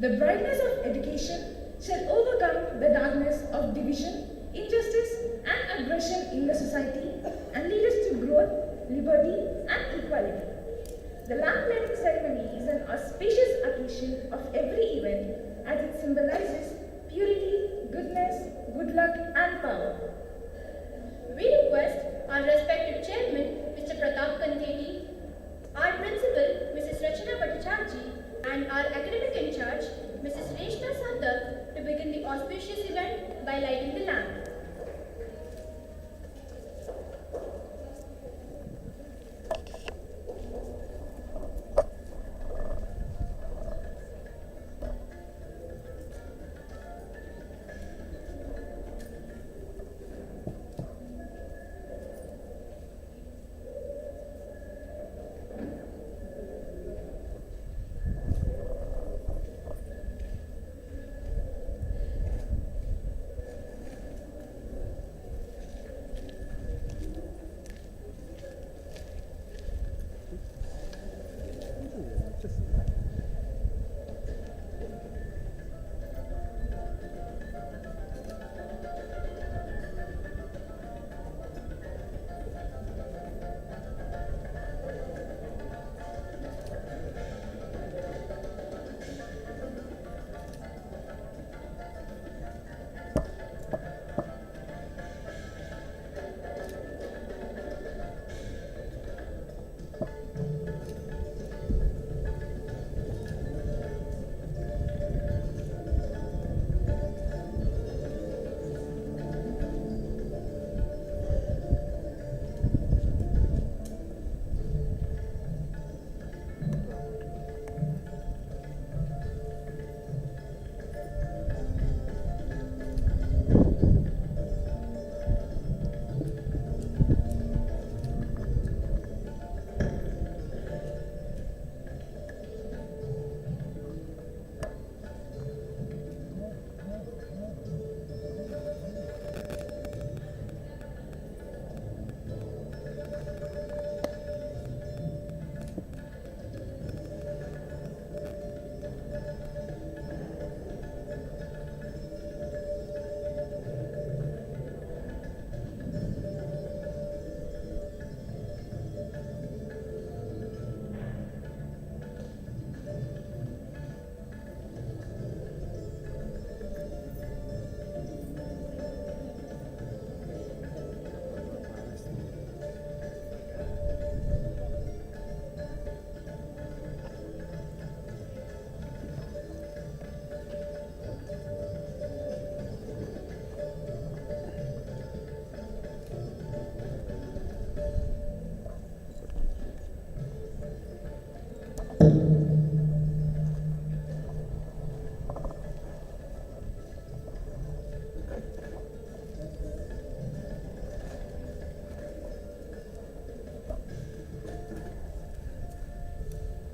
The brightness of education shall overcome the darkness of division, injustice, and aggression in the society and lead us to growth, liberty, and equality. The lamp lighting ceremony is an auspicious occasion of every event as it symbolizes purity, goodness, good luck, and power. We request our respected chairman, Mr. Pratap Kanteti, our principal, Mrs. Rachana Bhattacharjee, and our academic in charge, Mrs. Reshma Sadhak, to begin the auspicious event by lighting the lamp.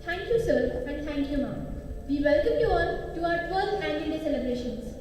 Thank you, sir, and thank you, ma'am. We welcome you all to our 12th Annual Day celebrations.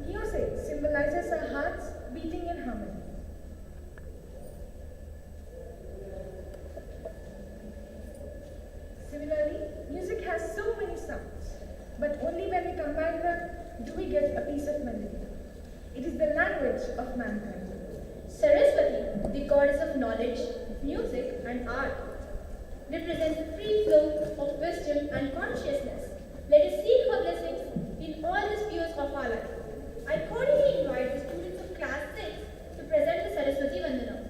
Music symbolizes our hearts beating in harmony. Similarly, music has so many sounds, but only when we combine them do we get a piece of melody. It is the language of mankind. Saraswati, the goddess of knowledge, music, and art, represents the free flow of wisdom and consciousness. Let us seek her blessings in all the spheres of our life. I cordially invite the students of class 6 to present the Saraswati Vandana.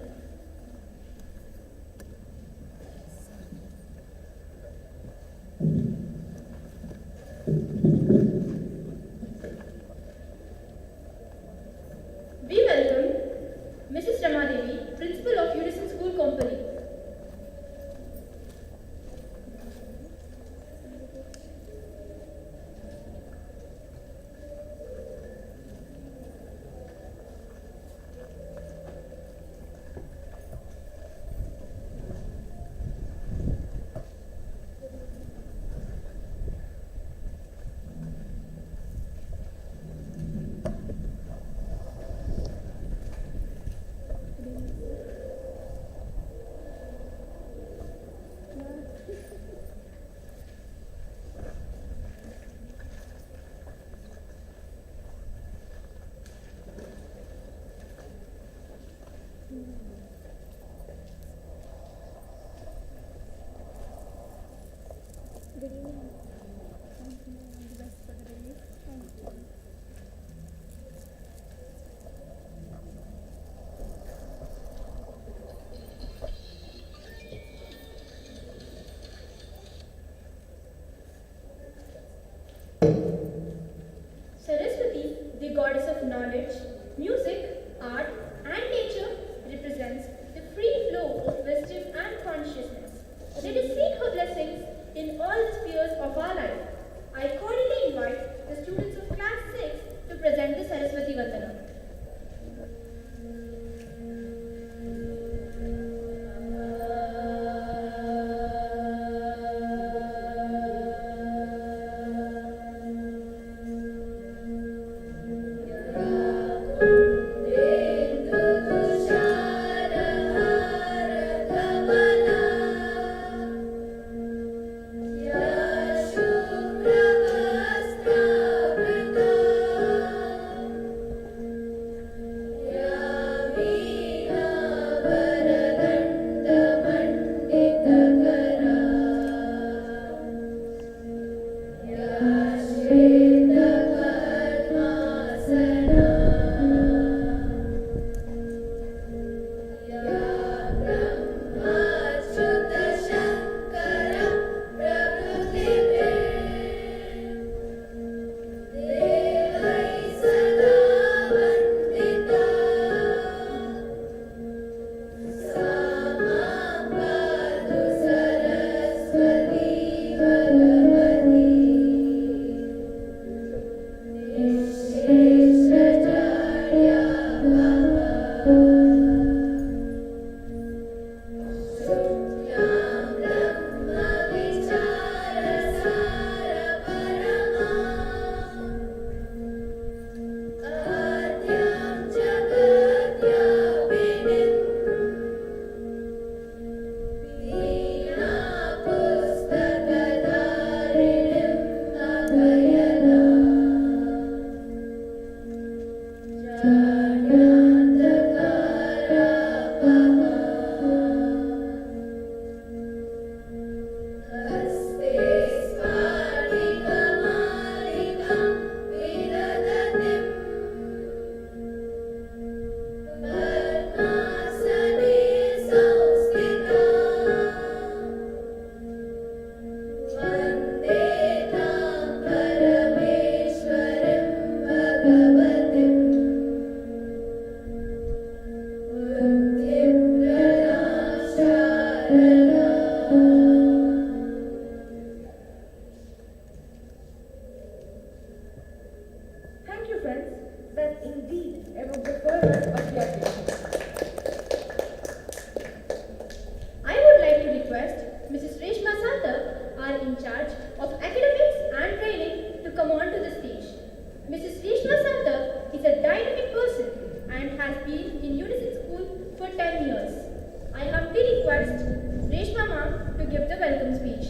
Saraswati, the goddess of knowledge, music, art, and nature, represents the free flow of wisdom and consciousness. Let us seek her blessings in all the spheres of our life. I cordially invite the students of class 6 to present the Saraswati Vandana. Thank you, friends. That indeed evoked the fervor of your patience. I would like to request Mrs. Reshma Santa, our in charge of academics and training, to come on to the stage. Mrs. Reshma Santa is a dynamic person and has been in Unicent School for 10 years. I humbly request Reshma ma'am to give the welcome speech.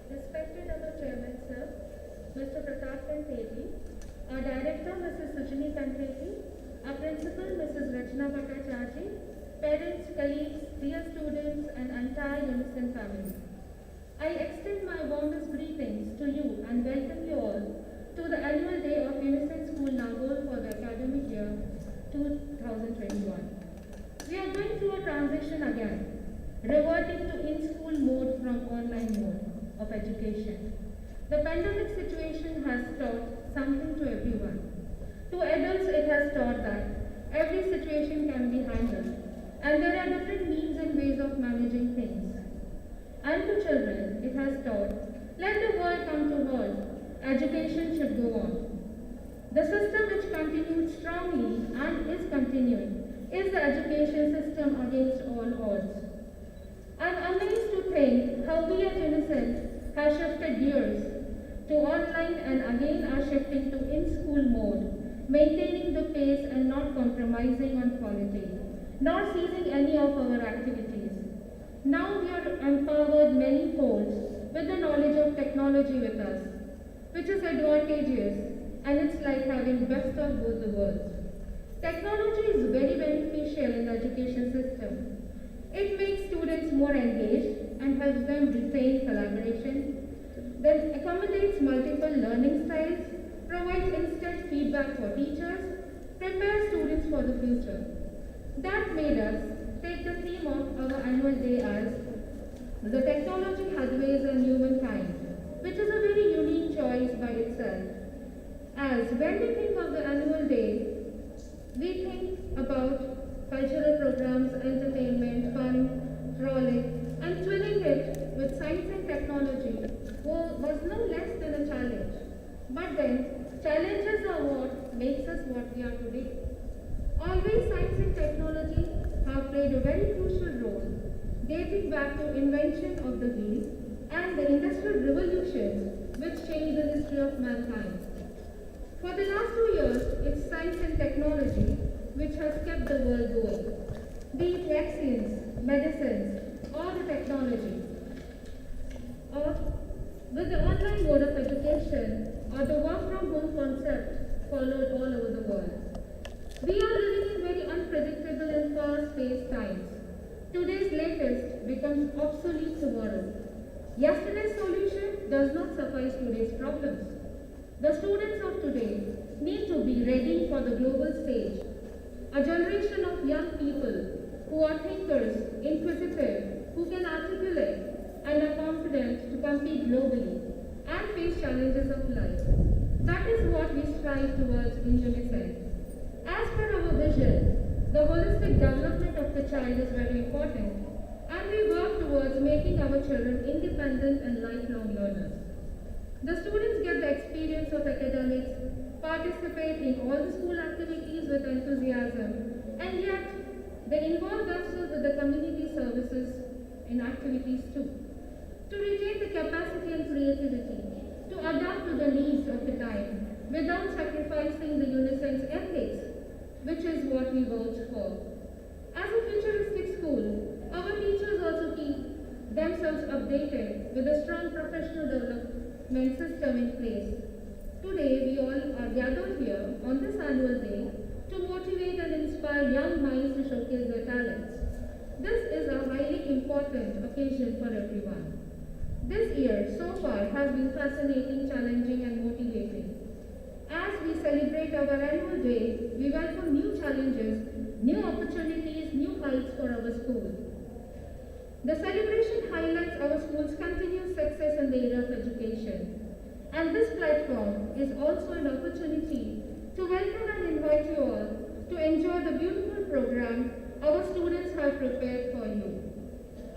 Respected our Chairman, Sir, Mr. Pratap Kanteti, our Director, Mrs. Sujini Kanteti, our Principal, Mrs. Rachna Bhattacharjee, parents, colleagues, dear students, and entire Unicent family. I extend my warmest greetings to you and welcome you all to the annual day of Unicent School Nagole for the academic year 2021. We are going through a transition again, reverting to in-school mode from online mode of education. The pandemic situation has taught something to everyone. To adults, it has taught that every situation can be handled, and there are different means and ways of managing things. And to children, it has taught, let the world come to world, education should go on. The system which continued strongly and is continuing is the education system against all odds. I'm amazed to think how we at Unicent have shifted gears to online and again are shifting to in-school mode, maintaining the pace and not compromising on quality. nor ceasing any of our activities. Now we are empowered many folds with the knowledge of technology with us, which is advantageous, and it's like having best of both the worlds. Technology is very beneficial in the education system. It makes students more engaged and helps them retain collaboration, then accommodates multiple learning styles, provides instant feedback for teachers, prepares students for the future. That made us take the theme of our annual day as the technology has ways in humankind, which is a very unique choice by itself. As when we think of the annual day, we think about cultural programs, entertainment, fun, frolic, and twinning it with science and technology was no less than a challenge. But then, challenges are what makes us what we are today. Always science and technology have played a very crucial role, dating back to invention of the wheel and the industrial revolutions which changed the history of mankind. For the last 2 years, it's science and technology which has kept the world going, be it vaccines, medicines, or the technology. Or with the online mode of education or the work from home concept followed all over the world. We are living in very unpredictable and fast-paced times. Today's latest becomes obsolete tomorrow. Yesterday's solution does not suffice today's problems. The students of today need to be ready for the global stage. A generation of young people who are thinkers, inquisitive, who can articulate, and are confident to compete globally and face challenges of life. That is what we strive towards in Unicent. As per our vision, the holistic development of the child is very important, and we work towards making our children independent and lifelong learners. The students get the experience of academics, participate in all the school activities with enthusiasm, and yet they involve themselves with the community services in activities too. To retain the capacity and creativity, to adapt to the needs of the time without sacrificing the Unicent's ethics, which is what we vouch for. As a futuristic school, our teachers also keep themselves updated with a strong professional development system in place. Today, we all are gathered here on this annual day to motivate and inspire young minds to showcase their talents. This is a highly important occasion for everyone. This year, so far, has been fascinating, challenging, and motivating. As we celebrate our annual day, we welcome new challenges, new opportunities, new heights for our school. The celebration highlights our school's continued success in the area of education. And this platform is also an opportunity to welcome and invite you all to enjoy the beautiful program our students have prepared for you.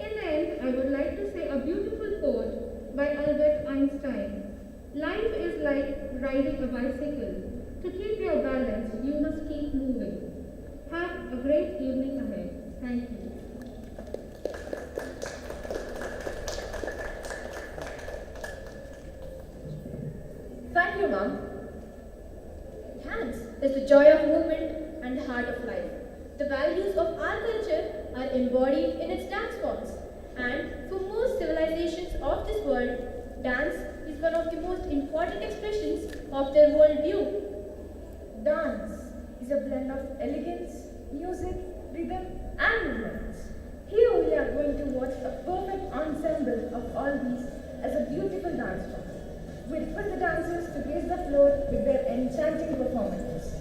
In the end, I would like to say a beautiful quote by Albert Einstein. Life is like riding a bicycle. To keep your balance, you must keep moving. Have a great evening ahead. Thank you. Thank you, Mom. Dance is the joy of movement and the heart of life. The values of our culture are embodied in its dance forms. And for most civilizations of this world, dance is one of the most important expressions of their worldview. Dance is a blend of elegance, music, rhythm, and movements. Here we are going to watch a perfect ensemble of all these as a beautiful dance form. We request the dancers to grace the floor with their enchanting performances.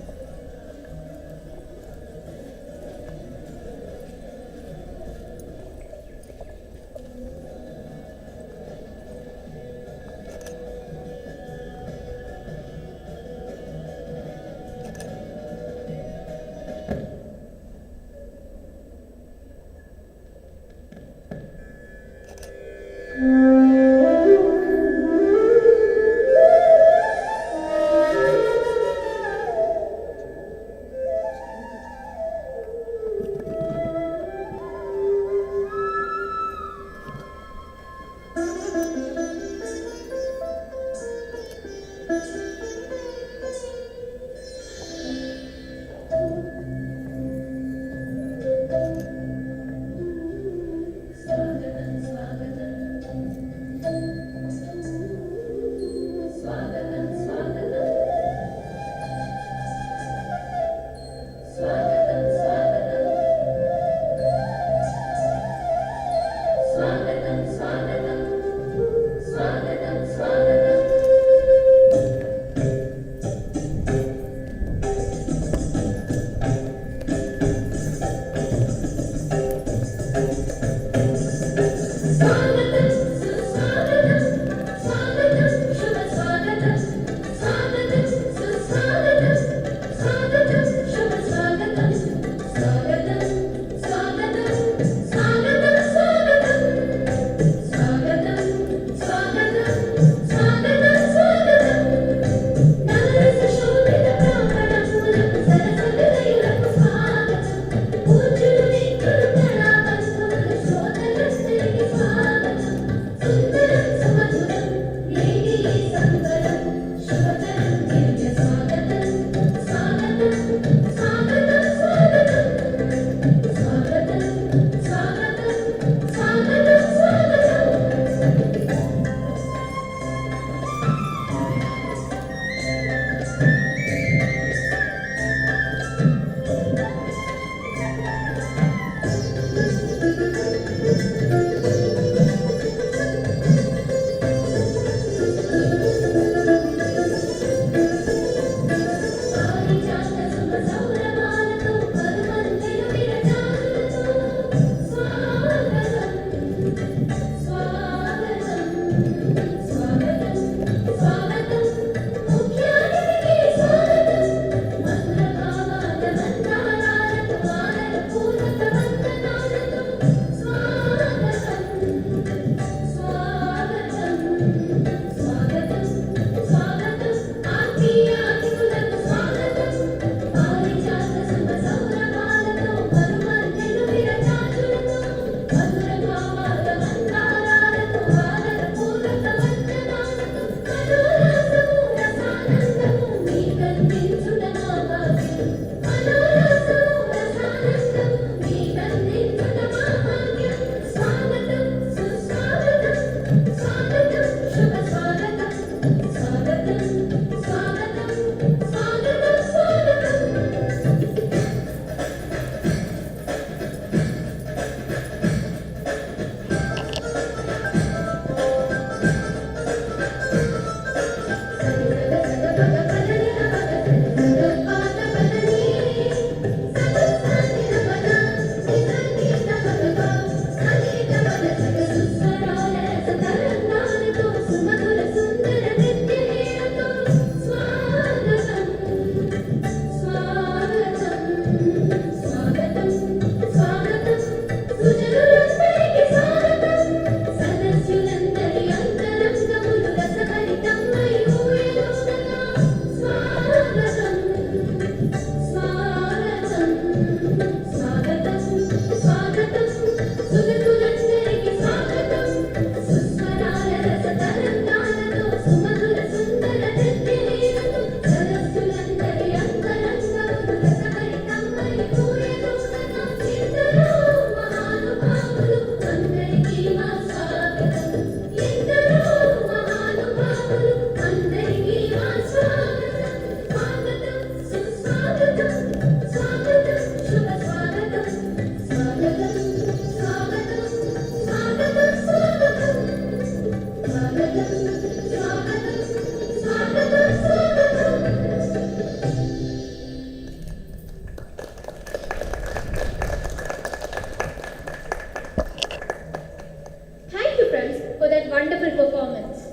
wonderful performance.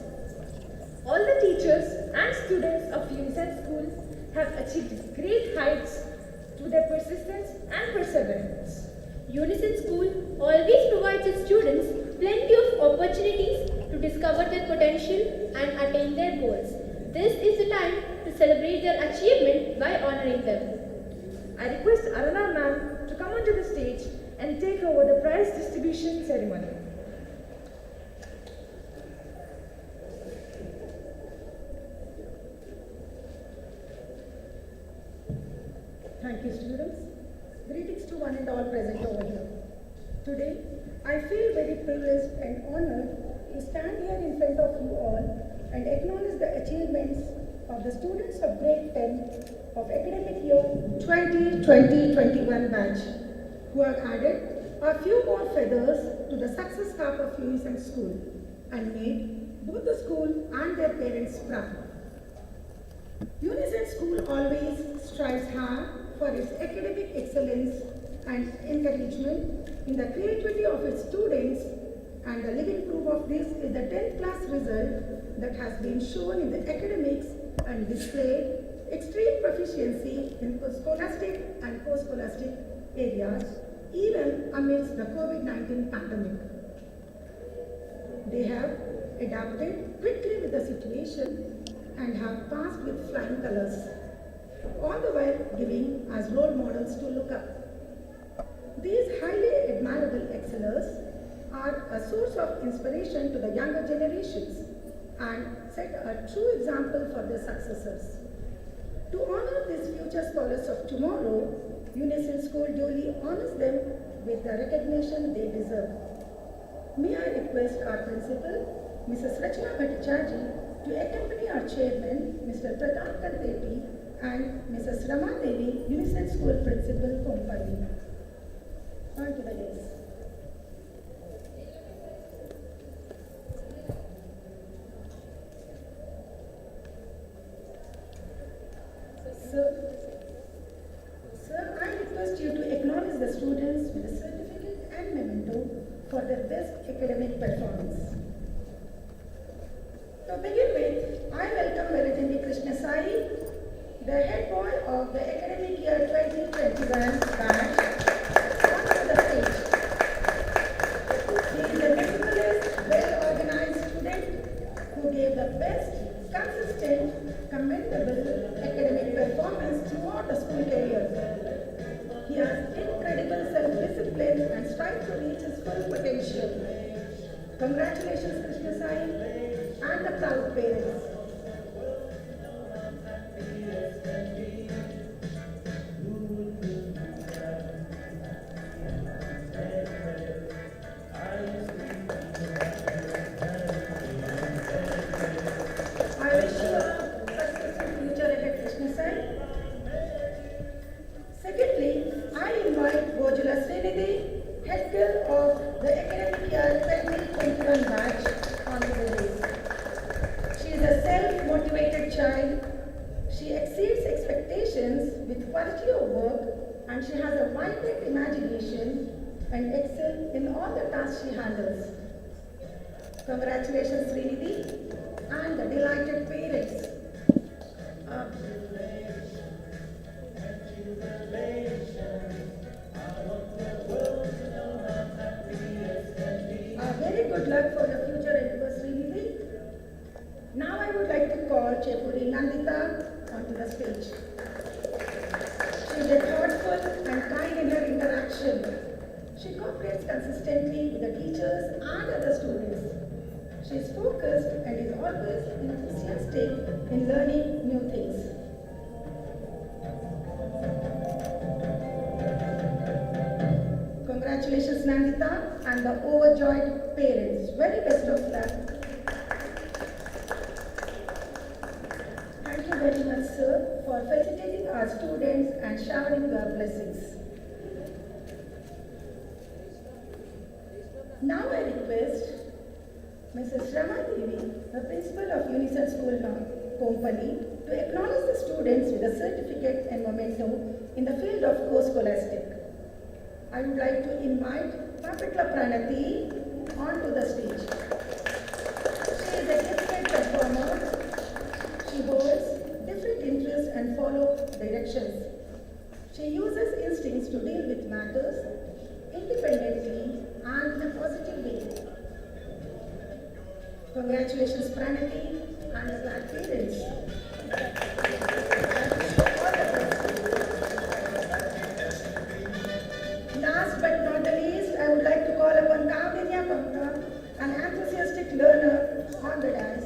All the teachers and students of Unicent School have achieved great heights through their persistence and perseverance. Unicent School always provides its students plenty of opportunities to discover their potential and attain their goals. This is the time to celebrate their achievement by honoring them. I request Aruna ma'am to come onto the stage and take over the prize distribution ceremony. Thank you, students. Greetings to one and all present over here. Today, I feel very privileged and honored to stand here in front of you all and acknowledge the achievements of the students of grade 10 of academic year 2020-21 batch, who have added a few more feathers to the success cap of Unicent School and made both the school and their parents proud. Unicent School always strives hard for its academic excellence and encouragement in the creativity of its students, and the living proof of this is the 10th class result that has been shown in the academics and displayed extreme proficiency in scholastic and post-scholastic areas, even amidst the COVID-19 pandemic. They have adapted quickly with the situation and have passed with flying colors, all the while giving as role models to look up. These highly admirable excellers are a source of inspiration to the younger generations and set a true example for their successors. To honor these future scholars of tomorrow, Unicent School duly honors them with the recognition they deserve. May I request our principal, Mrs. Rachna Bhattacharjee, to accompany our chairman, Mr. Pradhan Kanteti, and Mrs. Rama Devi, Unicent School Principal, Kompally. On to the dais. Sir, I request you to acknowledge the students with a certificate and memento for their best academic performance. To begin with, I welcome Veerajendi Krishna Sai, the head boy of the academic year 2021 batch, onto the stage. He is a meticulous, well-organized student who gave the best, consistent, commendable academic performance throughout the school career. He has incredible self-discipline and strives to reach his full potential. Congratulations, Krishna Sai, and the proud parents. I wish you a successful future ahead, Krishna Sai. Secondly, I invite Bojula Srinidhi, head girl of the academic year 2021 batch, onto the dais. She is a self-motivated child. She exceeds expectations with quality of work, and she has a vibrant imagination and excels in all the tasks she handles. Congratulations, Srinidhi, and the delighted parents. Very good luck for your future endeavors, Srinidhi. Now I would like to call Chepuri Nandita onto the stage. She is thoughtful and kind in her interaction. She cooperates consistently with the teachers and other students. She is focused and is always enthusiastic in learning new things. Congratulations, Nandita, and the overjoyed parents. Very best of luck. Thank you very much, sir, for facilitating our students and showering your blessings. Now I request Mrs. Rama Devi, the principal of Unicent School Company, to acknowledge the students with a certificate and memento in the field of co-scholastic. I would like to invite Papitla Pranati onto the stage. is a gifted performer. She holds different interests and follows directions. She uses instincts to deal with matters independently and in a positive way. Congratulations, Pranati and the parents. Last but not the least, I would like to call upon Kaudinya Pankta, an enthusiastic learner on the dance,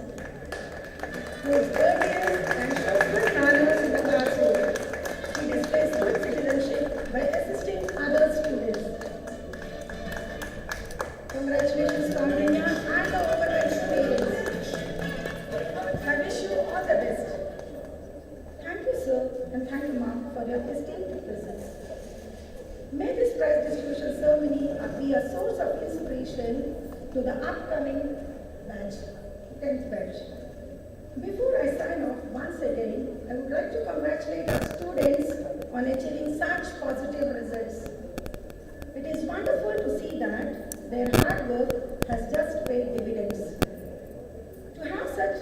who is courteous and shows good manners in the classroom. She displays good citizenship by assisting other students. Congratulations, Kaudinya, and the overall students. I wish you all the best. Thank you, sir, and thank you, ma'am, for your esteemed presence. May this prize distribution ceremony be a source of inspiration to the upcoming batch, 10th batch. Before I sign off once again, I would like to congratulate our students on achieving such positive results. It is wonderful to see that their hard work has just paid dividends. To have such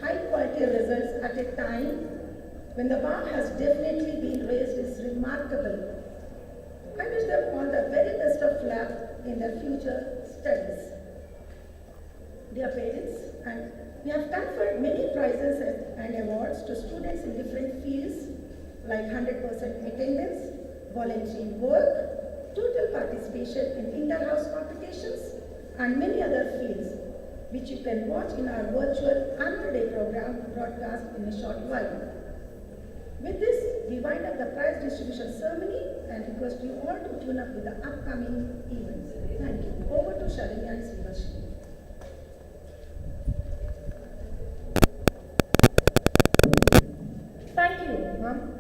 high quality results at a time when the bar has definitely been raised is remarkable. I wish them all the very best of luck in their future studies. Dear parents, and we have conferred many prizes and awards to students in different fields like 100% attendance, volunteering work, total participation in inter-house competitions, and many other fields, which you can watch in our virtual annual day program broadcast in a short while. With this, we wind up the prize distribution ceremony and request you all to tune up with the upcoming events. Thank you. Over to Shalini and Srivashni. Thank you, Ma'am.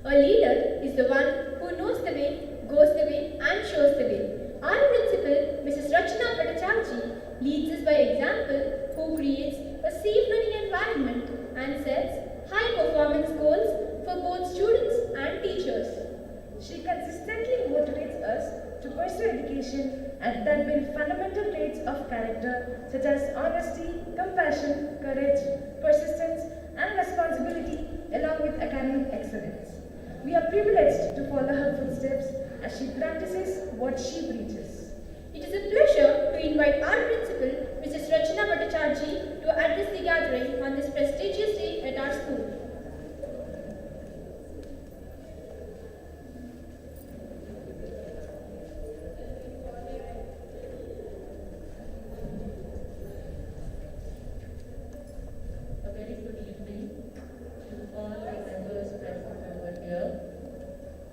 A leader is the one who knows the way, goes the way, and shows the way. Our principal, Mrs. Rachna Bhattacharjee, leads us by example, who creates a safe learning environment and sets high performance goals for both students and teachers. She consistently motivates us to pursue education and that build fundamental traits of character such as honesty, compassion, courage, persistence, and responsibility along with academic excellence. We are privileged to follow her footsteps as she practices what she preaches. It is a pleasure to invite our principal, Mrs. Rachna Bhattacharjee, to address the gathering on this prestigious day at our school. A very good evening to all the members present over here.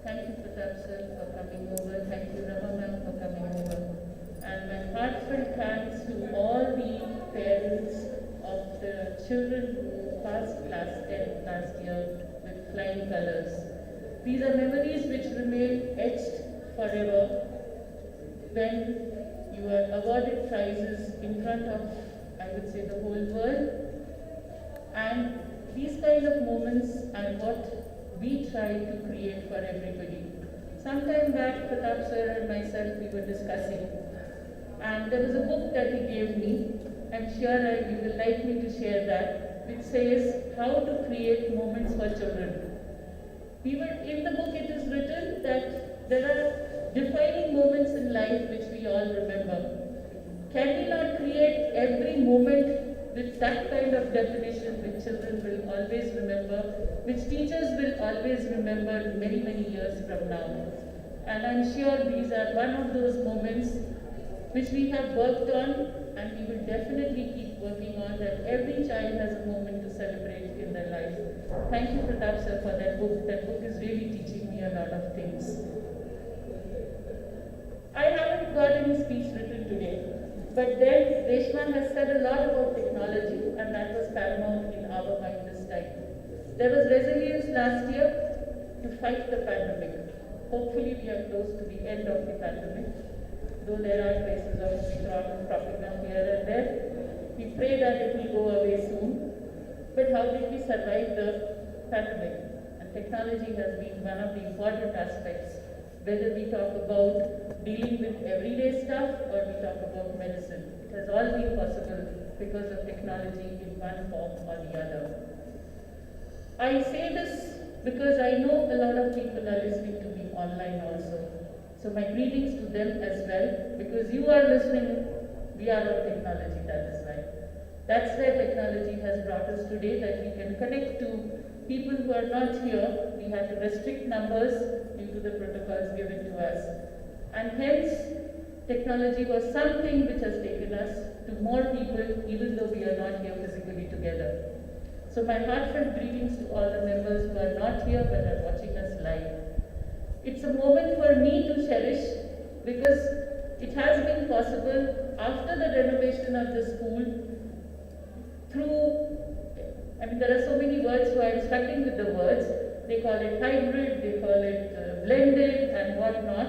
Thank you, Pratap sir, for coming over. Thank you, Rama ma'am, for coming over. And my heartfelt thanks to all the parents of the children who passed class 10 last year with flying colors. These are memories which remain etched forever when you are awarded prizes in front of, I would say, the whole world. And these kind of moments are what we try to create for everybody. Sometime back, Pratap sir and myself, we were discussing, and there was a book that he gave me. I'm sure you will like me to share that, which says how to create moments for children. In the book it is written that there are defining moments in life which we all remember. Can we not create every moment with that kind of definition which children will always remember, which teachers will always remember many, many years from now? And I'm sure these are one of those moments which we have worked on, and we will definitely keep working on, that every child has a moment to celebrate in their life. Thank you, Pratap sir, for that book. That book is really teaching me a lot of things. I haven't got any speech written today, but then Reshma has said a lot about technology, and that was paramount in our mind this time. There was resilience last year to fight the pandemic. Hopefully we are close to the end of the pandemic, though there are traces of Omicron cropping up here and there. We pray that it will go away soon. But how did we survive the pandemic? And technology has been one of the important aspects whether we talk about dealing with everyday stuff or we talk about medicine. It has all been possible because of technology in one form or the other. I say this because I know a lot of people are listening to me online also. So my greetings to them as well, because you are listening, we are on technology, that is right. That's where technology has brought us today, that we can connect to people who are not here. We had to restrict numbers due to the protocols given to us. And hence, technology was something which has taken us to more people, even though we are not here physically together. So my heartfelt greetings to all the members who are not here but are watching us live. It's a moment for me to cherish because it has been possible after the renovation of the school through, there are so many words, so I'm struggling with the words. They call it hybrid, they call it blended and whatnot.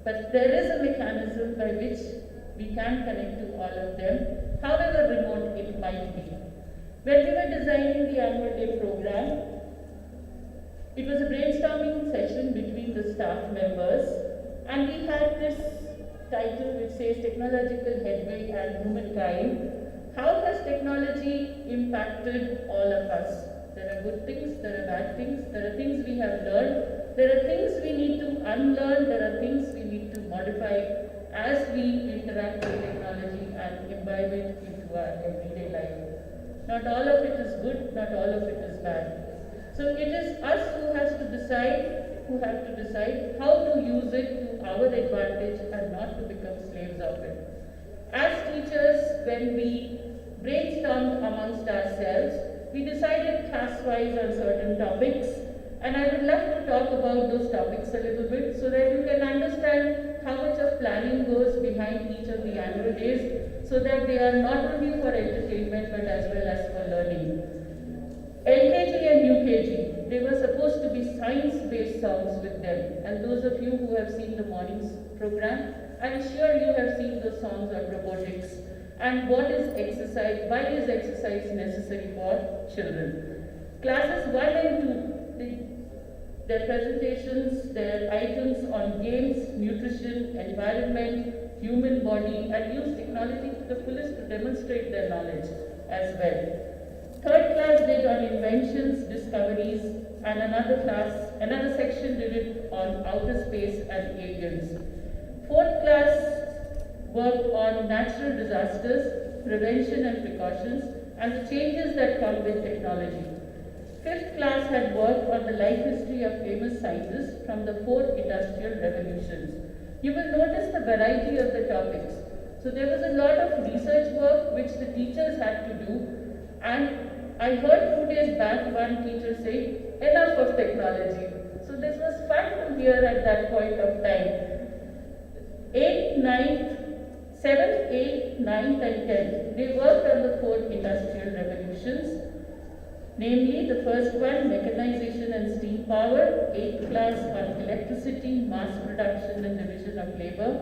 But there is a mechanism by which we can connect to all of them, however remote it might be. When we were designing the annual day program, it was a brainstorming session between the staff members, and we had this title which says Technological Headway and Humankind. How has technology impacted all of us? There are good things, there are bad things, there are things we have learned, there are things we need to unlearn, there are things we need to modify as we interact with technology and imbibe it into our everyday life. Not all of it is good, not all of it is bad. So it is us who have to decide how to use it to our advantage and not to become slaves of it. As teachers, when we brainstormed amongst ourselves, we decided class-wise on certain topics, and I would love to talk about those topics a little bit so that you can understand how much of planning goes behind each of the annual days, so that they are not only for entertainment but as well as for learning. LKG and UKG, they were supposed to be science-based songs with them, and those of you who have seen the morning's program, I'm sure you have seen the songs on robotics and what is exercise, why is exercise necessary for children. Classes 1 and 2, their presentations, their items on games, nutrition, environment, human body, and use technology to the fullest to demonstrate their knowledge as well. Third class did on inventions, discoveries, and another section did it on outer space and aliens. Fourth class worked on natural disasters, prevention and precautions, and the changes that come with technology. Fifth class had worked on the life history of famous scientists from the 4 industrial revolutions. You will notice the variety of the topics. So there was a lot of research work which the teachers had to do, and I heard 2 days back one teacher say, enough of technology. So this was fun to hear at that point of time. 7th, 8th, 9th and 10th, they worked on the 4 industrial revolutions. Namely, the first one, mechanization and steam power, 8th class on electricity, mass production and division of labor.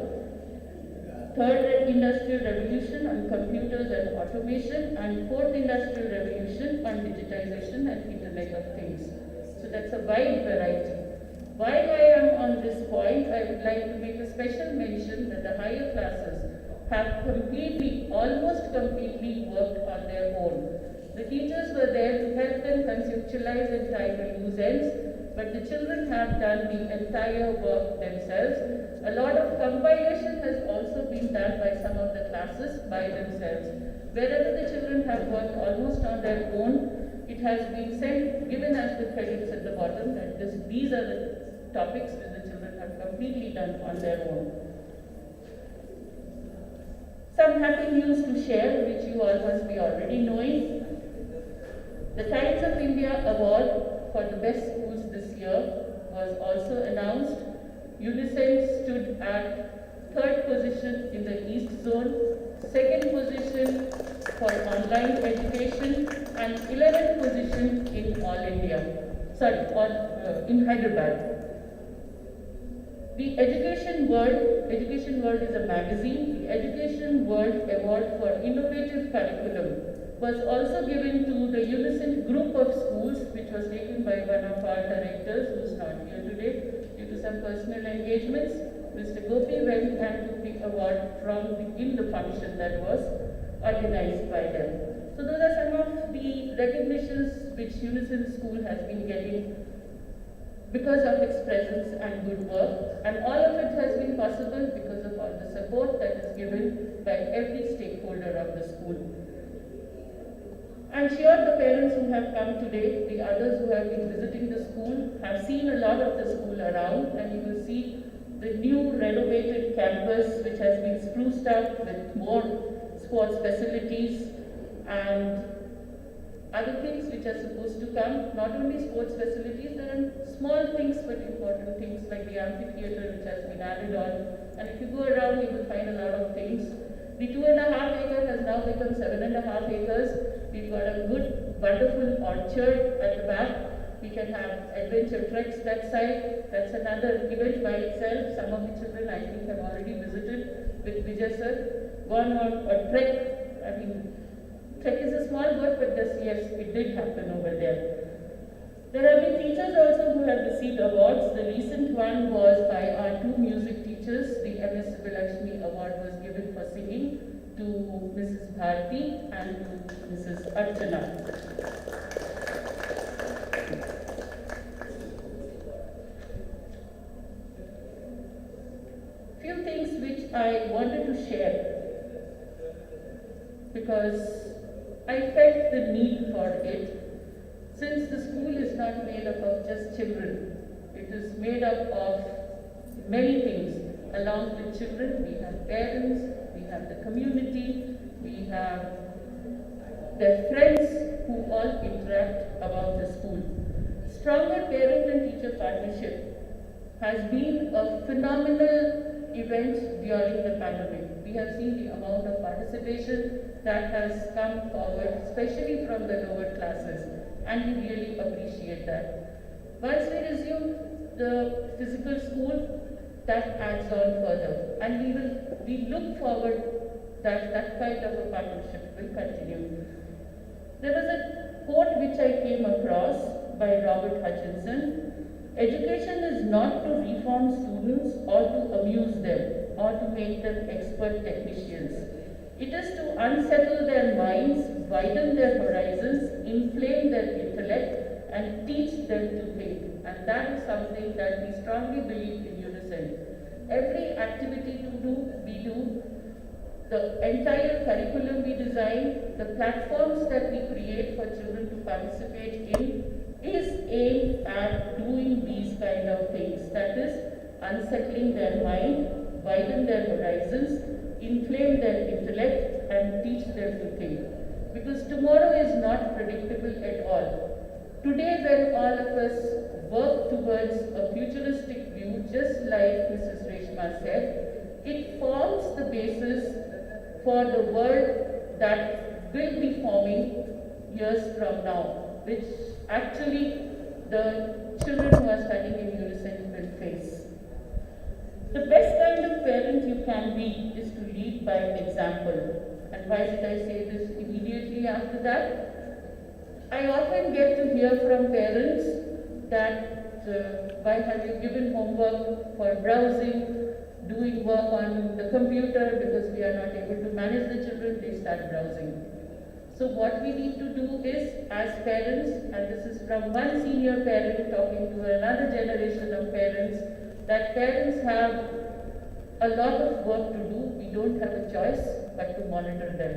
Third industrial revolution on computers and automation, and 4th industrial revolution on digitization and Internet of Things. So that's a wide variety. While I am on this point, I would like to make a special mention that the higher classes have almost completely worked on their own. The teachers were there to help them conceptualize and tie the loose ends, but the children have done the entire work themselves. A lot of compilation has also been done by some of the classes by themselves. Wherever the children have worked almost on their own, it has been given as the credits at the bottom that these are the topics that the children have completely done on their own. Some happy news to share, which you all must be already knowing. The Times of India Award for the best schools this year was also announced. Unicent stood at 3rd position in the East Zone, 2nd position for online education, and 11th position in all India. In Hyderabad. The Education World is a magazine. The Education World Award for Innovative Curriculum was also given to the Unicent group of schools, which was taken by one of our directors, who is not here today due to some some personal engagements. Mr. Gopi went and took the award in the function that was organized by them. So those are some of the recognitions which Unicent School has been getting because of its presence and good work, and all of it has been possible because of all the support that is given by every stakeholder of the school. I'm sure the parents who have come today, the others who have been visiting the school, have seen a lot of the school around, and you will see the new renovated campus which has been spruced up with more sports facilities and other things which are supposed to come. Not only sports facilities, there are small things but important things like the amphitheatre which has been added on. And if you go around, you will find a lot of things. The 2.5 acres has now become 7.5 acres. We've got a good, wonderful orchard at the back. We can have adventure treks that side. That's another event by itself. Some of the children, I think, have already visited with Vijay sir. Gone on a trek. I mean, trek is a small word, but yes, it did happen over there. There have been teachers also who have received awards. The recent one was by our 2 music teachers. The MS Subbalakshmi Award was given for singing to Mrs. Bharti and to Mrs. Archana. Few things which I wanted to share because I felt the need for it. Since the school is not made up of just children, it is made up of many things. Along with children, we have parents, we have the community, we have their friends who all interact about the school. Stronger parent and teacher partnership has been a phenomenal event during the pandemic. We have seen the amount of participation that has come forward, especially from the lower classes, and we really appreciate that. Once we resume the physical school, that adds on further, and we look forward that kind of a partnership will continue. There was a quote which I came across by Robert Hutchinson: education is not to reform students or to amuse them or to make them expert technicians. It is to unsettle their minds, widen their horizons, inflame their intellect, and teach them to think. And that is something that we strongly believe in Unicent. Every activity we do, the entire curriculum we design, the platforms that we create for children to participate in, is aimed at doing these kind of things. That is, unsettling their mind, widen their horizons, inflame their intellect, and teach them to think. Because tomorrow is not predictable at all. Today, when all of us work towards a futuristic view, just like Mrs. Reshma said, it forms the basis for the world that will be forming years from now, which actually the children who are studying in Unicent will face. The best kind of parent you can be is to lead by example. And why did I say this immediately after that? I often get to hear from parents that why have you given homework for browsing, doing work on the computer, because we are not able to manage the children, they start browsing. So what we need to do is, as parents, and this is from one senior parent talking to another generation of parents, that parents have a lot of work to do. We don't have a choice but to monitor them.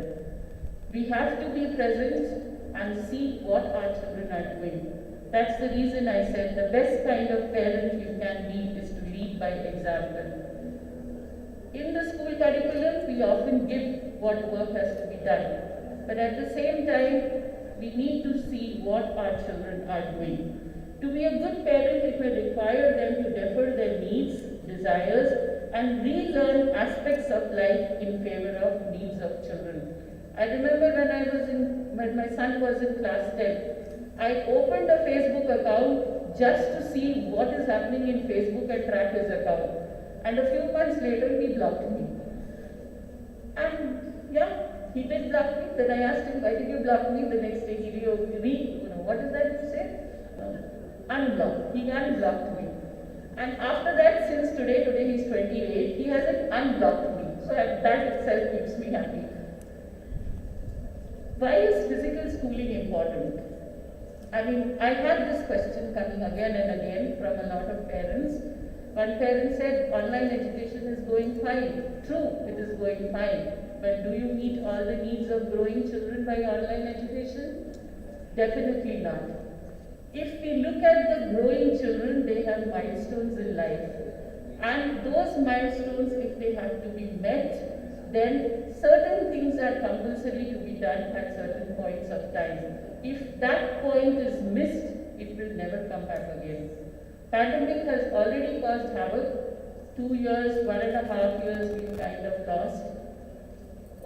We have to be present and see what our children are doing. That's the reason I said the best kind of parent you can be is to lead by example. In the school curriculum, we often give what work has to be done. But at the same time, we need to see what our children are doing. To be a good parent, it may require them to defer their needs, desires, and relearn aspects of life in favor of needs of children. I remember when my son was in class 10, I opened a Facebook account just to see what is happening in Facebook and track his account. And a few months later, he blocked me. And yeah, he did block me. Then I asked him, why did you block me? The next day what is that you say? Unblock. He unblocked me. And after that, since today he's 28, he hasn't unblocked me. So that itself keeps me happy. Why is physical schooling important? I mean, I had this question coming again and again from a lot of parents. One parent said online education is going fine. True, it is going fine. But do you meet all the needs of growing children by online education? Definitely not. If we look at the growing children, they have milestones in life. And those milestones, if they have to be met, then certain things are compulsory to be done at certain points of time. If that point is missed, it will never come back again. Pandemic has already caused havoc. 2 years, 1.5 years we kind of lost.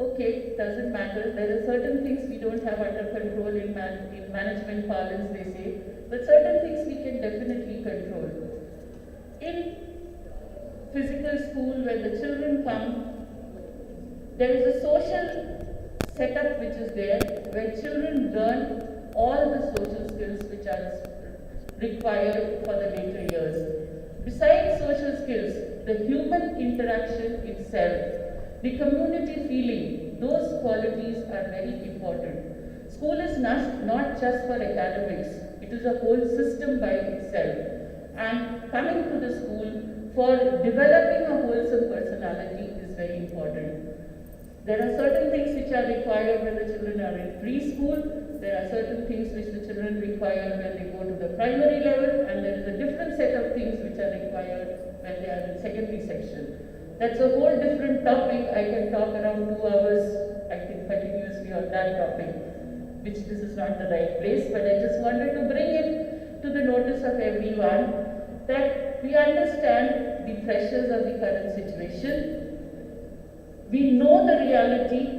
Okay, doesn't matter. There are certain things we don't have under control in management parlance, they say, but certain things we can definitely control. In physical school, when the children come, there is a social setup which is there, where children learn all the social skills which are required for the later years. Besides social skills, the human interaction itself, the community feeling, those qualities are very important. School is not just for academics, it is a whole system by itself. And coming to the school for developing a wholesome personality is very important. There are certain things which are required when the children are in preschool, there are certain things which the children require when they go to the primary level, and there is a different set of things which are required when they are in secondary section. That's a whole different topic. I can talk around 2 hours, I think, continuously on that topic, which this is not the right place, but I just wanted to bring it to the notice of everyone that we understand the pressures of the current situation. We know the reality.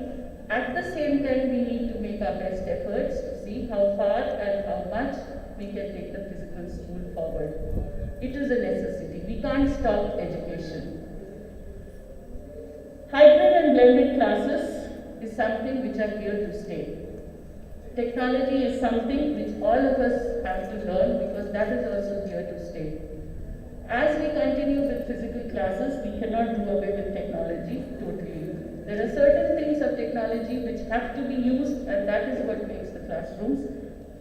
At the same time, we need to make our best efforts to see how far and how much we can take the physical school forward. It is a necessity. We can't stop education. Hybrid and blended classes is something which are here to stay. Technology is something which all of us have to learn, because that is also here to stay. As we continue with physical classes, we cannot do away with technology totally. There are certain things of technology which have to be used, and that is what makes the classrooms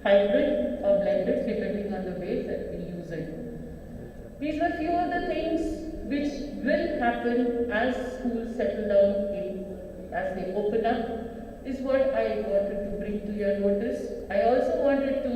hybrid or blended depending on the way that we use it. These are few of the things which will happen as schools settle down as they open up, is what I wanted to bring to your notice. I also wanted to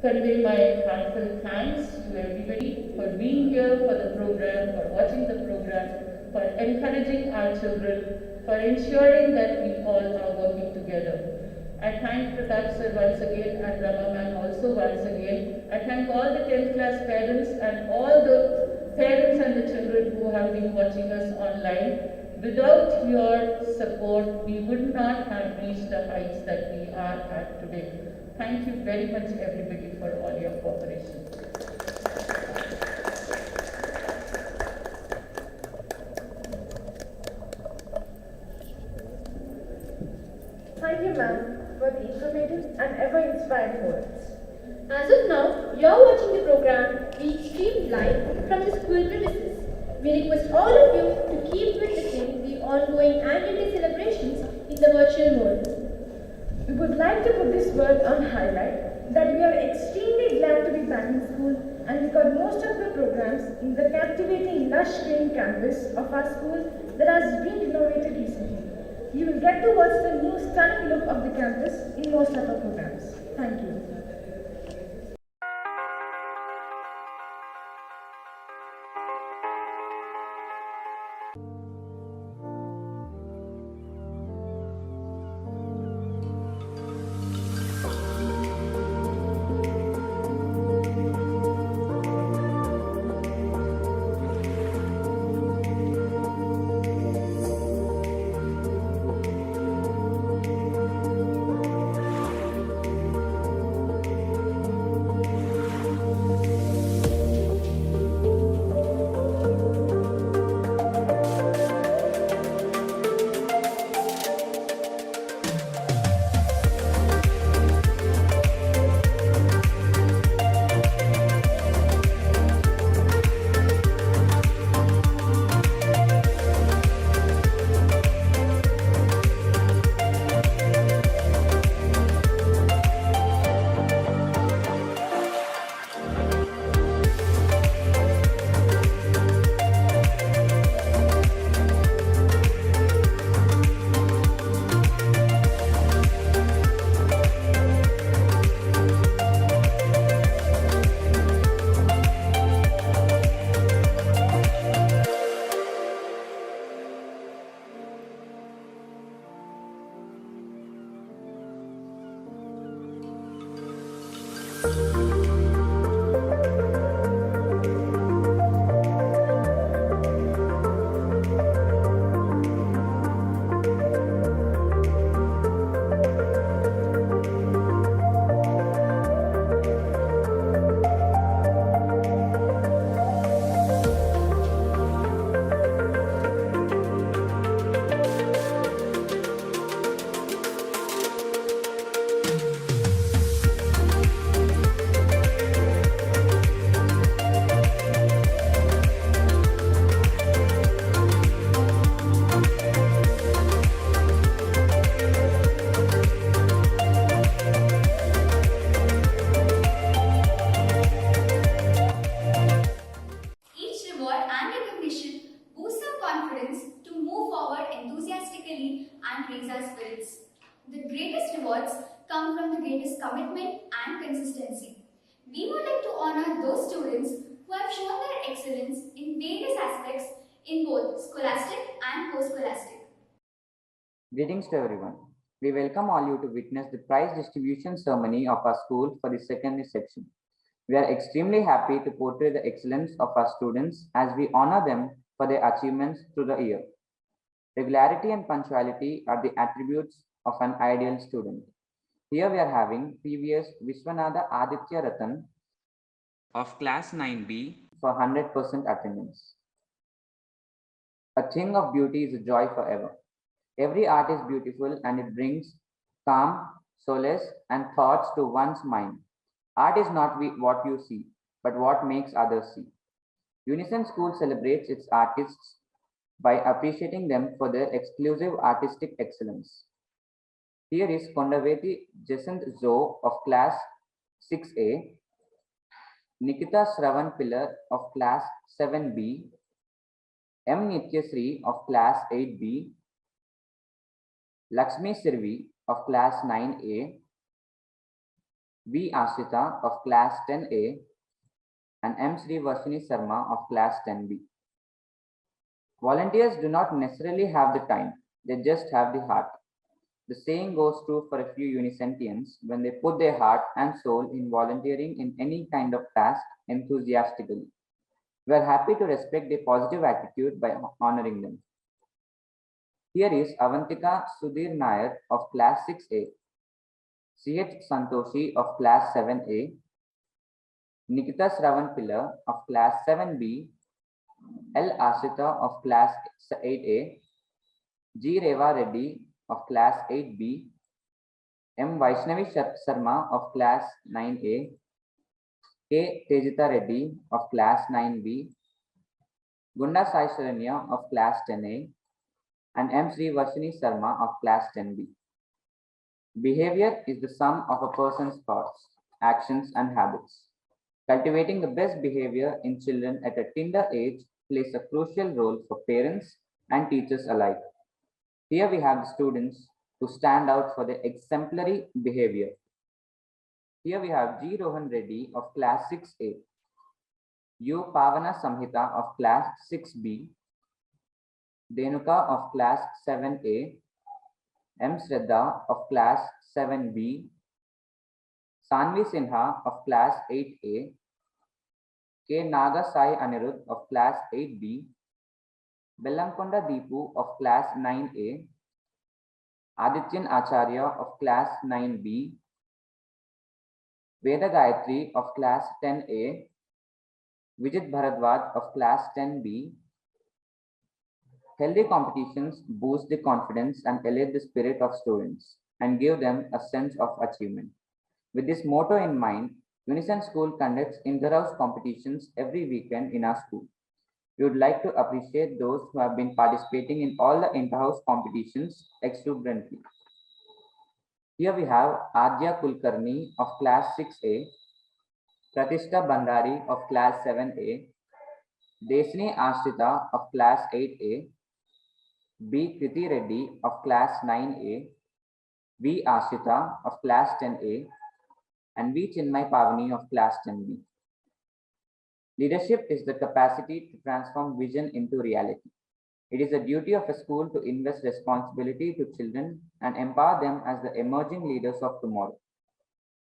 convey my heartfelt thanks to everybody for being here for the program, for watching the program, for encouraging our children, for ensuring that we all are working together. I thank Pratap sir once again and Rama ma'am also once again. I thank all the 10th class parents and all the parents and the children who have been watching us online. Without your support, we would not have reached the heights that we are at today. Thank you very much, everybody, for all your cooperation. Thank you, ma'am, for the informative and ever-inspiring words. As of now, you're watching the program being streamed live from the school premises. We request all of you to keep witnessing the ongoing annual day celebrations in the virtual mode. We would like to put this word on highlight that we are extremely glad to be back in school and record most of the programs in the captivating lush green campus of our school that has been renovated recently. You will get to watch the new stunning look of the campus in most of our programs. Thank you. greatest rewards come from the greatest commitment and consistency. We would like to honor those students who have shown their excellence in various aspects in both scholastic and post-scholastic. Greetings to everyone. We welcome all you to witness the prize distribution ceremony of our school for the secondary section. We are extremely happy to portray the excellence of our students as we honor them for their achievements through the year. Regularity and punctuality are the attributes of an ideal student. Here we are having previous Vishwanatha Aditya Ratan of class 9B for 100% attendance. A thing of beauty is a joy forever. Every art is beautiful and it brings calm, solace, and thoughts to one's mind. Art is not what you see, but what makes others see. Unicent School celebrates its artists by appreciating them for their exclusive artistic excellence. Here is Kondaveti Jacinth Zo of class 6A, Nikita Shravan Pillar of class 7B, M. Nityasri of class 8B, Lakshmi Sirvi of class 9A, V. Ashita of class 10A, and M. Sri Varshini Sarma of class 10B. Volunteers do not necessarily have the time, they just have the heart. The saying goes true for a few Unicentians when they put their heart and soul in volunteering in any kind of task enthusiastically. We are happy to respect their positive attitude by honoring them. Here is Avantika Sudhir Nair of class 6A, C.H. Santoshi of class 7A, Nikita Shravan Pillar of class 7B, L. Ashita of class 8A, G. Reva Reddy of class 8B, M. Vaishnavi Sharma of class 9A, K. Tejita Reddy of class 9B, Gunda Sai Sharanya of class 10A, and M. Sri Varshini Sarma of class 10B. Behavior is the sum of a person's thoughts, actions, and habits. Cultivating the best behavior in children at a tender age plays a crucial role for parents and teachers alike. Here we have the students who stand out for their exemplary behavior. Here we have G. Rohan Reddy of class 6A, U. Pavana Samhita of class 6B, Denuka of class 7A, M. Shraddha of class 7B, Sanvi Sinha of class 8A, K. Naga Sai Anirudh of class 8B, Bellamkonda Deepu of class 9A, Adityan Acharya of class 9B, Veda Gayatri of class 10A, Vijit Bharadwaj of class 10B. Healthy competitions boost the confidence and elevate the spirit of students and give them a sense of achievement. With this motto in mind, Unicent School conducts inter-house competitions every weekend in our school. We would like to appreciate those who have been participating in all the inter-house competitions exuberantly. Here we have Adya Kulkarni of class 6A, Pratishta Bandari of class 7A, Desni Ashrita of class 8A, B. Kriti Reddy of class 9A, V. Ashita of class 10A, and V. Chinmay Pavani of class 10B. Leadership is the capacity to transform vision into reality. It is the duty of a school to invest responsibility to children and empower them as the emerging leaders of tomorrow.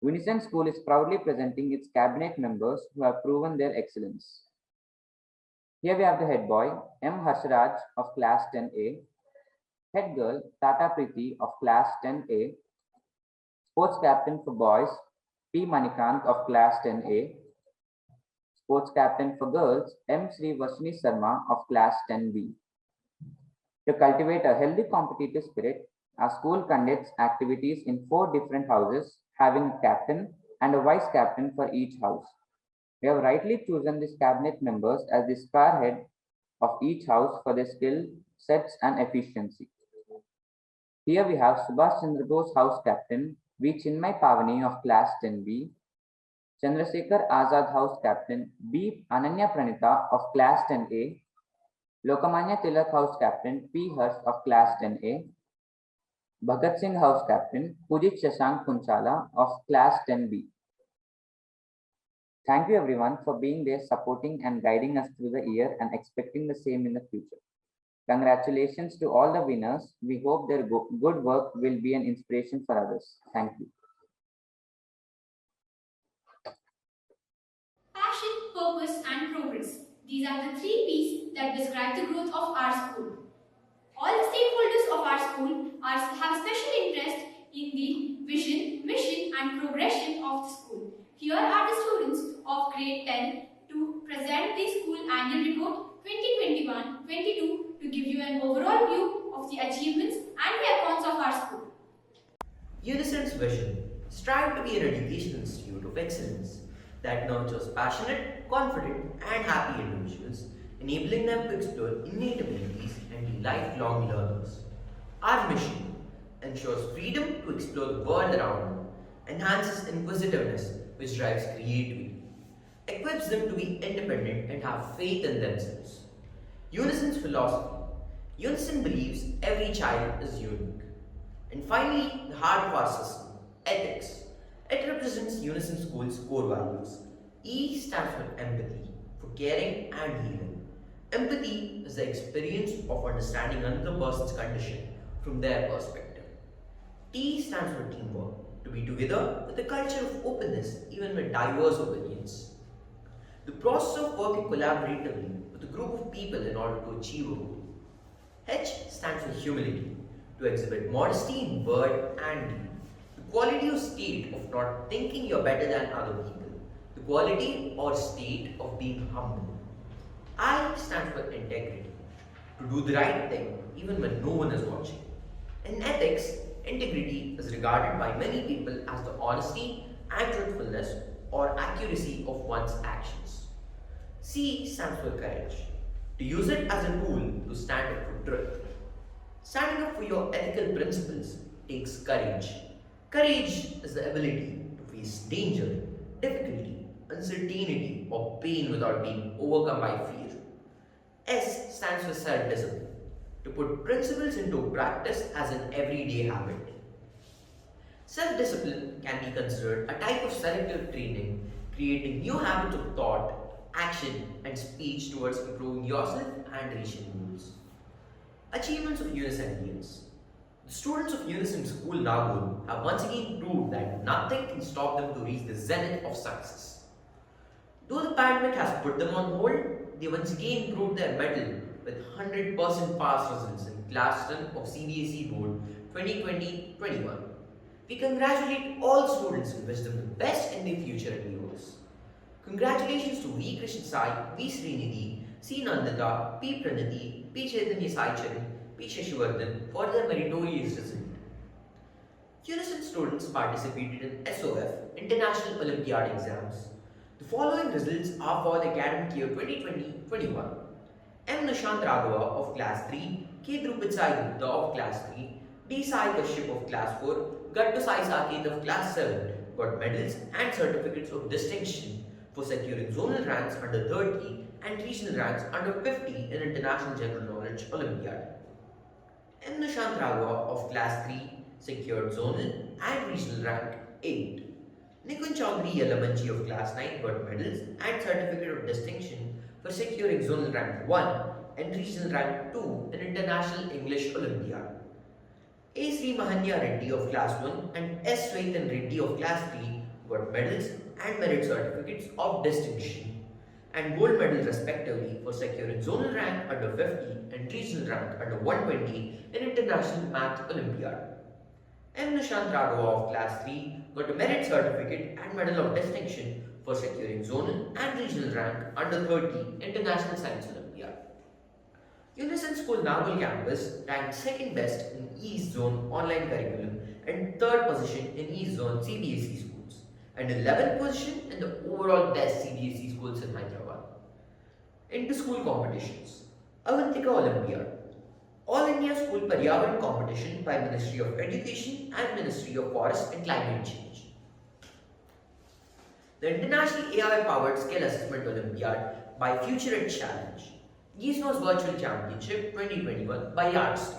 Unicent School is proudly presenting its cabinet members who have proven their excellence. Here we have the head boy, M. Harshraj of class 10A, head girl, Tata Preeti of class 10A, sports captain for boys, P. Manikant of class 10A, sports captain for girls, M. Sri Vashni Sarma of class 10B. To cultivate a healthy competitive spirit, our school conducts activities in 4 different houses, having a captain and a vice captain for each house. We have rightly chosen these cabinet members as the spearhead of each house for their skill sets and efficiency. Here we have Subhash Chandra Bose House Captain, V. Chinmay Pavani of class 10B, Chandrasekhar Azad House Captain, B. Ananya Pranita of class 10A, Lokamanya Tilak House Captain, P. Harsh of class 10A, Bhagat Singh House Captain Pujit Shashank Punchala of Class 10B. Thank you everyone for being there, supporting and guiding us through the year and expecting the same in the future. Congratulations to all the winners. We hope their good work will be an inspiration for others. Thank you. Passion, purpose, and progress. These are the three P's that describe the growth of our school. All the stakeholders of our school have special interest in the vision, mission, and progression of the school. Here are the students of grade 10 to present the school annual report 2021-22 to give you an overall view of the achievements and the accounts of our school. Unicent's vision: strive to be an educational institute of excellence that nurtures passionate, confident, and happy individuals, enabling them to explore innate abilities and be lifelong learners. Our mission ensures freedom to explore the world around them, enhances inquisitiveness, which drives creativity, equips them to be independent and have faith in themselves. Unison's philosophy: Unison believes every child is unique. And finally, the heart of our system: ethics. It represents Unison School's core values. E stands for empathy, for caring and healing. Empathy is the experience of understanding another person's condition from their perspective. T stands for teamwork, to be together with a culture of openness even with diverse opinions. The process of working collaboratively with a group of people in order to achieve a goal. H stands for humility, to exhibit modesty in word and deed. The quality or state of not thinking you're better than other people. The quality or state of being humble. I stands for integrity, to do the right thing even when no one is watching. In ethics, integrity is regarded by many people as the honesty and truthfulness or accuracy of one's actions. C stands for courage, to use it as a tool to stand up for truth. Standing up for your ethical principles takes courage. Courage is the ability to face danger, difficulty, uncertainty, or pain without being overcome by fear. S stands for self-discipline, to put principles into practice as an everyday habit. Self-discipline can be considered a type of selective training, creating new habits of thought, action, and speech towards improving yourself and reaching goals. Achievements of Unicentians. The students of Unicent School Nagole have once again proved that nothing can stop them to reach the zenith of success. Though the pandemic has put them on hold, they once again proved their mettle with 100% pass results in Class 10 of CBSE Board 2020-21. We congratulate all students and wish them the best in their future endeavors. Congratulations to V. Krishna Sai, V. Srinidhi, C. Nandita, P. Pranati, P. Chaitanya Saicharan, P. Shashivardhan for their meritorious result. Unison students participated in SOF, International Olympiad exams. The following results are for the academic year 2020-21. M. Nishant Raghava of Class 3, K. Drupad Sai Gupta of Class 3, D. Sai Kashyap of Class 4, Gattu Sai Saket of Class 7 got medals and certificates of distinction for securing zonal ranks under 30 and regional ranks under 50 in International General Knowledge Olympiad. M. Nishant Raghava of Class 3 secured zonal and regional rank 8. Nikun Chaudhary Yalamanchi of Class 9 got medals and certificate of distinction for securing zonal rank 1 and regional rank 2 in International English Olympiad. A. Sri Mahanya Reddy of Class 1 and S. Swethan Reddy of Class 3 got medals and merit certificates of distinction and gold medal respectively for securing zonal rank under 50 and regional rank under 120 in International Math Olympiad. M. Nishant Raghava of Class 3 got a merit certificate and medal of distinction for securing zonal and regional rank under 30 International Science Olympiad. Unison School Nagole campus ranked second best in East Zone online curriculum and third position in East Zone CBSE schools and 11th position in the overall best CBSE schools in Hyderabad. Inter-school competitions. Avantika Olympiad. All India School Paryavaran competition by Ministry of Education and Ministry of Forest and Climate Change. The International AI-powered Skill Assessment Olympiad by Future Ed Challenge. GISNO's Virtual Championship 2021 by Yardstick.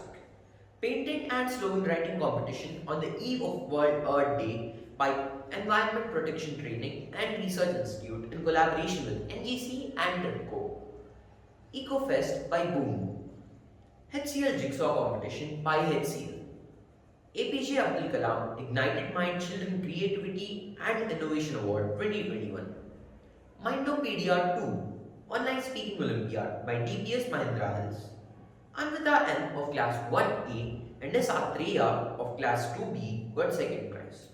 painting and slogan writing competition on the eve of World Earth Day by Environment Protection Training and Research Institute in collaboration with NGC and TRIPCO. EcoFest by Boom. HCL Jigsaw Competition by HCL. APJ Abdul Kalam Ignited Mind Children Creativity and Innovation Award 2021. Mindopedia 2 Online Speaking Olympiad by DPS Mahindra Hills. Anvita M of Class 1A and S. Atreya of Class 2B got second prize.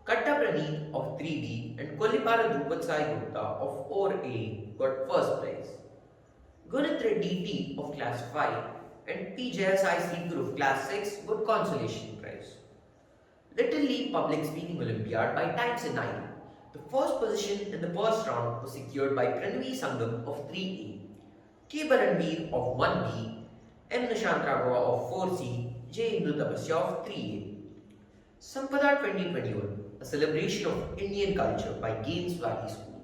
Katta Praneeth of 3B and Kolipara Drupad Sai Gupta of 4A got first prize. Gunit Reddy T of Class 5 and P. Jayasai Seeker of Class 6 got consolation prize. Little League Public Speaking Olympiad by Times in Nine. The first position in the first round was secured by Pranvi Sangam of 3A, K. Baranveer of 1B, M. Nishant Raghawa of 4C, J. Indu Tapasya of 3A. Sampada 2021, a celebration of Indian culture by Games Valley School.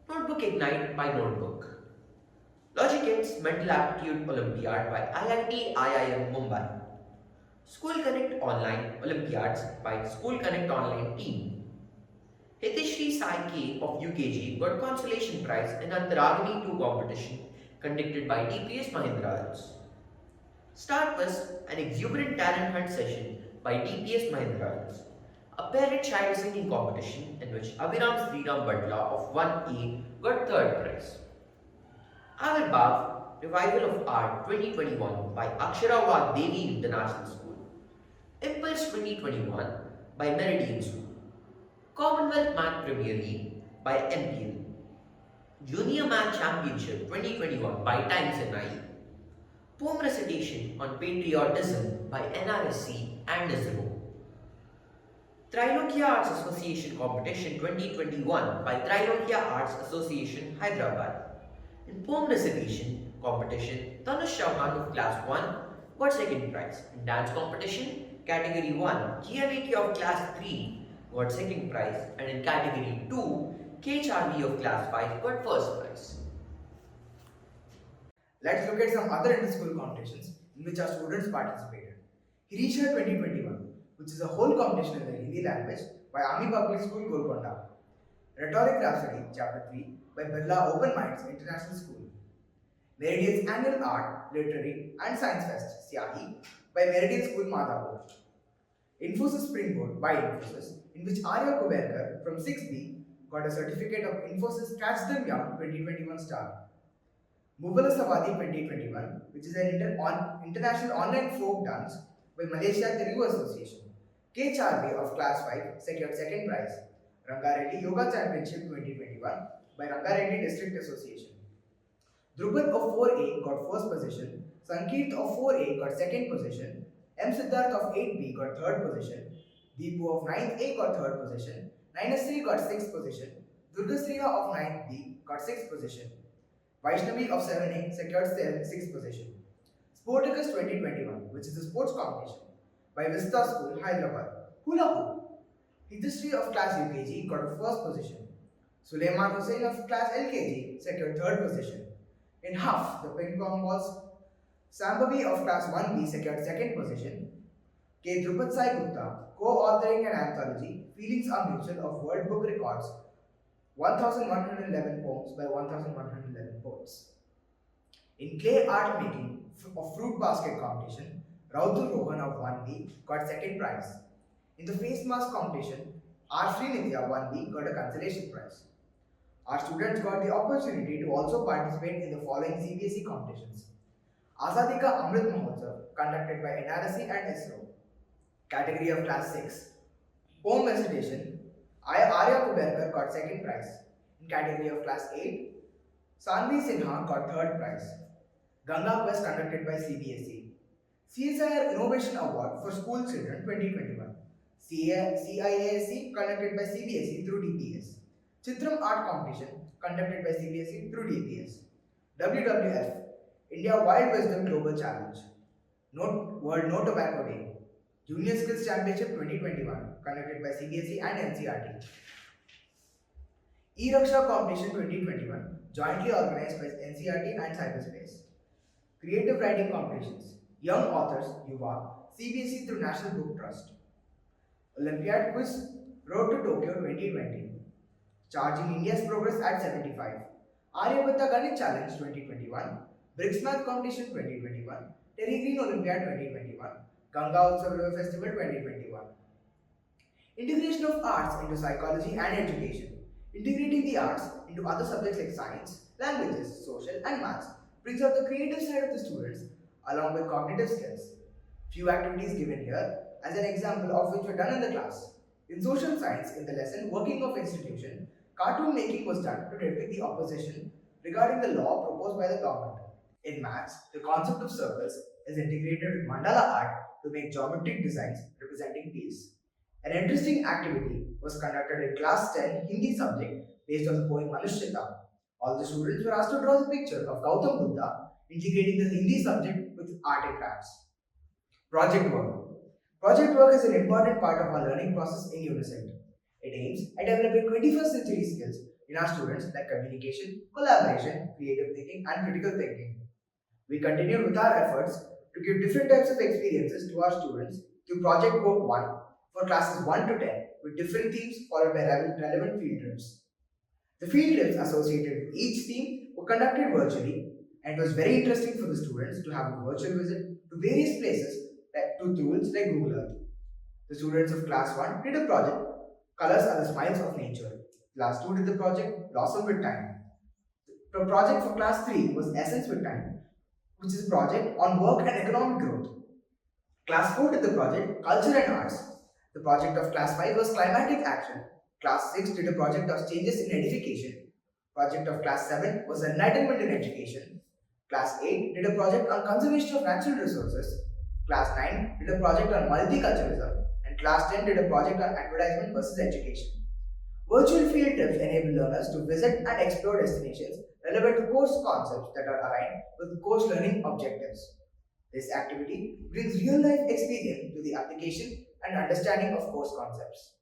Notebook Ignite by Notebook. Logic's Mental Aptitude Olympiad by IIT IIM Mumbai. School Connect Online Olympiads by School Connect Online team. Hitishri Sai K of UKG got consolation prize in Antaragini 2 competition conducted by DPS Mahindra Hills. Start was an exuberant talent hunt session by DPS Mahindra Hills, a parent-child singing competition in which Abhiram Sriram Badla of 1A got third prize. Avirbhav Revival of Art 2021 by Akshara Vagdevi International School. Impulse 2021 by Meridian School. Commonwealth Math Premier League by MPL. Junior Math Championship 2021 by Times and I. Poem Recitation on Patriotism by NRSC and ISRO. Trilokya Arts Association Competition 2021 by Trilokya Arts Association Hyderabad. In Poem Recitation competition, Tanush Chauhan of Class 1 got second prize. In Dance competition, Category 1, GMAK of Class 3 got second prize, and in Category 2, KHRV of Class 5 got first prize. Let's look at some other inter-school competitions in which our students participated. Hirisha 2021, which is a whole competition in the Hindi language by Army Public School, Golconda. Rhetoric Rhapsody, Chapter 3 by Birla Open Minds International School. Meridian's Annual Art, Literary and Science Fest, Siahi by Meridian School, Madhapur. Infosys Springboard by Infosys, in which Arya Kuberkar from 6B got a certificate of Infosys Catch Them Young 2021 star. Mubala Savadi 2021, which is an international online folk dance by Malaysia Telugu Association. K. Charvi of Class 5 secured second prize. Rangareddy Yoga Championship 2021 by Rangareddy District Association. Drupad of 4A got first position. Sankeet of 4A got second position. M. Siddharth of 8B got third position. Deepu of 9th A got third position. Nainasri got 6th position. Durgasriya of 9th B got 6th position. Vaishnavi of 7A secured 6th position. Sporticus 2021, which is a sports competition by Vista School, Hyderabad. Hula Hoop. History of Class UKG got a first position. Suleiman Hussain of Class LKG secured third position. In Huff, the ping pong balls, Sambhavi of Class 1B secured second position. K. Drupad Sai Gupta, co-authoring an anthology, Feelings Are Mutual of World Book Records, 1111 poems by 1111 poets. In clay art making of fruit basket competition, Rautul Rohan of 1B got second prize. In the face mask competition, R. Srinitya 1B got a consolation prize. Our students got the opportunity to also participate in the following CBSE competitions. Azadi Ka Amrit Mahotsav conducted by NRSC and ISRO. Category of Class 6. Poem recitation, Arya Kuberkar got second prize. In category of Class 8, Sanvi Sinha got third prize. Ganga Quest conducted by CBSE. CSIR Innovation Award for School Children 2021. CIASC conducted by CBSE through DPS. Chitram Art Competition conducted by CBSE through DPS. WWF India Wild Wisdom Global Challenge. World No Tobacco Day. Junior Skills Championship 2021 conducted by CBSE and NCRT. E-Raksha Competition 2021 jointly organized by NCRT and Cyberspace. Creative Writing Competitions. Young Authors Yuva, CBSE through National Book Trust. Olympiad Quiz Road to Tokyo 2020. Charging India's Progress at 75. Aryabhatta Ganit Challenge 2021. BRICS Math Competition 2021. Terry Green Olympiad 2021. Ganga Utsav River Festival 2021. Integration of arts into psychology and education. Integrating the arts into other subjects like science, languages, social, and maths brings out the creative side of the students along with cognitive skills. Few activities given here as an example of which were done in the class. In social science, in the lesson Working of Institution, cartoon making was done to depict the opposition regarding the law proposed by the government. In maths, the concept of circles is integrated with mandala art to make geometric designs representing peace. An interesting activity was conducted in class 10 Hindi subject based on the poem Manushyata. All the students were asked to draw the picture of Gautam Buddha, integrating the Hindi subject with art and crafts. Project work. Project work is an important part of our learning process in Unicent. It aims at developing 21st century skills in our students like communication, collaboration, creative thinking, and critical thinking. We continue with our efforts to give different types of experiences to our students through Project Work 1 for classes 1 to 10 with different themes followed by relevant field trips. The field trips associated with each theme were conducted virtually, and it was very interesting for the students to have a virtual visit to various places to tools like Google Earth. The students of class 1 did a project Colors are the Smiles of Nature. Class 2 did the project Blossom with Time. The project for class 3 was Essence with Time, which is a project on work and economic growth. Class 4 did the project Culture and Arts. The project of class 5 was Climatic Action. Class 6 did a project of Changes in Edification. Project of class 7 was Enlightenment in Education. Class 8 did a project on Conservation of Natural Resources. Class 9 did a project on multiculturalism, and Class 10 did a project on advertisement versus education. Virtual field trips enable learners to visit and explore destinations relevant to course concepts that are aligned with course learning objectives. This activity brings real-life experience to the application and understanding of course concepts.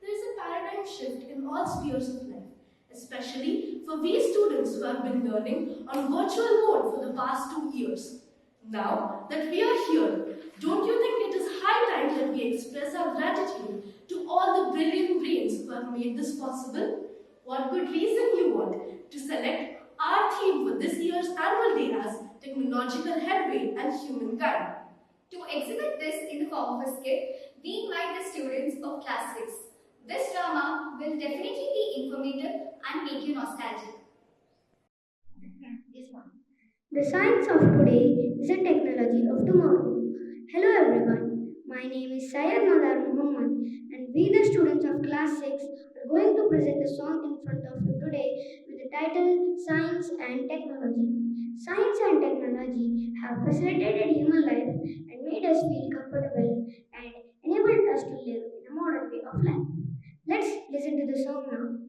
There is a paradigm shift in all spheres of life, especially for we students who have been learning on virtual mode for the past 2 years. Now that we are here, don't you think it is high time that we express our gratitude to all the brilliant brains who have made this possible? What good reason you want to select our theme for this year's annual day as Technological Headway and Humankind? To exhibit this in the form of a skit, we invite the students of Class 6. This drama will definitely be informative and make you nostalgic. The science of today is the technology of tomorrow. Hello everyone, my name is Syed Madar Muhammad and we the students of class 6 are going to present a song in front of you today with the title Science and Technology. Science and technology have facilitated human life and made us feel comfortable and enabled us to live in a modern way of life. Let's listen to the song now.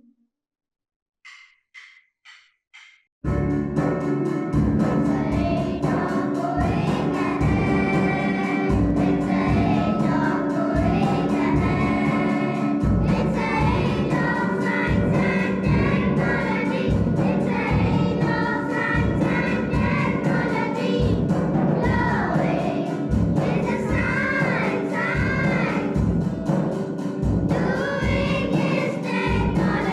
Technology.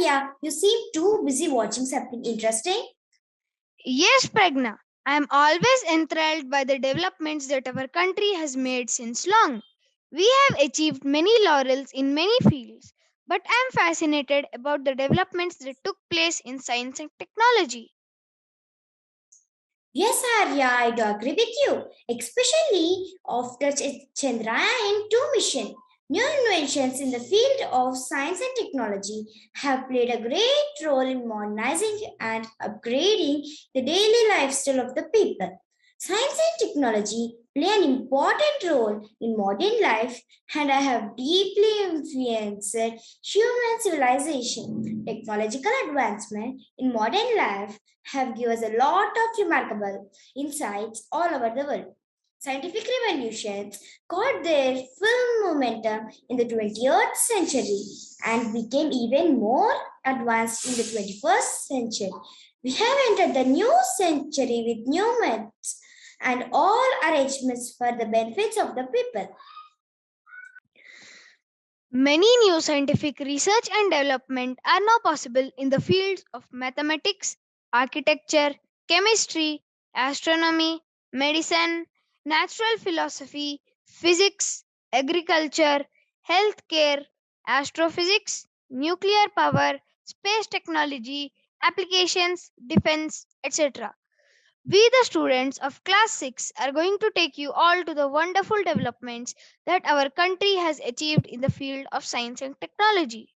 Arya, you seem too busy watching something interesting. Yes, Pragna. I am always enthralled by the developments that our country has made since long. We have achieved many laurels in many fields, but I am fascinated about the developments that took place in science and technology. Yes, Arya, I do agree with you, especially after Chandrayaan 2 mission. New inventions in the field of science and technology have played a great role in modernizing and upgrading the daily lifestyle of the people. Science and technology play an important role in modern life and I have deeply influenced human civilization. Technological advancement in modern life have given us a lot of remarkable insights all over the world. Scientific revolutions got their full momentum in the 20th century and became even more advanced in the 21st century. We have entered the new century with new methods and all arrangements for the benefits of the people. Many new scientific research and development are now possible in the fields of mathematics, architecture, chemistry, astronomy, medicine, natural philosophy, physics, agriculture, healthcare, astrophysics, nuclear power, space technology, applications, defense, etc. We, the students of Class 6, are going to take you all to the wonderful developments that our country has achieved in the field of science and technology.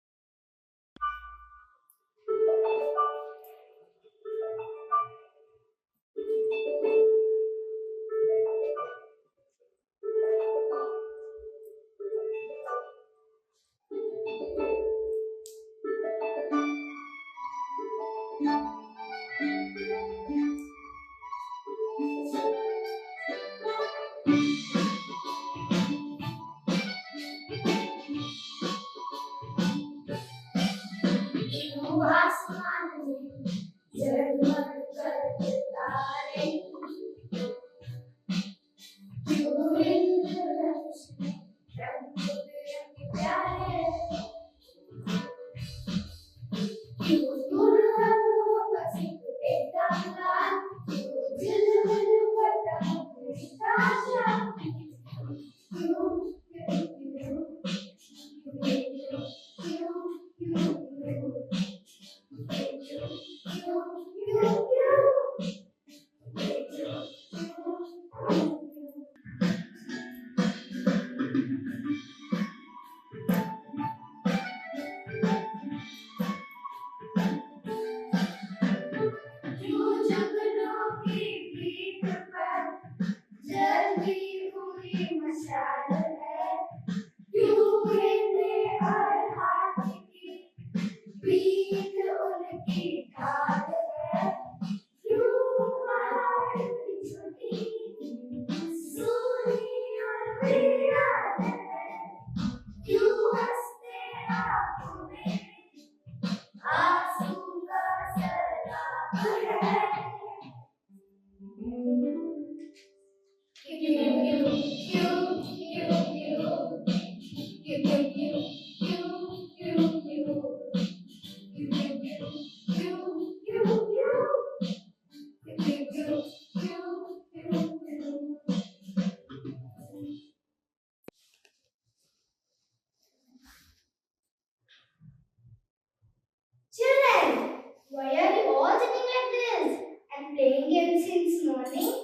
Children, why are you all sitting like this and playing games since morning?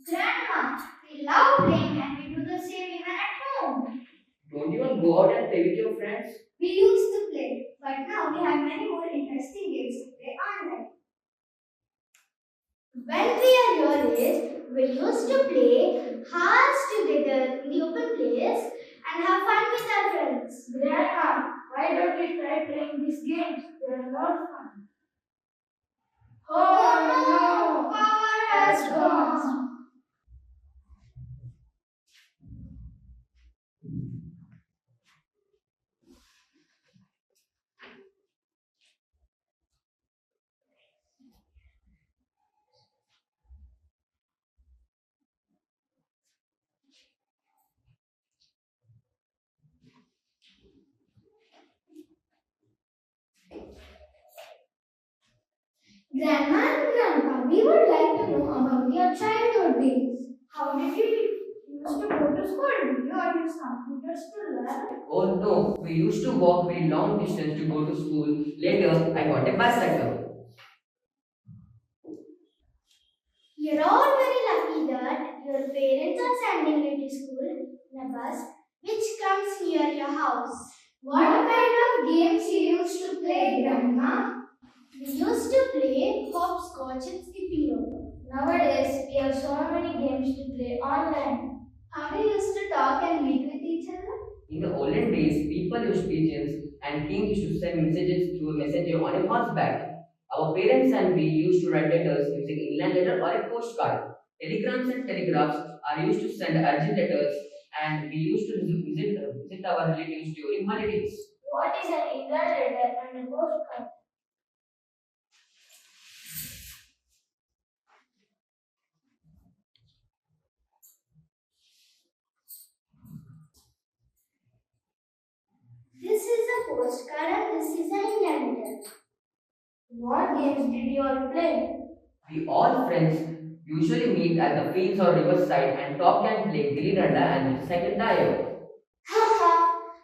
Grandma, we love playing and we do the same even at home. Don't you want to go out and play with your friends? We used to play, but now we have many more interesting games to play online. When we are your age, we used to play hearts together in the open place and have fun with our friends. Grandma, why don't we try playing these games? They are more fun. Oh no! Power has gone! Grandma and Grandpa, we would like to know about your childhood days. How did you used to go to school? Did you use computers to learn? Oh no, we used to walk very long distance to go to school. Later, I got a bicycle. You're all very lucky that your parents are sending you to school in a bus which comes near your house. What kind of games you used to play, Grandma? We used to play hopscotch and skipping rope. Nowadays, we have so many games to play online. How do you used to talk and meet with each other? In the olden days, people used pigeons and kings used to send messages through a messenger on a horseback. Our parents and we used to write letters using inland letter or a postcard. Telegrams and telegraphs are used to send urgent letters, and we used to visit our relatives during holidays. What is an inland letter and a postcard? This is a postcard and this is an inland letter. What games did you all play? We all friends usually meet at the fields or riverside and talk and play gilli danda and motorcycle tire. Haha!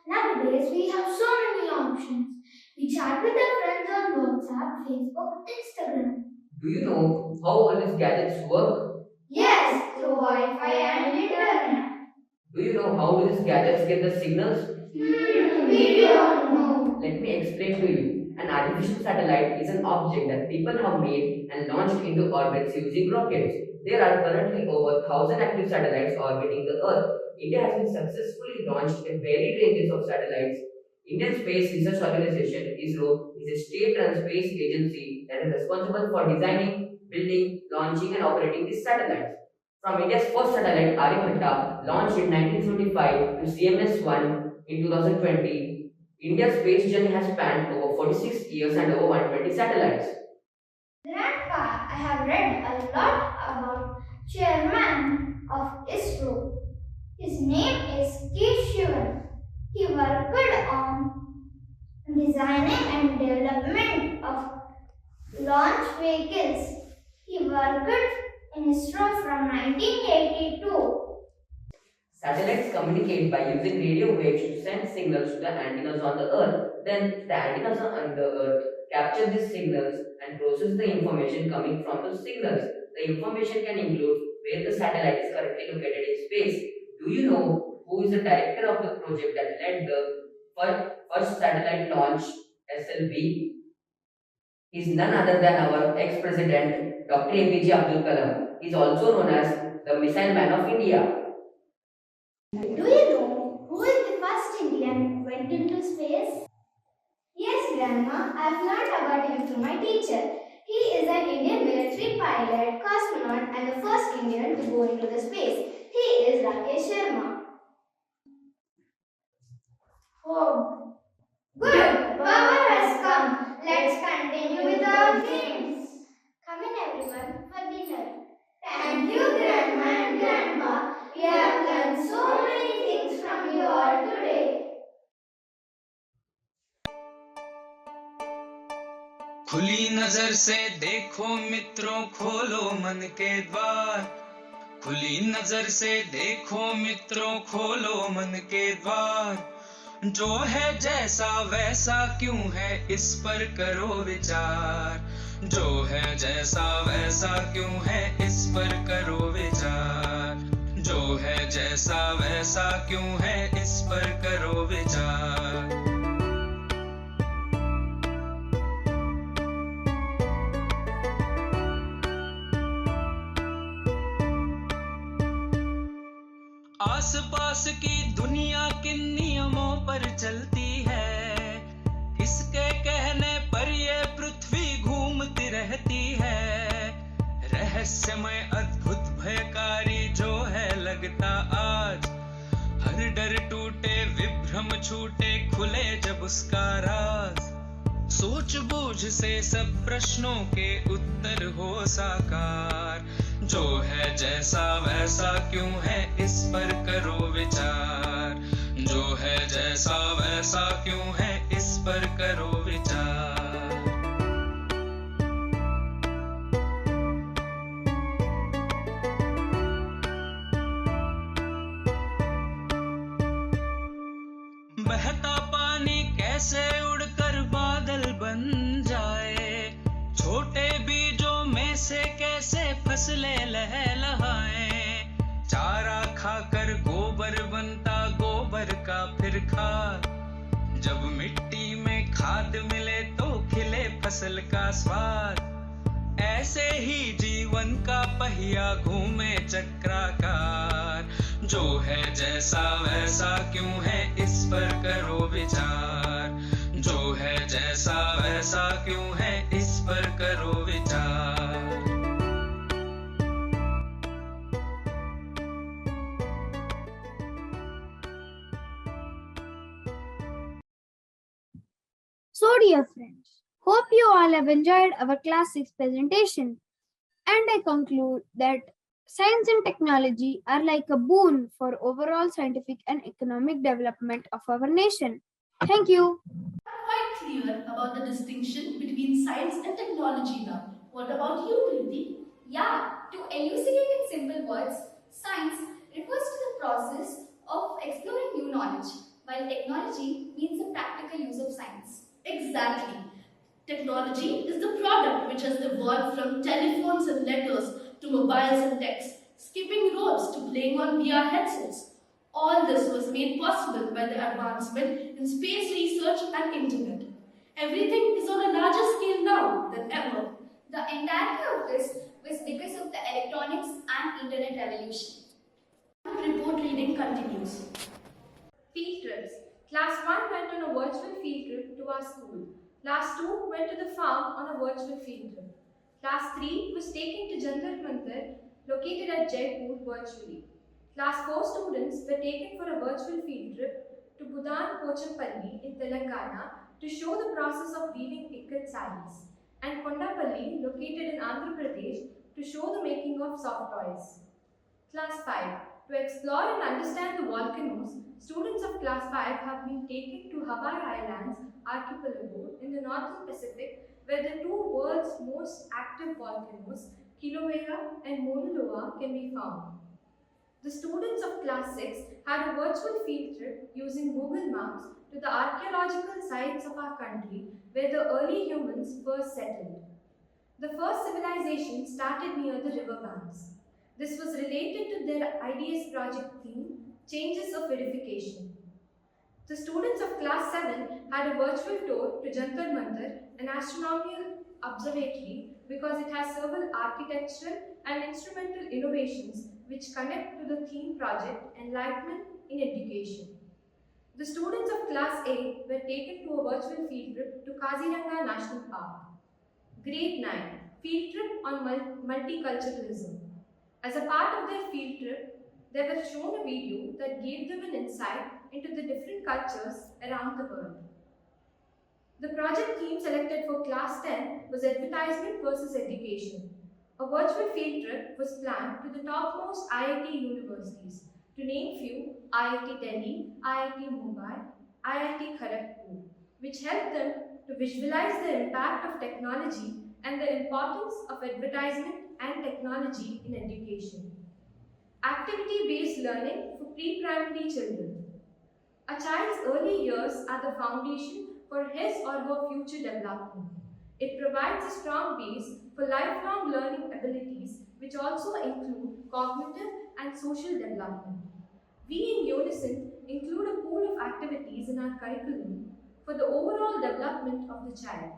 Nowadays we have so many options. We chat with our friends on WhatsApp, Facebook, Instagram. Do you know how all these gadgets work? Yes, through Wi-Fi and internet. Do you know how do these gadgets get the signals? We don't know. Let me explain to you. An artificial satellite is an object that people have made and launched into orbits using rockets. There are currently over 1,000 active satellites orbiting the Earth. India has been successfully launched a varied ranges of satellites. Indian Space Research Organization (ISRO) is a state-run space agency that is responsible for designing, building, launching, and operating these satellites. From India's first satellite, Aryabhatta, launched in 1975 to CMS-1 in 2020, India's space journey has spanned over 46 years and over 120 satellites. Grandpa, I have read a lot about chairman of ISRO. His name is K. Shivan. He worked on designing and development of launch vehicles. He worked in ISRO from 1982. Satellites communicate by using radio waves to send signals to the antennas on the Earth. Then the antennas on the Earth capture these signals and process the information coming from those signals. The information can include where the satellite is currently located in space. Do you know who is the director of the project that led the first satellite launch, SLV? Is none other than our ex-president, Dr. APJ Abdul Kalam. He is also known as the Missile Man of India. Do you know who is the first Indian who went into space? Yes, Grandma, I have learned about him from my teacher. He is an Indian military pilot, cosmonaut, and the first Indian to go into the space. He is Rakesh Sharma. Oh, good. Power has come. Let's continue with our games. Come in, everyone, for dinner. Thank you, Grandma and Grandpa. We have learned so many things from you all today. खुली नजर से देखो मित्रों खोलो मन के द्वार खुली नजर से देखो मित्रों खोलो मन के द्वार जो है जैसा वैसा क्यों है इस पर करो विचार जो है जैसा वैसा क्यों है इस पर करो विचार जो है जैसा वैसा क्यों है इस पर करो विचार आसपास की दुनिया किन नियमों पर चलती है किसके कहने पर ये पृथ्वी घूमती रहती है रहस्यमय अद्भुत भयकारी जो है लगता आज हर डर टूटे विभ्रम छूटे खुले जब उसका राज सोच बूझ से सब प्रश्नों के उत्तर हो साकार जो है जैसा वैसा क्यों है इस पर करो विचार जो है जैसा वैसा क्यों है इस पर करो विचार बहता पानी कैसे उड़कर बादल बन जाए, छोटे बीजों में से कैसे फसलें लहलहाएं, चारा खाकर गोबर बनता गोबर का फिर खाद, जब मिट्टी में खाद मिले तो खिले फसल का स्वाद, ऐसे ही जीवन का पहिया घूमे चक्राकार, जो है जैसा वैसा क्यों है इस पर करो विचार, जो है जैसा वैसा क्यों है इस पर करो विचार। So, dear friends, hope you all have enjoyed our class 6 presentation. And I conclude that science and technology are like a boon for overall scientific and economic development of our nation. Thank you. Quite clear about the distinction between science and technology now. What about you, Preeti? Yeah, to elucidate in simple words, science refers to the process of exploring new knowledge, while technology means the practical use of science. Exactly. Technology is the product which has evolved from telephones and letters to mobiles and texts, skipping roads to playing on VR headsets. All this was made possible by the advancement in space research and internet. Everything is on a larger scale now than ever. The entirety of this was because of the electronics and internet revolution. Report reading continues. Field trips. Class 1 went on a virtual field trip to our school. Class 2 went to the farm on a virtual field trip. Class 3 was taken to Jantar Mandir located at Jaipur virtually. Class 4 students were taken for a virtual field trip to Budan Pochampalli in Telangana to show the process of weaving ikat sarees, and Kondapalli located in Andhra Pradesh to show the making of soft toys. Class 5. To explore and understand the volcanoes, students of Class 5 have been taken to Hawaii Islands archipelago in the northern Pacific, where the two world's most active volcanoes, Kilauea and Mauna Loa, can be found. The students of Class 6 had a virtual field trip using Google Maps to the archaeological sites of our country where the early humans first settled. The first civilization started near the river banks. This was related to their IDS project theme, Changes of Edification. The students of Class 7 had a virtual tour to Jantar Mantar, an astronomical observatory, because it has several architectural and instrumental innovations which connect to the theme project Enlightenment in Education. The students of Class 8 were taken to a virtual field trip to Kaziranga National Park. Grade 9 Field Trip on Multiculturalism. As a part of their field trip, they were shown a video that gave them an insight into the different cultures around the world. The project theme selected for Class 10 was Advertisement versus Education. A virtual field trip was planned to the topmost IIT universities, to name few: IIT Delhi, IIT Mumbai, IIT Kharagpur, which helped them to visualize the impact of technology and the importance of advertisement and technology in education. Activity-based learning for pre-primary children. A child's early years are the foundation for his or her future development. It provides a strong base for lifelong learning abilities, which also include cognitive and social development. We in Unicent include a pool of activities in our curriculum for the overall development of the child.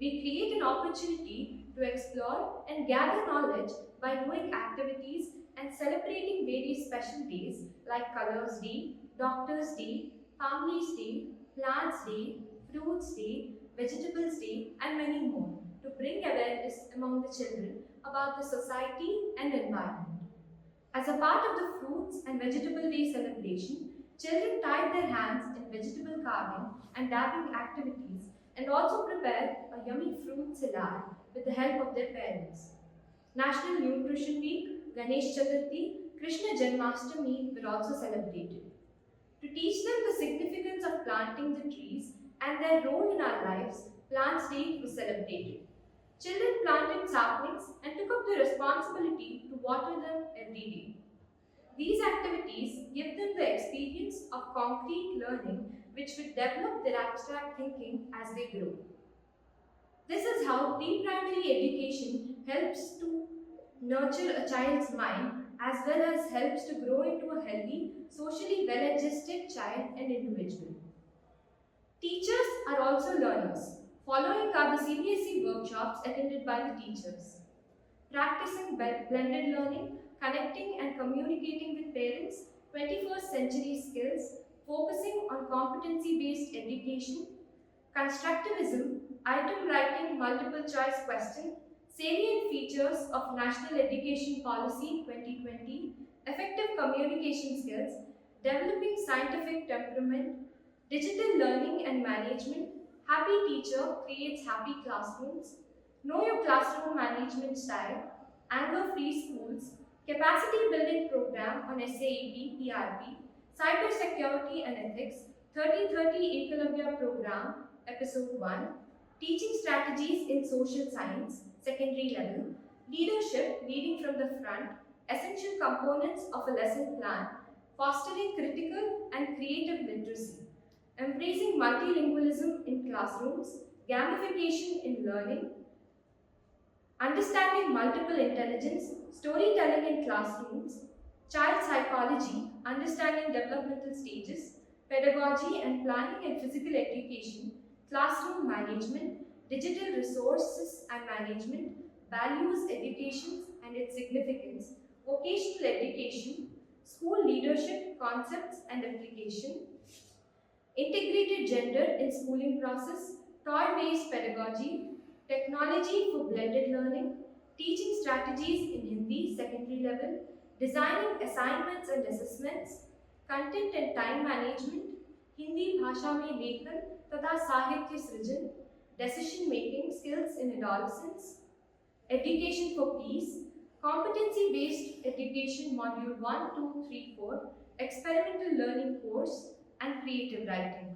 We create an opportunity to explore and gather knowledge by doing activities and celebrating various special days like Colors Day, Doctors Day, Families Day, Plants Day, Fruits Day, Vegetables Day, and many more to bring awareness among the children about the society and environment. As a part of the Fruits and Vegetable Day celebration, children tied their hands in vegetable carving and dabbing activities and also prepared a yummy fruit salad with the help of their parents. National Nutrition Week, Ganesh Chaturthi, Krishna Janmashtami were also celebrated. To teach them the significance of planting the trees and their role in our lives, Plants Day was celebrated. Children planted saplings and took up the responsibility to water them every day. These activities give them the experience of concrete learning which would develop their abstract thinking as they grow. This is how pre-primary education helps to nurture a child's mind as well as helps to grow into a healthy, socially well-adjusted child and individual. Teachers are also learners. Following are the CBSE workshops attended by the teachers. Practicing blended learning, connecting and communicating with parents, 21st century skills, focusing on competency-based education, constructivism, item writing multiple choice question, salient features of National Education Policy 2020, effective communication skills, developing scientific temperament, digital learning and management, happy teacher creates happy classrooms, know your classroom management style, anger-free schools, capacity building program on SAEP, PRP, cybersecurity and ethics, 3030 Ekalavya program, episode 1, teaching strategies in social science, secondary level, leadership leading from the front, essential components of a lesson plan, fostering critical and creative literacy, embracing multilingualism in classrooms, gamification in learning, understanding multiple intelligence, storytelling in classrooms, child psychology, understanding developmental stages, pedagogy and planning and physical education, classroom management, digital resources and management, values education and its significance, vocational education, school leadership concepts and application, integrated gender in schooling process, toy-based pedagogy, technology for blended learning, teaching strategies in Hindi secondary level, designing assignments and assessments, content and time management, Hindi भाषा में लेखन तथा साहित्य सृजन, decision making skills in adolescence, education for peace, competency based education module 1, 2, 3, 4, experimental learning course, and creative writing.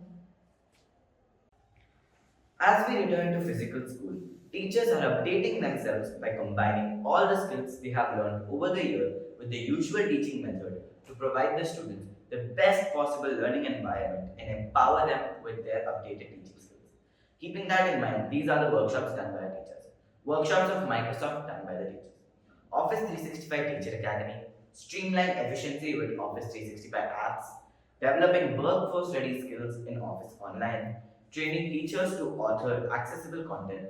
As we return to physical school, teachers are updating themselves by combining all the skills they have learned over the year with the usual teaching method to provide the students the best possible learning environment and empower them with their updated teaching skills. Keeping that in mind, these are the workshops done by teachers. Workshops of Microsoft done by the teachers. Office 365 Teacher Academy, streamline efficiency with Office 365 apps, developing workforce ready skills in Office Online, training teachers to author accessible content,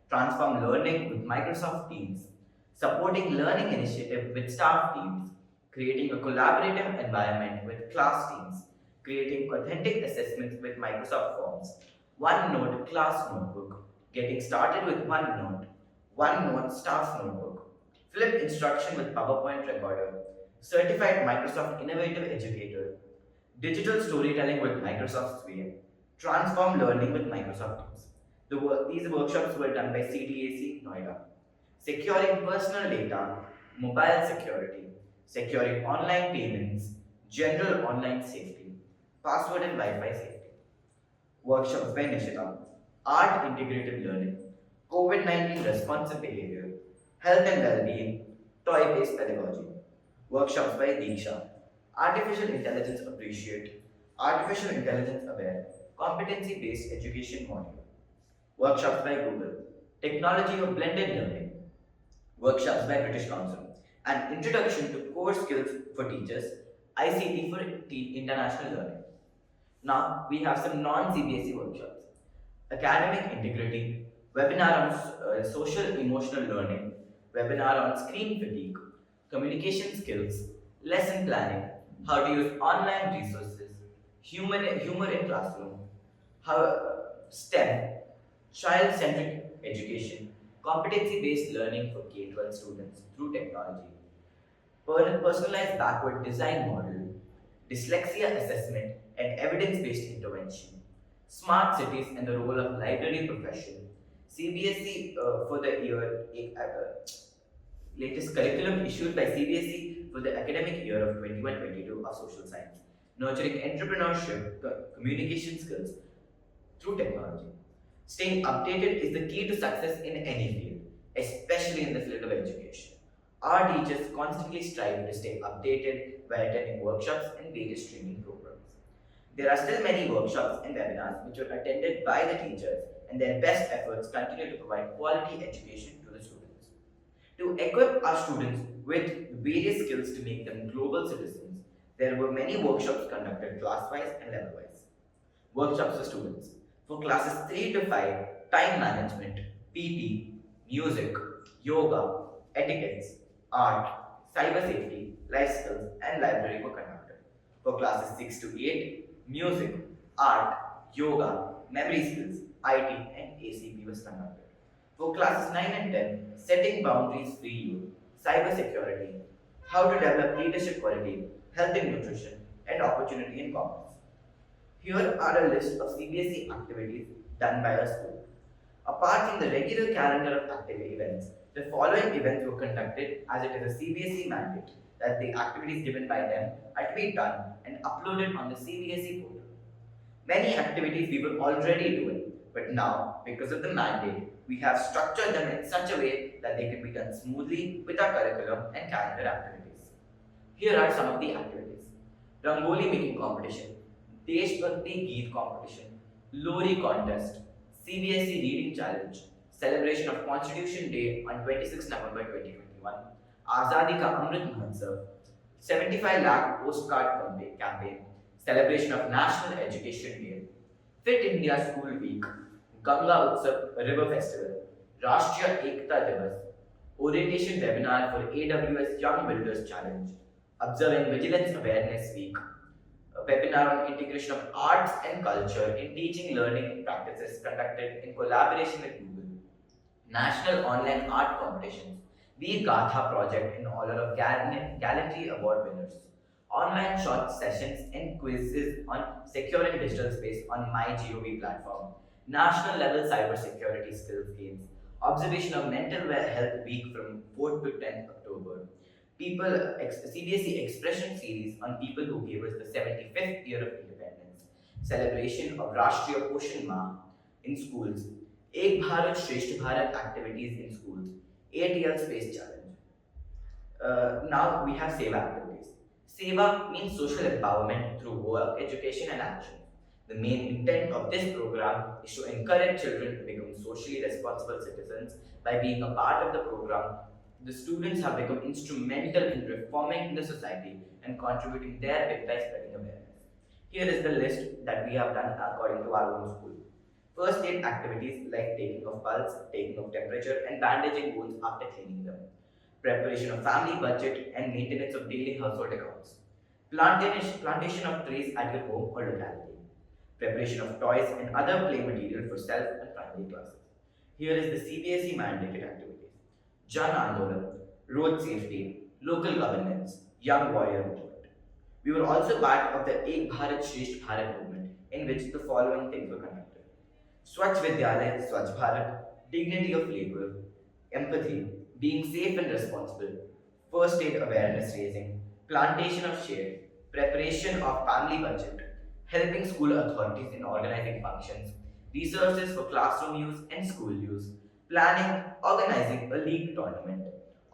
transform learning with Microsoft Teams, supporting learning initiative with staff teams, creating a collaborative environment with class teams, creating authentic assessments with Microsoft Forms, OneNote class notebook, getting started with OneNote, OneNote staff notebook, flip instruction with PowerPoint recorder, certified Microsoft innovative educator, digital storytelling with Microsoft Sphere, transform learning with Microsoft Teams. These workshops were done by CDAC Noida. Securing personal data, mobile security, securing online payments, general online safety, password and Wi-Fi safety. Workshops by Nishita, art integrated learning, COVID-19 responsive behavior, health and well-being, toy-based pedagogy. Workshops by Deeksha, artificial intelligence appreciate, artificial intelligence aware, competency-based education module. Workshops by Google, technology of blended learning. Workshops by British Council, an introduction to core skills for teachers, ICT for international learning. Now we have some non-CBSE workshops. Academic integrity, webinar on social emotional learning, webinar on screen fatigue, communication skills, lesson planning, how to use online resources, humor in classroom, how STEM, child-centric education, competency-based learning for K-12 students through technology, personalized backward design model, dyslexia assessment and evidence-based intervention, smart cities and the role of library profession, CBSE for the year, latest curriculum issued by CBSE for the academic year of 21-22 of social science, nurturing entrepreneurship, communication skills through technology. Staying updated is the key to success in any field, especially in the field of education. Our teachers constantly strive to stay updated by attending workshops and various training programs. There are still many workshops and webinars which were attended by the teachers, and their best efforts continue to provide quality education to the students. To equip our students with various skills to make them global citizens, there were many workshops conducted class-wise and level-wise. Workshops for students. For classes 3 to 5, time management, PT, music, yoga, etiquettes, art, cyber safety, life skills, and library were conducted. For classes 6 to 8, music, art, yoga, memory skills, IT, and ACP was conducted. For classes 9 and 10, setting boundaries free youth, cyber security, how to develop leadership quality, health and nutrition, and opportunity in commerce. Here are a list of CBSE activities done by our school. Apart from the regular calendar of activity events, the following events were conducted as it is a CBSE mandate that the activities given by them are to be done and uploaded on the CBSE portal. Many activities we were already doing, but now, because of the mandate, we have structured them in such a way that they can be done smoothly with our curriculum and calendar activities. Here are some of the activities. Rangoli making competition, Deshbhakti Geet competition, Lori contest, CBSE reading challenge, celebration of Constitution Day on 26 November 2021, Azadi Ka Amrit Mahotsav, 75 lakh postcard campaign, celebration of National Education Day, Fit India School Week, Ganga Utsav River Festival, Rashtriya Ekta Divas, orientation webinar for AWS Young Builders Challenge, observing Vigilance Awareness Week, a webinar on integration of arts and culture in teaching learning practices conducted in collaboration with Google, National Online Art Competitions, Veer Gatha project in honor of Gallantry Award winners, online short sessions and quizzes on securing digital space on MyGov platform, national level cybersecurity skills games, observation of mental health week from 4th to 10th October, CBSE expression series on people who gave us the 75th year of independence, celebration of Rashtriya Poshan Ma in schools, Ek Bharat Shresth Bharat activities in schools, ATL Space Challenge. Now we have Seva activities. Seva means social empowerment through work, education, and action. The main intent of this program is to encourage children to become socially responsible citizens. By being a part of the program, the students have become instrumental in reforming the society and contributing their bit by spreading awareness. Here is the list that we have done according to our own school. First aid activities like taking of pulse, taking of temperature, and bandaging wounds after cleaning them. Preparation of family budget and maintenance of daily household accounts. Plantation of trees at your home or locality. Preparation of toys and other play material for self and primary classes. Here is the CBSE mandated activities. Jan Andolan, road safety, local governance, young warrior movement. We were also part of the Ek Bharat Shresth Bharat movement, in which the following things were conducted. Swachh Vidyalaya, Swachh Bharat, dignity of labor, empathy, being safe and responsible, first aid awareness raising, plantation of shade, preparation of family budget, helping school authorities in organizing functions, resources for classroom use and school use, planning, organizing a league tournament,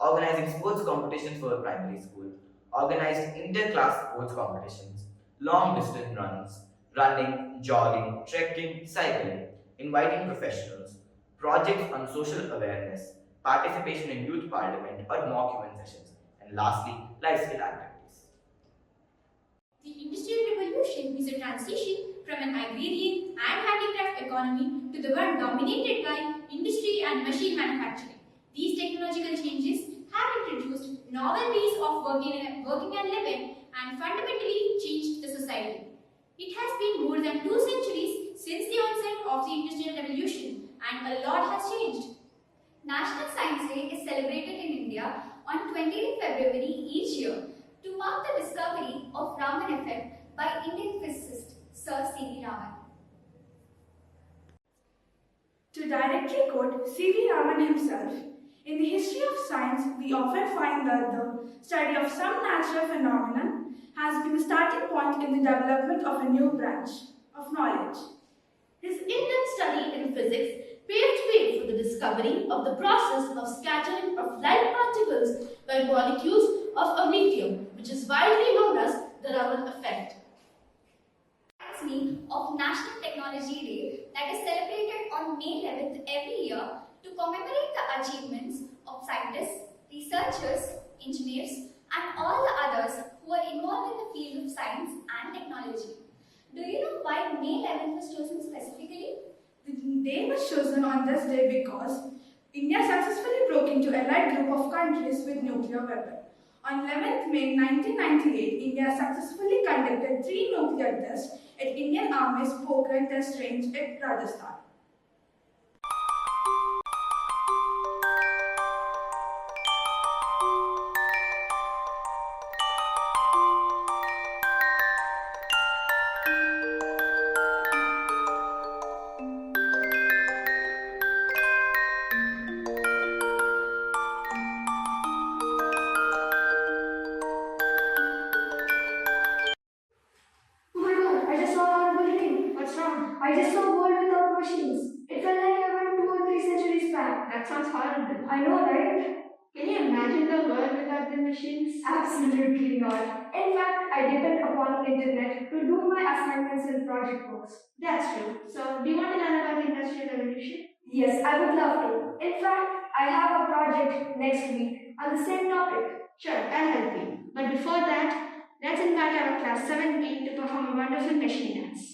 organizing sports competitions for a primary school, organized inter-class sports competitions, long distance runs, running, jogging, trekking, cycling, inviting professionals, projects on social awareness, participation in youth parliament or mock event sessions, and lastly, life skill activities. The Industrial Revolution is a transition from an agrarian and handicraft economy to the one dominated by industry and machine manufacturing. These technological changes have introduced novel ways of working and living and fundamentally changed the society. It has been more than 2 centuries since the onset of the Industrial Revolution, and a lot has changed. National Science Day is celebrated in India on 20th February each year to mark the discovery of Raman effect by Indian physicist Sir C.V. Raman. To directly quote C.V. Raman himself, in the history of science, we often find that the study of some natural phenomenon has been the starting point in the development of a new branch of knowledge. His in-depth study in physics paved way for the discovery of the process of scattering of light particles by molecules of a medium, which is widely known as the Raman effect. Science National Technology Day that is celebrated on May 11th every year to commemorate the achievements of scientists, researchers, engineers, and all the others who are involved in the field of science and technology. Do you know why May 11th was chosen specifically? The day was chosen on this day because India successfully broke into allied group of countries with nuclear weapon. On 11th May 1998, India successfully conducted 3 nuclear tests at Indian Army's Pokhran Test Range at Rajasthan. Oh my god, I just saw a horrible thing. What's wrong? I just saw a world without machines. It felt like I went 2 or 3 centuries back. That sounds horrible. I know, right? Can you imagine the world without the machines? Absolutely not. In fact, I depend upon the internet to do my assignments and project works. That's true. So, do you want to learn about the Industrial Revolution? Yes, I would love to. In fact, I have a project next week on the same topic. Sure, I'll help you. But before that, let's invite our class 7B to perform a wonderful machine dance.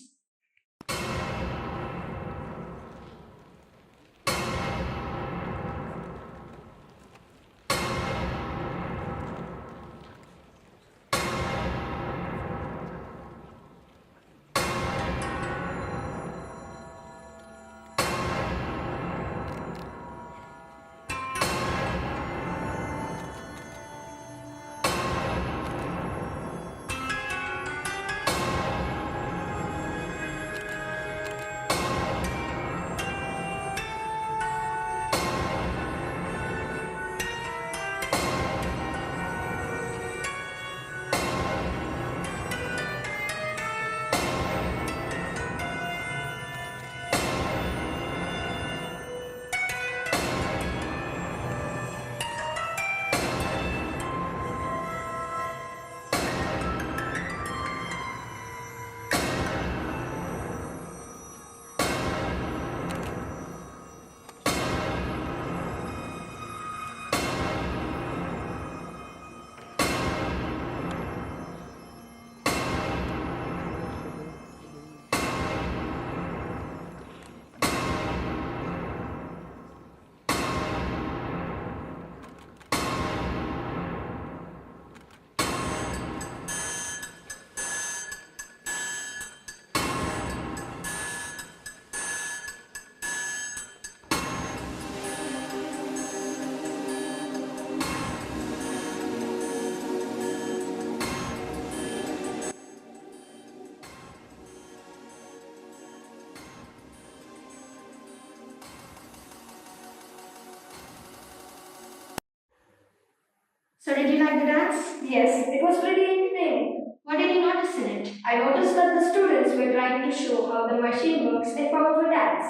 So did you like the dance? Yes, it was pretty entertaining. What did you notice in it? I noticed that the students were trying to show how the machine works in powerful dance.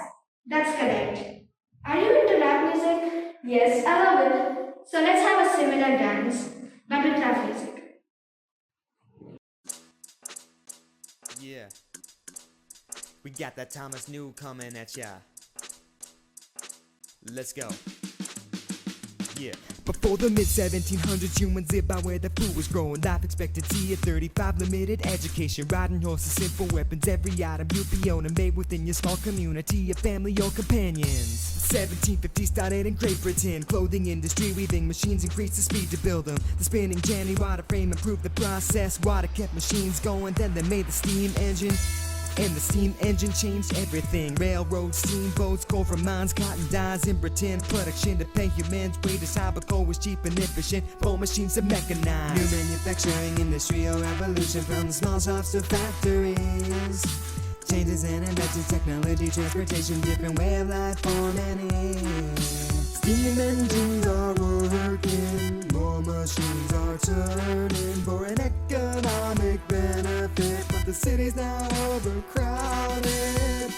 That's correct. Are you into rap music? Yes, I love it. So let's have a similar dance, but with rap music. Yeah. We got that Thomas New coming at ya. Let's go. Yeah. Before the mid-1700s, humans lived by where the food was growing. Life expectancy at 35, limited education, riding horses, simple weapons. Every item you'd be owning, made within your small community, your family or companions. 1750 started in Great Britain. Clothing industry, weaving machines increased the speed to build them. The spinning Jenny water frame improved the process. Water kept machines going, then they made the steam engine. And the steam engine changed everything. Railroads, steamboats, coal from mines, cotton dyes in Britain. Production to pay humans, wages high, but coal was cheap and efficient. Full machines to mechanize. New manufacturing, industrial revolution, from the small shops to factories. Changes and inventions, technology, transportation, different way of life for many. Steam engines are working, more machines are turning for an economic benefit, but the city's now overcrowded.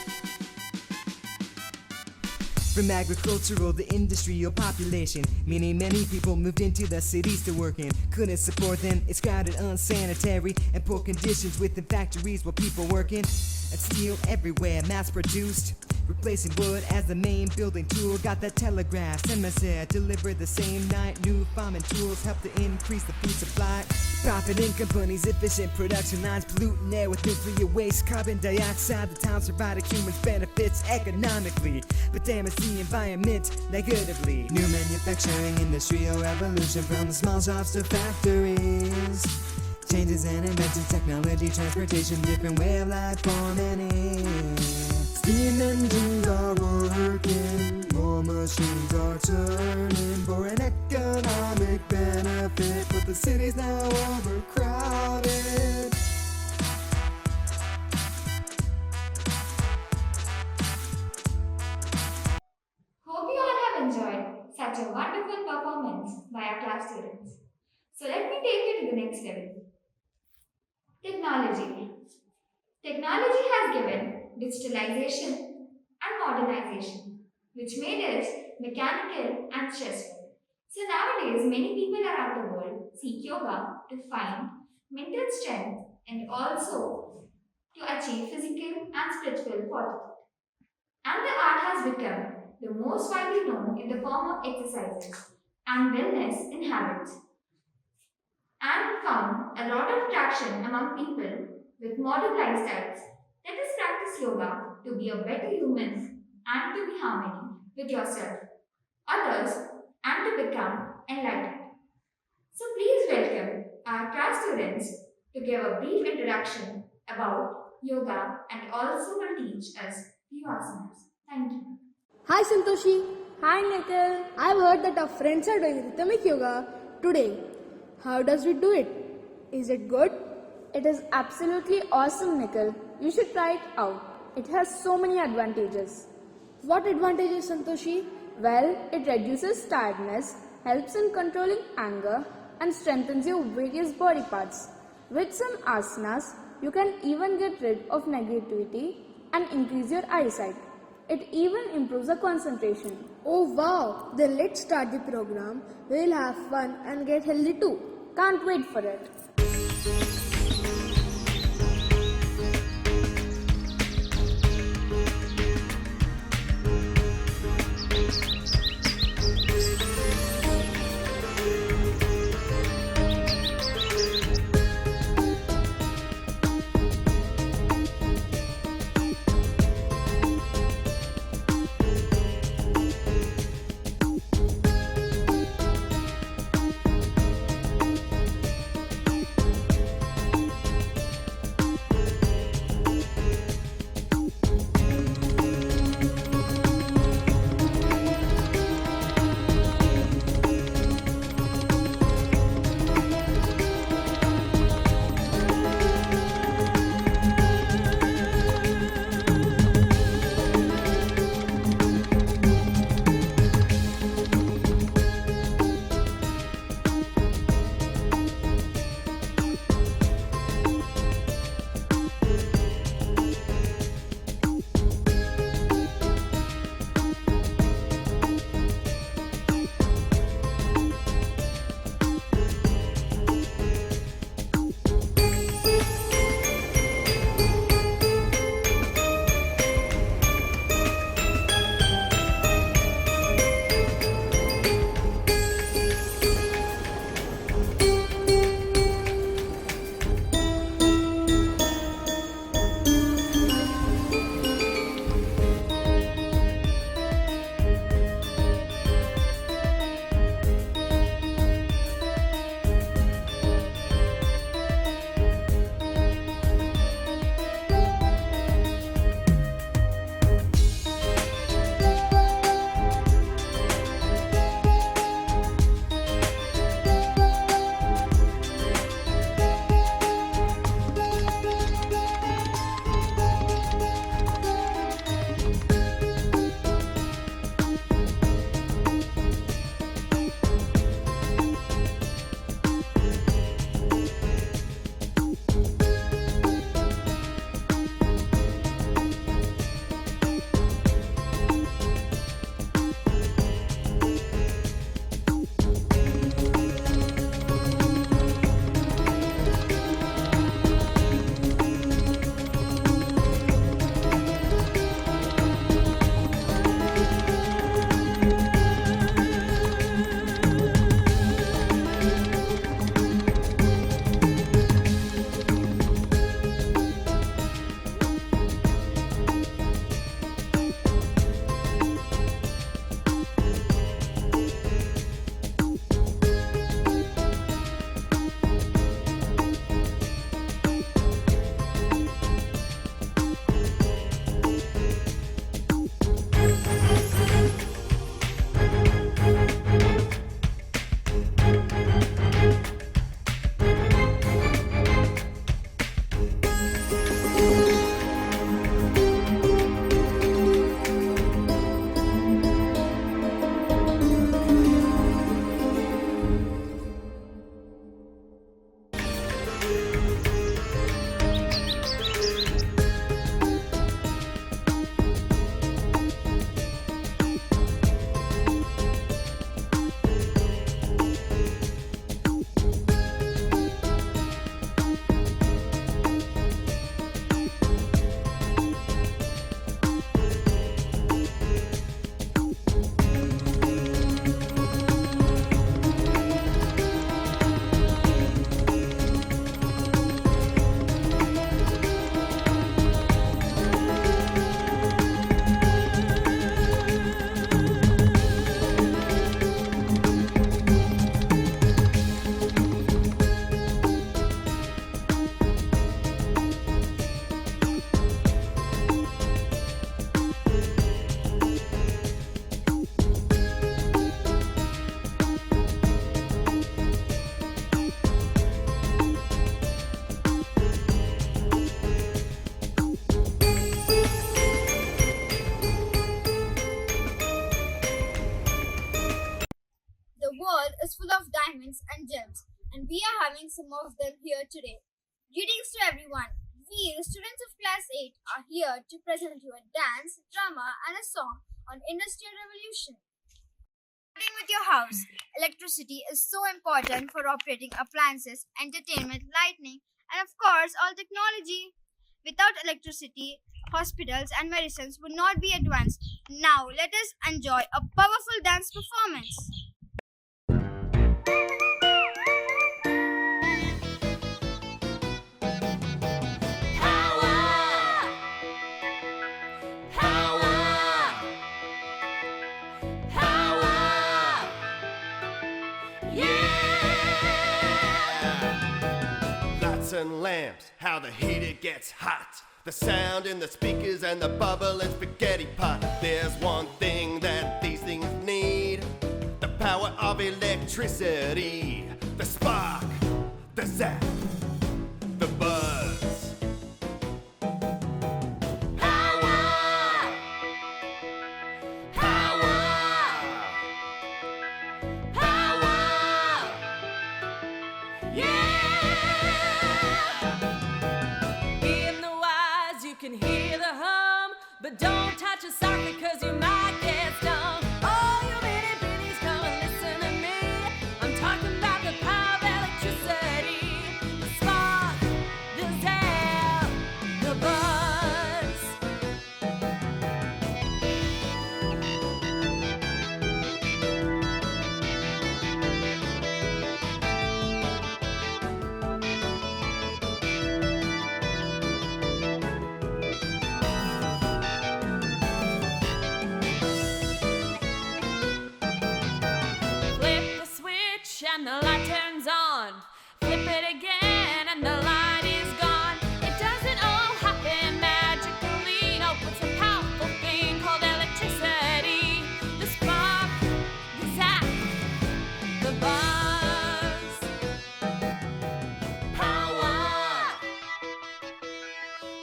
From agricultural to industrial population, meaning many people moved into the cities to work in. Couldn't support them, it's crowded, unsanitary, and poor conditions within factories while people working. And steel everywhere, mass produced, replacing wood as the main building tool. Got the telegraph, send message, delivered the same night. New farming tools help to increase the food supply. Profit in companies, efficient production lines, polluting air with nuclear waste, carbon dioxide. The towns provided humans benefits economically, but damage the environment negatively. New manufacturing, industrial revolution, from the small shops to factories. Changes and inventions, technology, transportation, different way of life for many. Steam engines are working, more machines are turning for an economic benefit, but the city's now overcrowded. Hope you all have enjoyed such a wonderful performance by our class students. So let me take you to the next level. Technology. Technology has given digitalization and modernization, which made us mechanical and stressful. So nowadays, many people around the world seek yoga to find mental strength and also to achieve physical and spiritual fortitude. And the art has become the most widely known in the form of exercises and wellness in habits, and found a lot of traction among people with modern lifestyles. Let us practice yoga to be a better human and to be harmony with yourself, others, and to become enlightened. So please welcome our class students to give a brief introduction about yoga and also will teach us few asanas. Thank you. Hi Santoshi. Hi Nikhil. I've heard that our friends are doing rhythmic yoga today. How does we do it? Is it good? It is absolutely awesome, Nikhil. You should try it out. It has so many advantages. What advantages, Santoshi? Well, it reduces tiredness, helps in controlling anger, and strengthens your various body parts. With some asanas, you can even get rid of negativity and increase your eyesight. It even improves the concentration. Oh wow! Then let's start the program. We'll have fun and get healthy too. Can't wait for it. some of them here today. Greetings to everyone. We, the students of Class 8, are here to present you a dance, drama, and a song on Industrial Revolution. Starting with your house, electricity is so important for operating appliances, entertainment, lighting, and of course, all technology. Without electricity, hospitals and medicines would not be advanced. Now, let us enjoy a powerful dance performance. Lights and lamps, how the heater gets hot. The sound in the speakers and the bubbling spaghetti pot. There's one thing that these things need: the power of electricity. The spark, the zap, the buzz. Power! Power! Power! Yeah! In the wires you can hear the hum, but don't touch a socket cause you might get stung. Oh, you bitty bitties, come and listen to me. I'm talking about the power of electricity. The spark, the zap, the buzz. Flip the switch and the light turns on. Flip it again and the light is gone. It doesn't all happen magically. No, it's a powerful thing called electricity. The spark, the zap, the buzz. Power!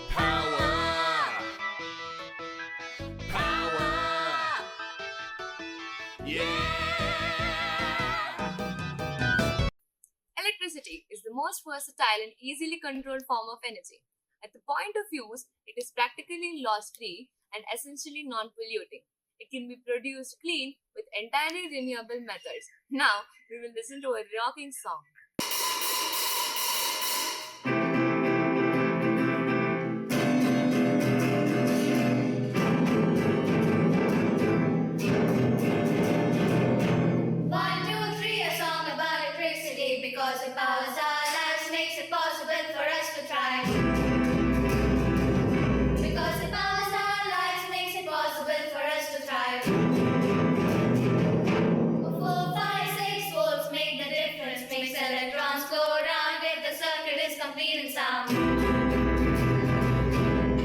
Power! Power! Yeah! Electricity is the most versatile and easily controlled form of energy. At the point of use, it is practically loss-free and essentially non-polluting. It can be produced clean with entirely renewable methods. Now, we will listen to a rocking song. One, two, three, a song about electricity because it powers our lives, makes it possible for us to thrive. Because it powers our lives, makes it possible for us to thrive. 4, 5, 6 volts make the difference, makes electrons go round if the circuit is complete and sound.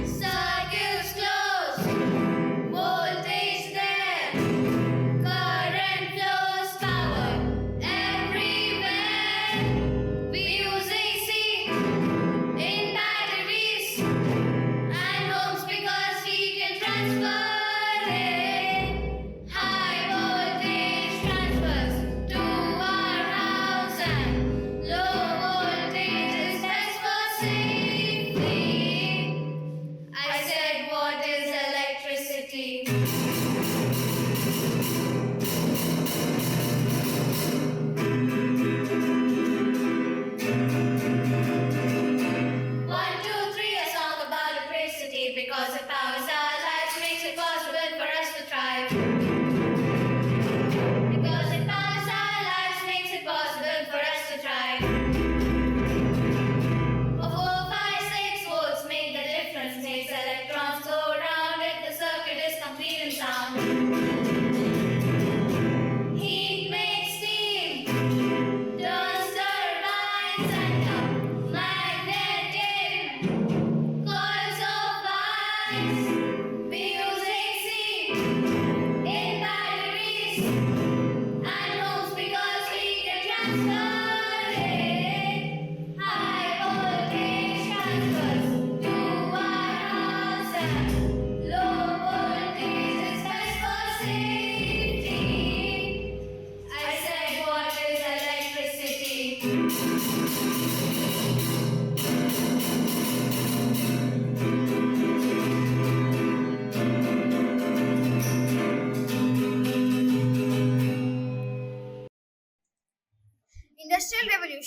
Circuits closed, voltage there. Current flows power everywhere. We use AC in batteries and homes because we can transfer it. High voltage transfers to our house and low voltage is best for safety.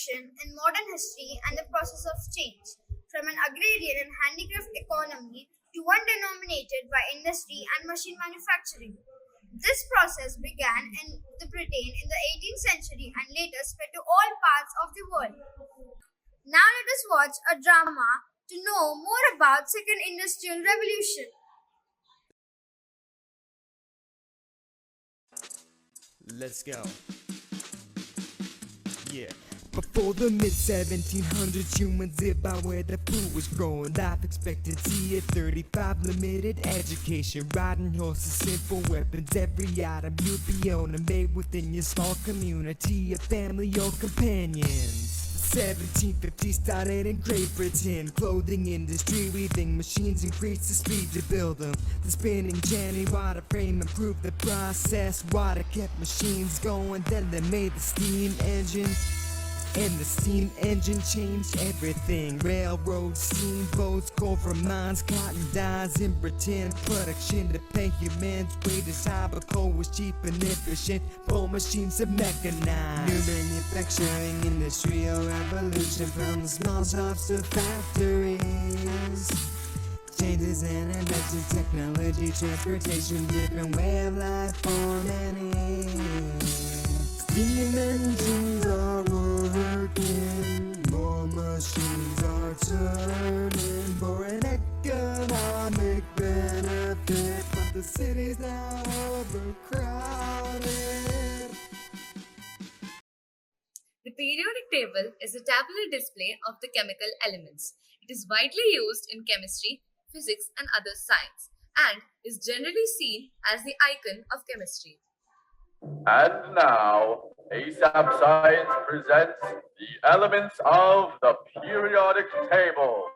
contribution in modern history and the process of change, from an agrarian and handicraft economy to one dominated by industry and machine manufacturing. This process began in the Britain in the 18th century and later spread to all parts of the world. Now let us watch a drama to know more about Second Industrial Revolution. Let's go. Yeah. Before the mid 1700s, humans lived by where the food was growing. Life expectancy at 35, limited education, riding horses, simple weapons. Every item you'd be owning made within your small community, a family or companions. 1750 started in Great Britain. Clothing industry, weaving machines increased the speed to build them. The spinning jenny water frame improved the process. Water kept machines going, then they made the steam engine. And the steam engine changed everything. Railroads, steamboats, coal from mines, cotton dyes in Britain. Production to pay humans wages high, but coal was cheap and efficient. Full machines are mechanized. New manufacturing industrial revolution, from the small shops to factories. Changes in electric technology, transportation, different way of life for many. Steam engines are working, more machines are turning for an economic benefit, but the city's now overcrowded. The periodic table is a tabular display of the chemical elements. It is widely used in chemistry, physics, and other science, and is generally seen as the icon of chemistry. And now, ASAP Science presents the elements of the periodic table.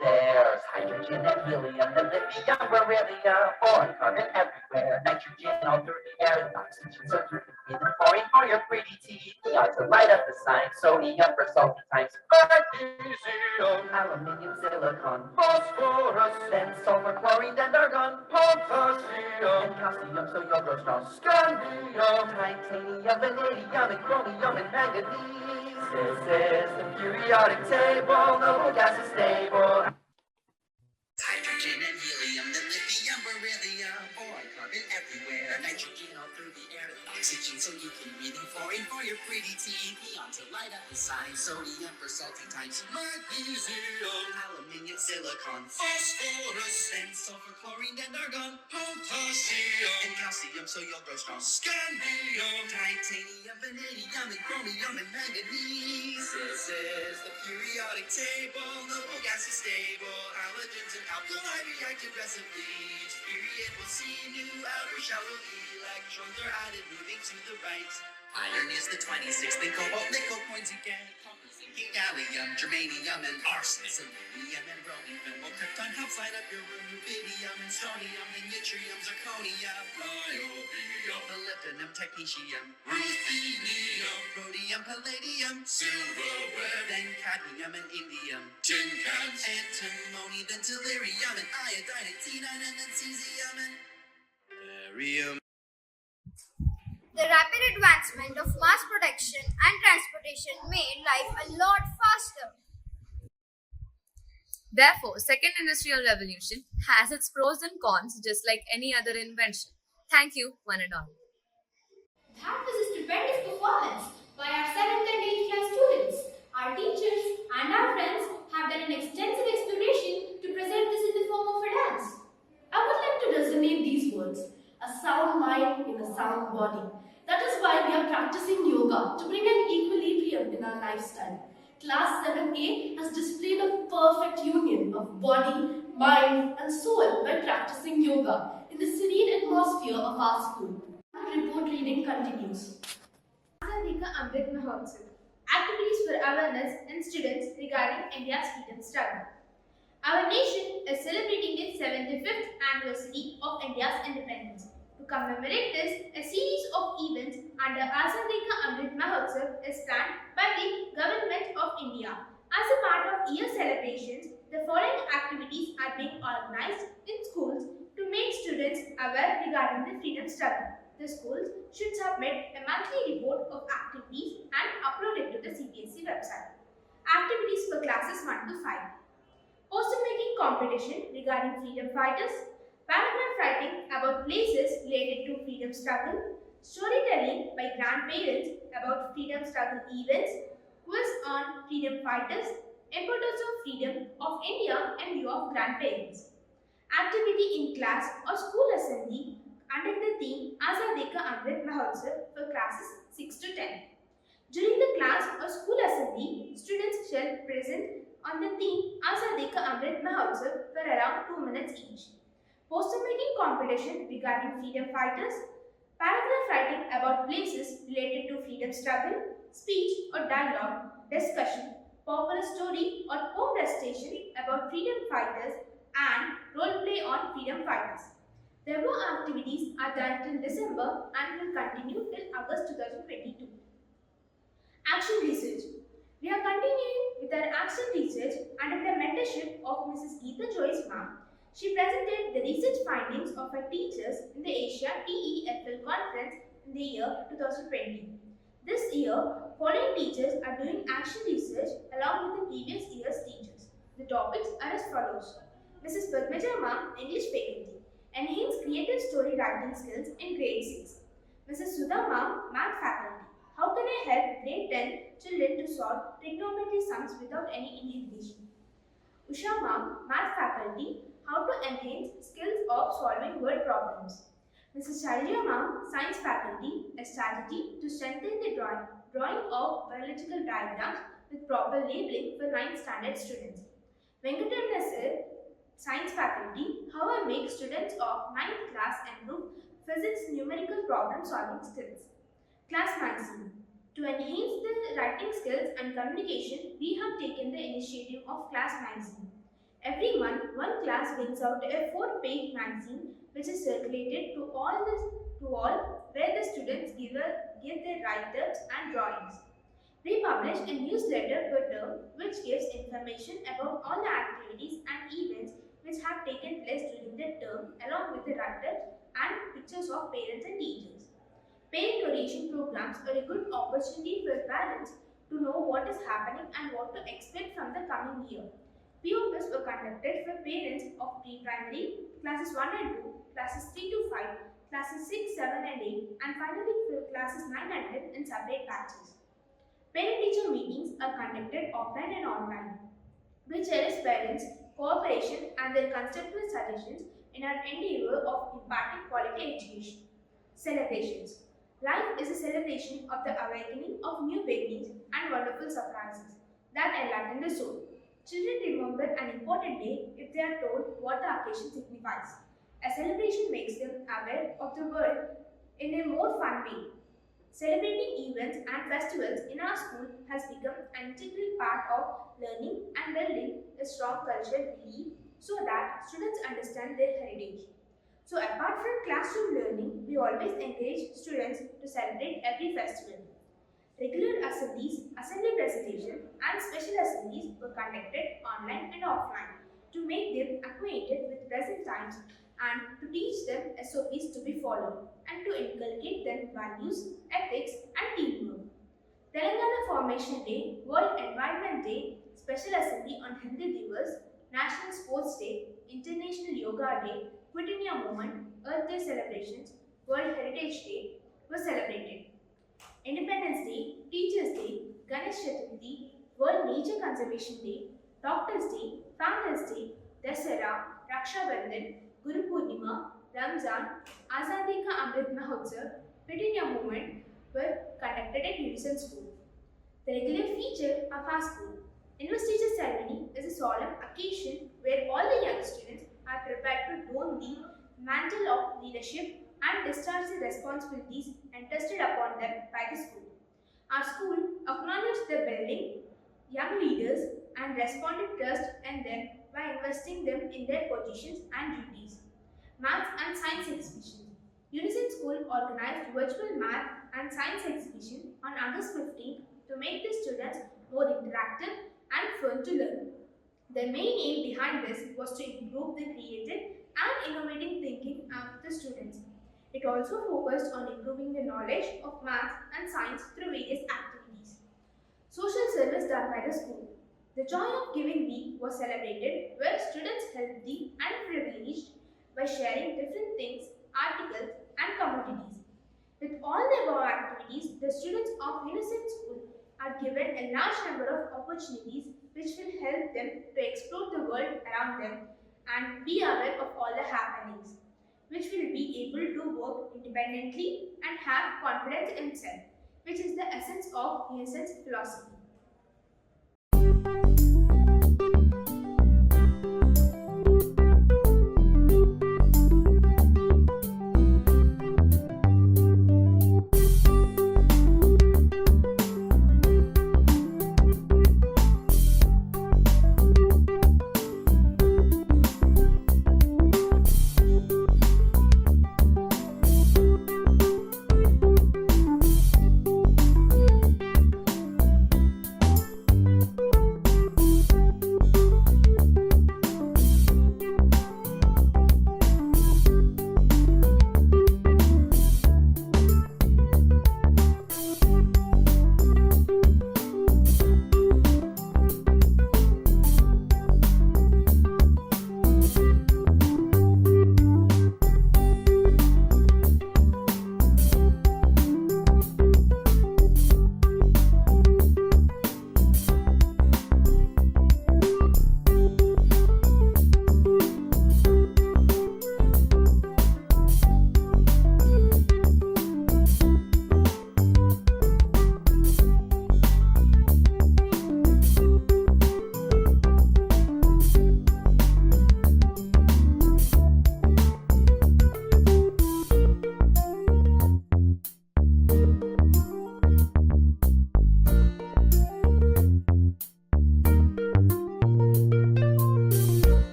There's hydrogen and helium, the lithium, beryllium, boron, carbon everywhere, nitrogen all through the air, oxygen so through the chlorine for your pretty teeth, neon to light up the sign, sodium for salty times, magnesium, aluminium, silicon, phosphorus, then sulfur, chlorine, then argon, potassium, and calcium so you'll grow strong, scandium, titanium, vanadium, and chromium, and manganese. This is the periodic table, no gas is stable. Hydrogen and helium, the lithium, beryllium, boron, carbon everywhere, nitrogen all through the air, oxygen so you can breathe, and fluorine for your pretty teeth, neon to light up the sign, sodium for salty times, magnesium, aluminium, silicon, phosphorus, and sulfur, chlorine, and argon, potassium, and calcium so you'll grow strong, scandium, titanium, vanadium, and chromium, and manganese. This is the periodic table, no gas is stable, halogens and alkali reacted recipe. Each period will see new outer shallow electrons are added, moving to the right. Iron is the 26th, then cobalt, nickel coins again. Copper, zinc, gallium, germanium, and arsenic. Selenium and bromine, will krypton helps light up your room. Rubidium and strontium, and yttrium, zirconium, niobium, molybdenum, technetium, ruthenium, rhodium, palladium, silverware, then cadmium and indium, tin cans, antimony, then tellurium, and iodine, and xenon, and then cesium, and barium. The rapid advancement of mass production and transportation made life a lot faster. Therefore, Second Industrial Revolution has its pros and cons just like any other invention. Thank you, one and all. That was a stupendous performance by our 7th and 8th class students. Our teachers and our friends have done an extensive exploration to present this in the form of a dance. I would like to resonate these words: a sound mind in a sound body. That is why we are practicing yoga to bring an equilibrium in our lifestyle. Class 7A has displayed a perfect union of body, mind, and soul by practicing yoga in the serene atmosphere of our school. Report reading continues. Azadika Amrit Mahotsav. Activities for awareness in students regarding India's freedom struggle. Our nation is celebrating its 75th anniversary of India's independence. To commemorate this, a series of events under Azadika Amrit Mahotsav is planned by the Government of India. As a part of year celebrations, the following activities are being organized in schools to make students aware regarding the freedom struggle. The schools should submit a monthly report of activities and upload it to the CBSE website. Activities for classes 1 to 5. Poster making competition regarding freedom fighters, paragraph writing about places related to freedom struggle, storytelling by grandparents about freedom struggle events, quiz on freedom fighters, importance of freedom of India and view of grandparents. Activity in class or school assembly under the theme Azadi Ka Amrit Mahotsav for classes 6 to 10. During the class or school assembly, students shall present on the theme Azadi Ka Amrit Mahotsav for around 2 minutes each. Poster making competition regarding freedom fighters, paragraph writing about places related to freedom struggle, speech or dialogue, discussion, popular story or poem recitation about freedom fighters and role play on freedom fighters. The above activities are done till December and will continue till August 2022. Action Research. We are continuing with our action research under the mentorship of Mrs. Geeta Joyce Ma'am. She presented the research findings of her teachers in the Asia TEFL conference in the year 2020. This year, following teachers are doing action research along with the previous year's teachers. The topics are as follows. Mrs. Padmaja Ma'am, English faculty, enhance creative story writing skills in grade 6. Mrs. Sudha Ma'am, Math faculty, how can I help grade 10 children to solve trigonometry sums without any inhibition? Usha Ma'am, Math faculty, how to enhance skills of solving word problems. Mrs. Shailaja Ma'am, Science faculty, a strategy to strengthen the drawing of biological diagrams with proper labeling for 9th standard students. Venkatamna Sir, Science faculty, how I make students of 9th class improve physics numerical problem solving skills. Class magazine. To enhance the writing skills and communication, we have taken the initiative of Class magazine. Every month, one class brings out a 4-page magazine which is circulated to all where the students give their write-ups and drawings. We publish a newsletter per term which gives information about all the activities and events which have taken place during the term along with the write-ups and pictures of parents and teachers. Parent orientation programs are a good opportunity for parents to know what is happening and what to expect from the coming year. POPs were conducted for parents of pre-primary, classes 1 and 2, classes 3 to 5, classes 6, 7 and 8, and finally for classes 9 and 10 in separate batches. Parent-teacher meetings are conducted offline and online, which cherish parents' cooperation and their constructive suggestions in our endeavor of imparting quality education. Celebrations. Life is a celebration of the awakening of new beginnings and wonderful surprises that enlighten the soul. Children remember an important day if they are told what the occasion signifies. A celebration makes them aware of the world in a more fun way. Celebrating events and festivals in our school has become an integral part of learning and building a strong cultural belief so that students understand their heritage. So apart from classroom learning, we always encourage students to celebrate every festival. Regular assemblies, assembly presentation and special assemblies were conducted online and offline to make them acquainted with present times and to teach them SOPs to be followed and to inculcate them values, ethics and teamwork. Telangana Formation Day, World Environment Day, Special Assembly on Hindi Divas, National Sports Day, International Yoga Day, Quit India Movement, Earth Day celebrations, World Heritage Day were celebrated. Independence Day, Teachers Day, Ganesh Chaturthi, World Nature Conservation Day, Doctors Day, Founders Day, Dasara, Raksha Bandhan, Guru Purnima, Ramzan, Azadi Ka Amrit Mahotsav, Quit India Movement were conducted at Unicent School. The regular feature of our school. Investiture ceremony is a solemn occasion where all the young students are prepared to don the mantle of leadership and discharge the responsibilities entrusted upon them by the school. Our school acknowledged the building young leaders and responded trust in them by investing them in their positions and duties. Maths and Science Exhibition. Unicent School organized virtual math and science exhibition on August 15th to make the students more interactive and fun to learn. The main aim behind this was to improve the creative and innovative thinking of the students. It also focused on improving the knowledge of math and science through various activities. Social service done by the school. The Joy of Giving Week was celebrated where students helped the unprivileged by sharing different things, articles, and commodities. With all the above activities, the students of Unicent School are given a large number of opportunities which will help them to explore the world around them and be aware of all the happenings, which will be able to work independently and have confidence in self, which is the essence of Unicent's philosophy.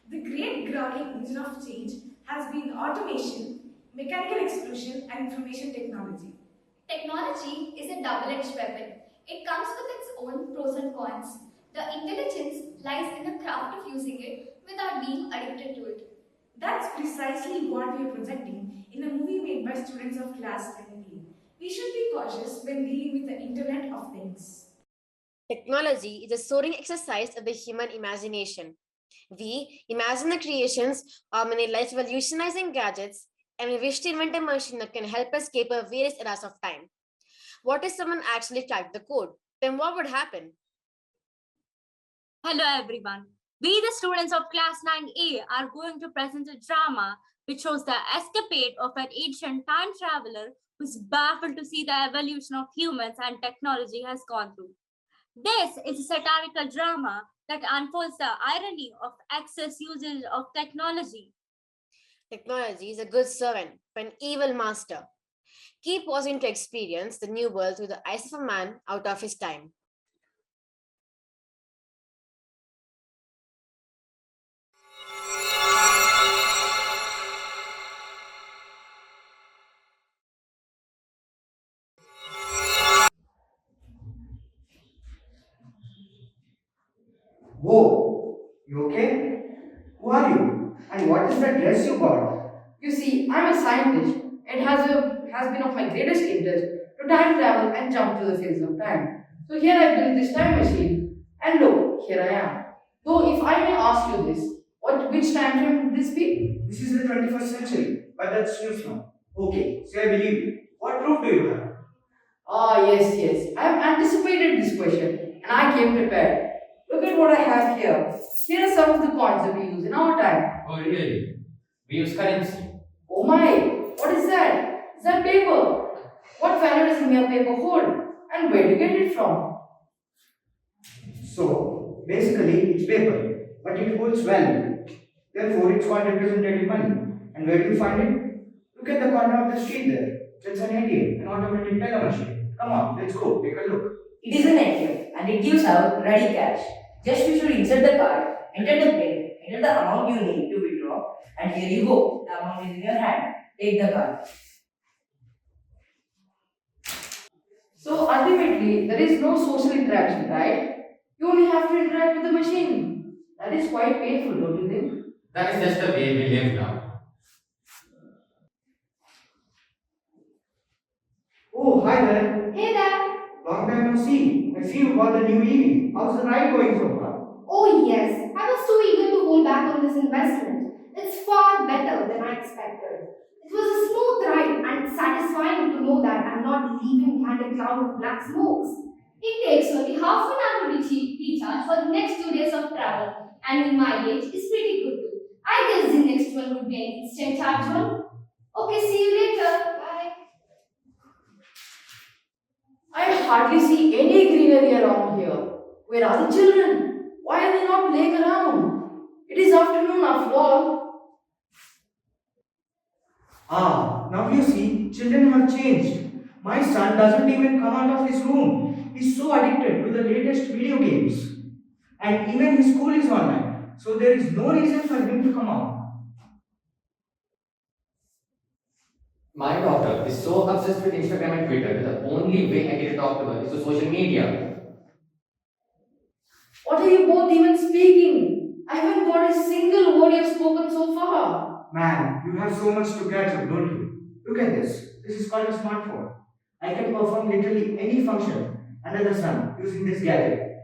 The great grounding engine of change has been automation, mechanical explosion, and information technology. Technology is a double-edged weapon. It comes with its own pros and cons. The intelligence lies in the craft of using it without being addicted to it. That's precisely what we are projecting in a movie made by students of class 10. We should be cautious when dealing with the Internet of Things. Technology is a soaring exercise of the human imagination. We imagine the creations of many life revolutionizing gadgets, and we wish to invent a machine that can help us escape our various eras of time. What if someone actually cracked the code? Then what would happen? Hello everyone. We, the students of class 9A, are going to present a drama which shows the escapade of an ancient time traveler who's baffled to see the evolution of humans and technology has gone through. This is a satirical drama that unfolds the irony of excess usage of technology. Technology is a good servant for an evil master. Keep pausing to experience the new world through the eyes of a man out of his time. Whoa, you okay? Who are you? And what is that dress you got? You see, I'm a scientist. It has been of my greatest interest to time travel and jump to the phase of time. So here I built this time machine. And look, here I am. Though if I may ask you this, which time frame would this be? This is the 21st century, but that's news now. Okay, so I believe you. What proof do you have? Ah, yes. I have anticipated this question and I came prepared. Look at what I have here. Here are some of the coins that we use in our time. Oh, really? We use currency. Oh my, what is that? Is that paper? What value does a mere paper hold? And where do you get it from? So, basically, it's paper, but it holds value. Therefore, it's called representative money. And where do you find it? Look at the corner of the street there. That's an ATM, an automatic teller machine. Come on, let's go, take a look. It is an ATM and it gives out ready cash. Just you should insert the card, enter the pin, enter the amount you need to withdraw, and here you go. The amount is in your hand. Take the card. So ultimately, there is no social interaction, right? You only have to interact with the machine. That is quite painful, don't you think? That is just the way we live now. Oh, hi there. Hey there. Long time no see. I see you got the new EV. How's the ride going so far? Oh yes, I was so eager to hold back on this investment. It's far better than I expected. It was a smooth ride and satisfying to know that I'm not leaving behind a cloud of black smokes. It takes only half an hour to recharge for the next 2 days of travel, and in my age, it's pretty good too. I guess the next one would be an instant charge one. Okay, see you later. Bye. I hardly see any greenery around here. Where are the children? Why are they not playing around? It is afternoon after all. Ah, now you see, children have changed. My son doesn't even come out of his room. He's so addicted to the latest video games. And even his school is online. So there is no reason for him to come out. My daughter is so obsessed with Instagram and Twitter that the only way I get to talk to her is through social media. What are you both even speaking? I haven't got a single word you've spoken so far. Man, you have so much to catch up, don't you? Look at this. This is called a smartphone. I can perform literally any function under the sun using this gadget.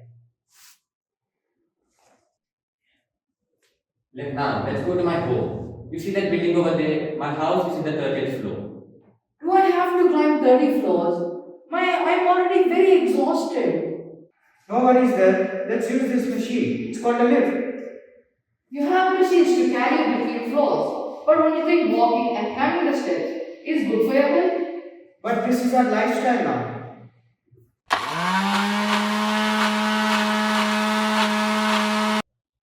Now, let's go to my home. You see that building over there? My house is in the 30th floor. Do I have to climb 30 floors? I'm already very exhausted. No worries there. Let's use this machine. It's called a lift. You have machines to carry you between floors, but don't you think walking and climbing the steps is good for your health? But this is our lifestyle now.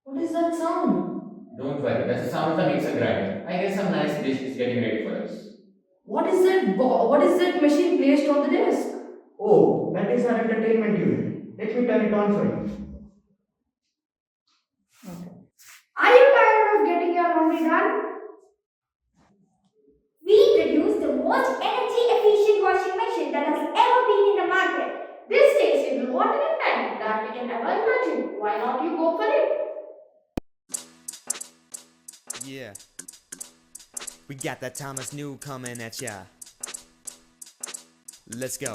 What is that sound? Don't worry, that's the sound of the mixer grinder. I guess some nice dish is getting ready for us. What is that machine placed on the desk? Oh, that is our entertainment unit. Let me turn it on for you. Are you tired of getting your laundry done? We introduced the most energy efficient washing machine that has ever been in the market. This takes even water and time that we can ever imagine. Why not you go for it? Yeah. We got that Thomas New coming at ya. Let's go.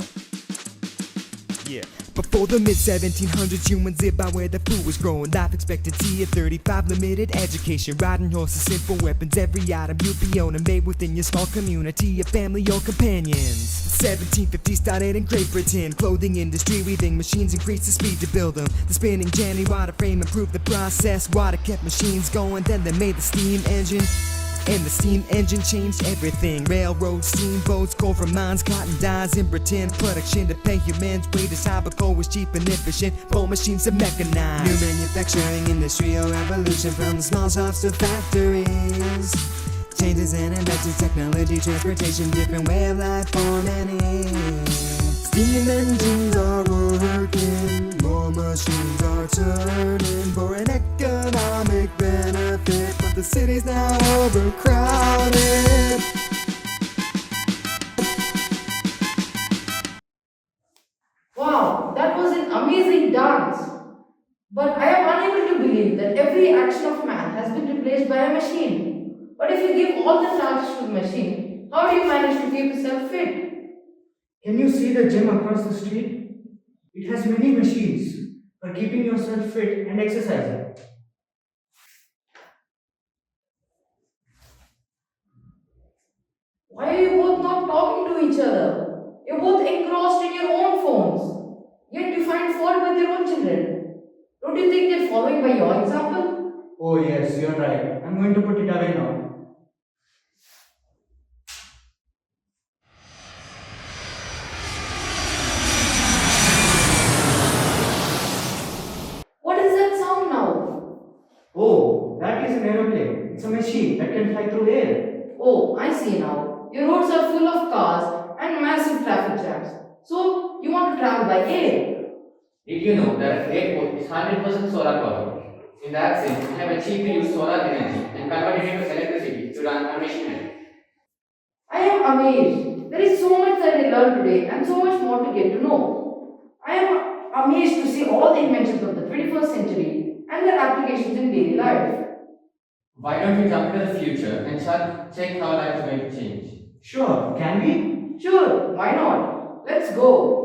Yeah. Before the mid 1700s, humans lived by where the food was growing. Life expectancy at 35, limited education. Riding horses, simple weapons, every item you'd be owning. Made within your small community, your family or companions. 1750 started in Great Britain. Clothing industry, weaving machines increased the speed to build them. The spinning jenny water frame improved the process. Water kept machines going, then they made the steam engine. And the steam engine changed everything. Railroads, steamboats, coal from mines, cotton dyes in Britain. Production to pay humans wages high, but coal was cheap and efficient. Both machines are mechanized. New manufacturing industrial revolution, from the small shops to factories. Changes in inventions, technology, transportation, different way of life for many. Steam engines are working, more machines are turning for an economic benefit, but the city's now overcrowded. Wow, that was an amazing dance. But I am unable to believe that every action of man has been replaced by a machine. But if you give all the tasks to the machine, how do you manage to keep yourself fit? Can you see the gym across the street? It has many machines for keeping yourself fit and exercising. Why are you both not talking to each other? You're both engrossed in your own phones. Yet you find fault with your own children. Don't you think they're following by your example? Oh, yes, you're right. I'm going to put it away now. What is that sound now? Oh, that is an aeroplane. It's a machine that can fly through air. Oh, I see now. Your roads are full of cars and massive traffic jams. So you want to travel by air. Did you know that airport is 100% solar powered? In that sense, we have achieved to use solar energy and convert it into electricity to run our machinery. I am amazed. There is so much that I learned today and so much more to get to know. I am amazed to see all the inventions of the 21st century and their applications in daily life. Why don't we jump into the future and check how life is going to change? Sure, can we? Sure, why not? Let's go.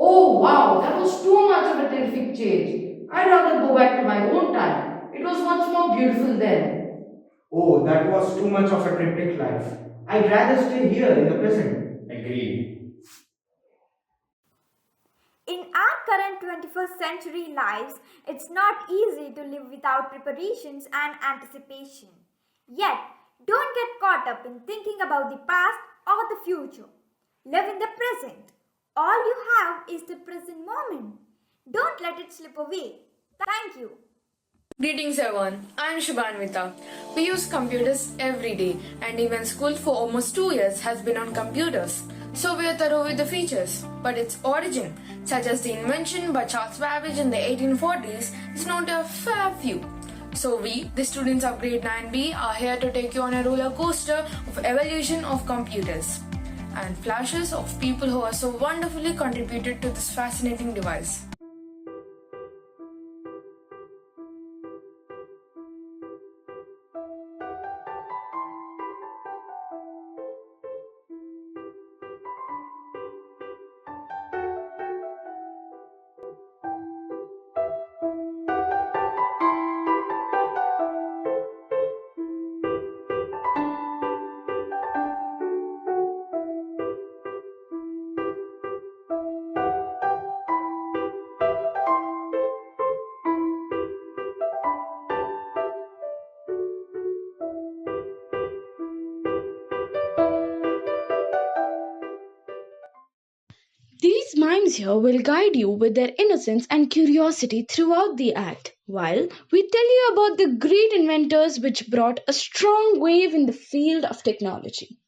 Oh wow, that was too much of a terrific change. I'd rather go back to my own time. It was much more beautiful then. Oh, that was too much of a cryptic life. I'd rather stay here in the present. Agreed. In our current 21st century lives, it's not easy to live without preparations and anticipation. Yet, don't get caught up in thinking about the past or the future. Live in the present. All you have is the present moment. Don't let it slip away. Thank you. Greetings everyone, I am Shubhanvita. We use computers every day and even school for almost 2 years has been on computers. So we are thorough with the features, but its origin, such as the invention by Charles Babbage in the 1840s, is known to a fair few. So we, the students of grade 9B, are here to take you on a roller coaster of evolution of computers and flashes of people who have so wonderfully contributed to this fascinating device. These mimes here will guide you with their innocence and curiosity throughout the act, while we tell you about the great inventors which brought a strong wave in the field of technology.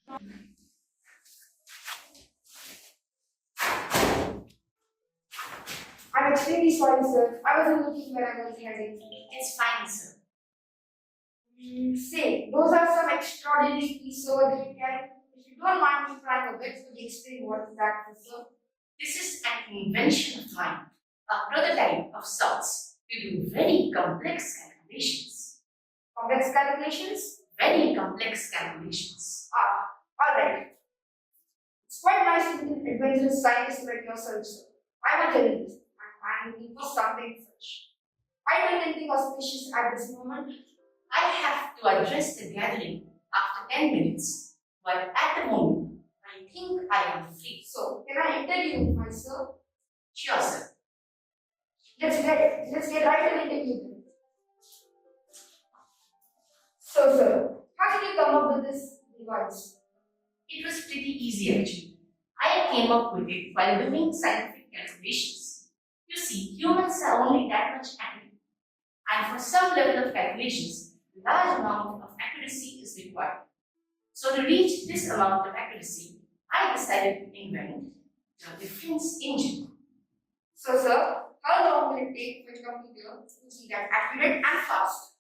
I'm extremely sorry, sir. I wasn't looking where I was heading. It's fine, sir. Say, those are some extraordinary pieces over there, Karen. If you don't mind me trying a bit, could you explain what is that, sir? This is an invention of mine, a prototype of sorts to do very complex calculations. Complex calculations? Very complex calculations. Alright. It's quite nice to meet an adventurous scientist like yourself, sir. I will tell you this. I'm looking for something such. I don't anything auspicious at this moment. I have to address the gathering after 10 minutes, but at the moment, I think I am free. So, can I interview myself? Sure, sir. Let's get right to the interview then. So, sir, how did you come up with this device? It was pretty easy actually. I came up with it while doing scientific calculations. You see, humans are only that much angry, and for some level of calculations, a large amount of accuracy is required. So to reach this amount of accuracy, I decided to invent the difference engine. So, sir, how long will it take for a computer to be that accurate and fast?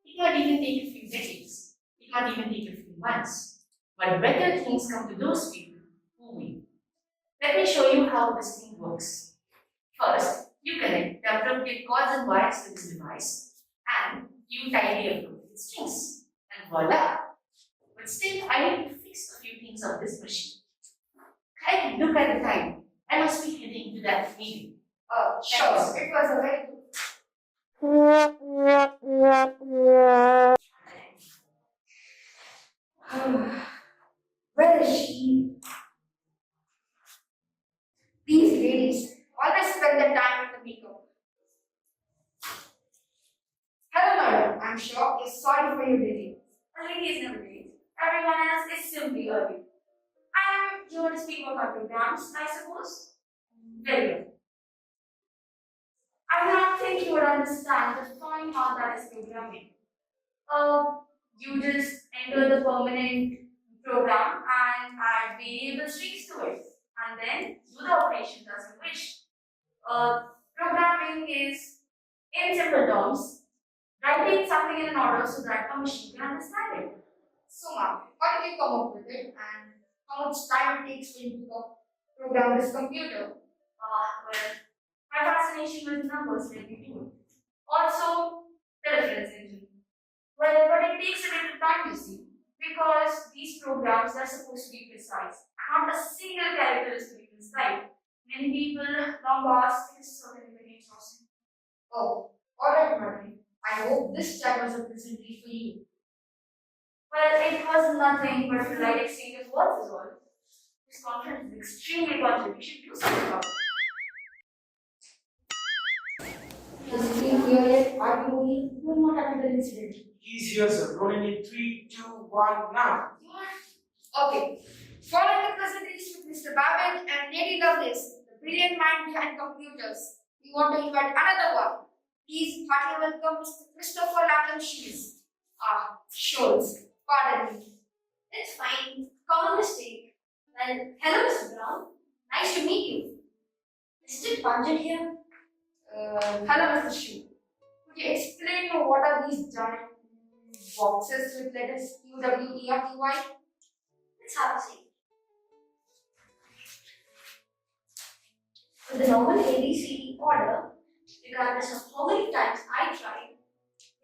It might even take a few decades. It might even take a few months. But better things come to those people who win. Let me show you how this thing works. First, you connect the appropriate cords and wires to this device, and you tie the appropriate strings, and voila! But still, I need to fix a few things on this machine. Hey, look at the time. I must be heading to that meeting. Sure. It was a very good. Where is she? These ladies always spend their time with the makeup. Hello, madam. I'm sure you're sorry for your delay. A lady is never late. Everyone else is simply early. I'm here to speak about my programs, I suppose. Very well. I do not think you would understand the fine how that is programming. You just enter the permanent program and add variable strings to it, and then do the operations as you wish. Programming is, in simple terms, writing something in an order so that a machine can understand it. So, ma'am, how did you come up with it and how much time it takes for you to program this computer? Well, my fascination with numbers let me do it. Also, the reference engine. Well, but it takes a little time, you see, because these programs are supposed to be precise. Not a single character is to be mistyped. Many people long ask, it is certainly very exhausting. Oh, alright, madam. I hope this chat was a pleasant treat for you. Well, it was nothing but a polite exchange of words is all. This conference is extremely important. We should do something about it. Is he here yet? Are you only not after the incident? He's here, sir. Rolling in 3, 2, 1, now. Okay. Following the presentations with Mr. Babbage and Lady Lovelace, the brilliant mind behind computers, we want to invite another one. Please heartily welcome Mr. Christopher Latham Shields. Schultz. Pardon me. It's fine. Common mistake. Well, hello, Mr. Brown. Nice to meet you. Is it Panjat here? Hello, Mr. Shu. Could you explain what are these giant boxes with letters Q, W, E, R, T, Y? Let's have a see. With the normal ABCD order, regardless of how many times I tried,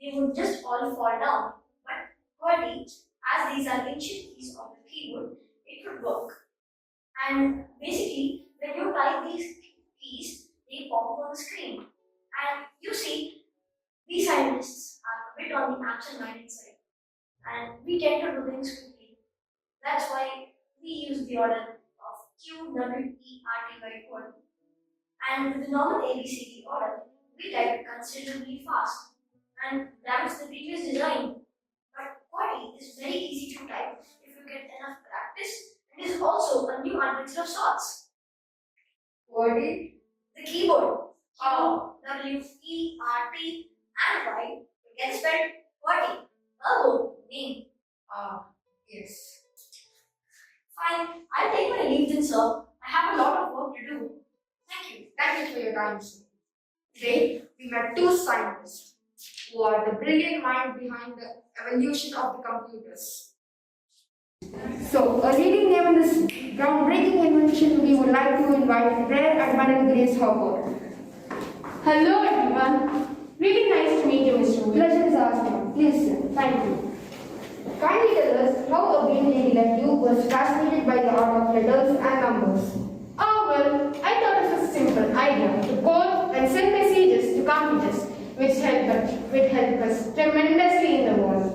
they would just all fall down. But QWERTY, as these are ancient keys on the keyboard, it would work. And basically, when you type these keys, they pop on the screen. And you see, we scientists are a bit on the absent-minded side. And we tend to do things quickly. That's why we use the order of Q, W, E, R, T, Y, QWERTY. And with the normal ABCD order, we type considerably fast. And that's the previous design. But QWERTY is very easy to type if you get enough practice. It is also a new adventure of sorts. QWERTY? The keyboard. W, E, R, T, and Y. You can spell QWERTY. Oh, name. Yes. Fine. I'll take my leave then, sir. I have a lot of work to do. time show. Today, we met two scientists who are the brilliant mind behind the evolution of the computers. So, a leading name in this groundbreaking invention, we would like to invite Rare Admiral Grace Hopper. Hello everyone. Really nice to meet you, Mr. Wood. Pleasure is ours, ma'am. Please, sir. Thank you. Kindly tell us how a green lady like you was fascinated by the art of letters and numbers. Oh well, I thought of a simple idea to code and send messages to computers, which help us tremendously in the world.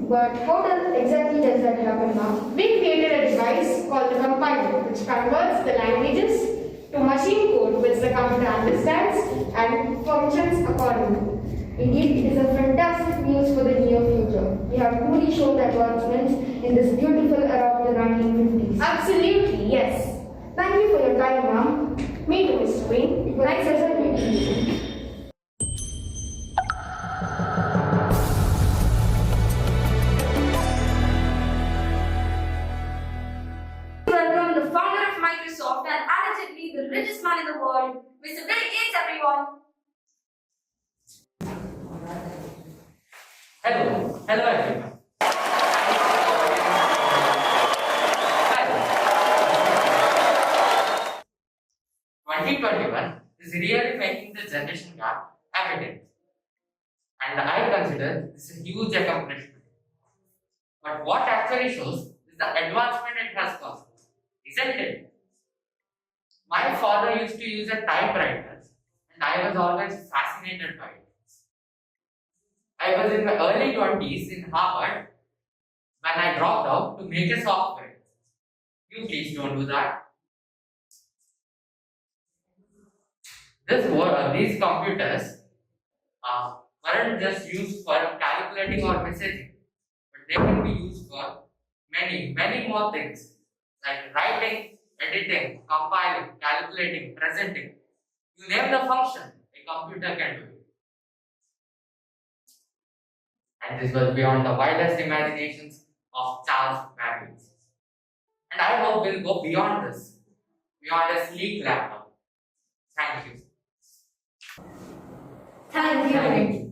But how exactly does that happen now? We created a device called the compiler, which converts the languages to machine code which the computer understands and functions accordingly. Indeed, it is a fantastic news for the near future. We have truly shown advancements in this beautiful era of the 1950s. Absolutely, yes. Thank you for your time, ma'am. Me too, Mr. Wayne. It was a pleasure meeting you. Welcome the founder of Microsoft and allegedly the richest man in the world, Mr. Bill Gates, everyone. Hello everyone. Hi. 2021 is really making the generation gap evident, and I consider this a huge accomplishment. But what actually shows is the advancement it has caused, isn't it? My father used to use a typewriter, and I was always fascinated by it. I was in my early 20s in Harvard when I dropped out to make a software. You please don't do that. These computers weren't just used for calculating or messaging, but they can be used for many more things like writing, editing, compiling, calculating, presenting. You name the function, a computer can do it. And this was beyond the wildest imaginations of Charles Babbage. And I hope we'll go beyond this, beyond a sleek laptop. Thank you. Thank you.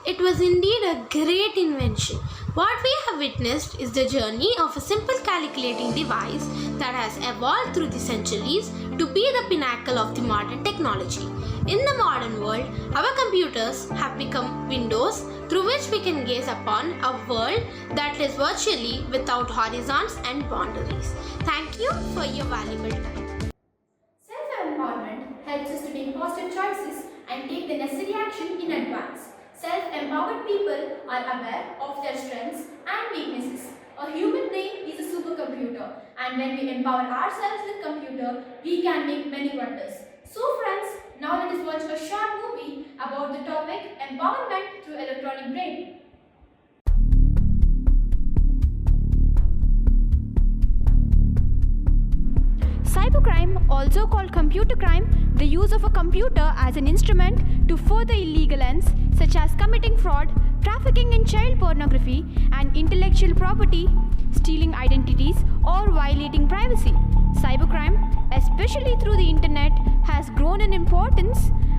It was indeed a great invention. What we have witnessed is the journey of a simple calculating device that has evolved through the centuries to be the pinnacle of the modern technology. In the modern world, our computers have become windows through which we can gaze upon a world that is virtually without horizons and boundaries. Thank you for your valuable time. Self-empowerment helps us to make positive choices and take the necessary action in advance. Self-empowered people are aware of their strengths and weaknesses. A human brain is a supercomputer, and when we empower ourselves with computer, we can make many wonders. So friends, now let us watch a short movie about the topic empowerment through electronic brain. Cybercrime, also called computer crime, the use of a computer as an instrument to further illegal ends such as committing fraud, trafficking in child pornography and intellectual property, stealing identities or violating privacy. Cybercrime, especially through the internet, has grown in importance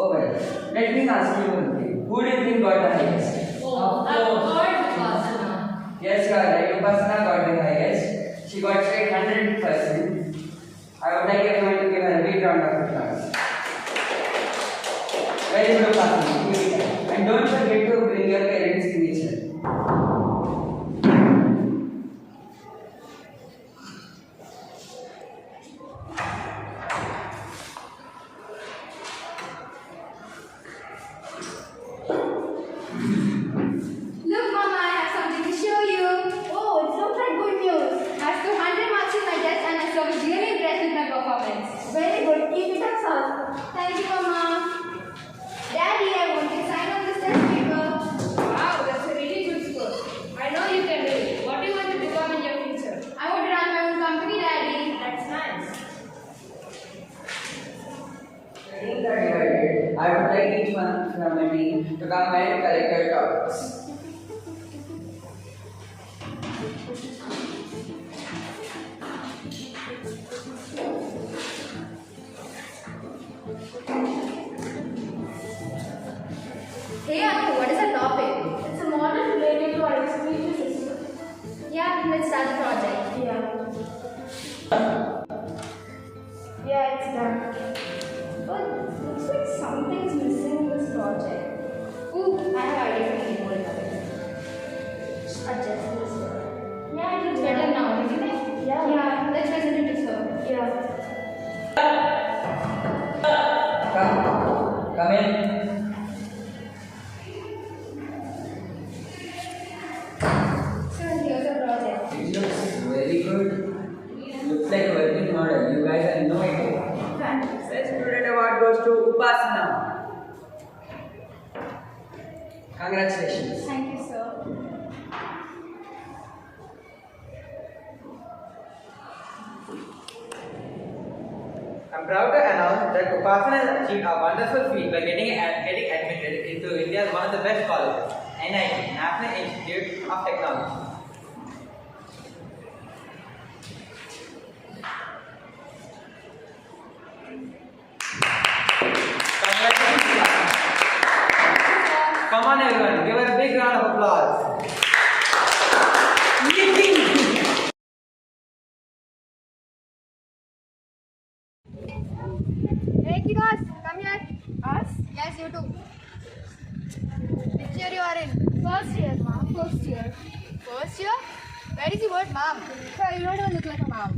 Oh well, let me ask you one thing. Who do you think got the highest? Oh, of course, Upasana. Yes, you are right. Upasana got the highest. She got 800%. I would like everyone to give her a big round of applause. Very good, Upasana. Give it up. And don't forget to bring your parents' signature. Look, Mama, I have something to show you. Oh, it looks like good news. I have 200 marks in my test and I was really impressed with my performance. Very good. Keep it up, sir. Thank you, Mama. Daddy, I want you to sign on this test paper. Wow, that's a really good score. I know you can do it. What do you want to become in your future? I want to run my own company, Daddy. That's nice. Studies are divided. I would like each one from a team to come and collect your topics. Hey, Anu, what is the topic? It's a model related to our distribution system. Yeah, let's start the project. Yeah, it's done. But looks like something's missing in this project. Ooh, I have idea for the whole topic. Adjust this. Yeah, it looks better now, isn't it? Yeah, let's present it to her. Come in. So here's the project. It looks very good. Looks like a working model. You guys are innovative. Best student award goes to Upasana. Congratulations. Thank you, sir. I'm proud to announce that Upasana has achieved a wonderful feat by getting admitted into India's one of the best colleges, NIT, National Institute of Technology. Come on everyone, give her a big round of applause. Hey, kiddos, come here. Us? Yes, you too. Which year you are in? First year, ma'am. First year. First year? Where is the word ma'am? Sir, you don't even look like a ma'am.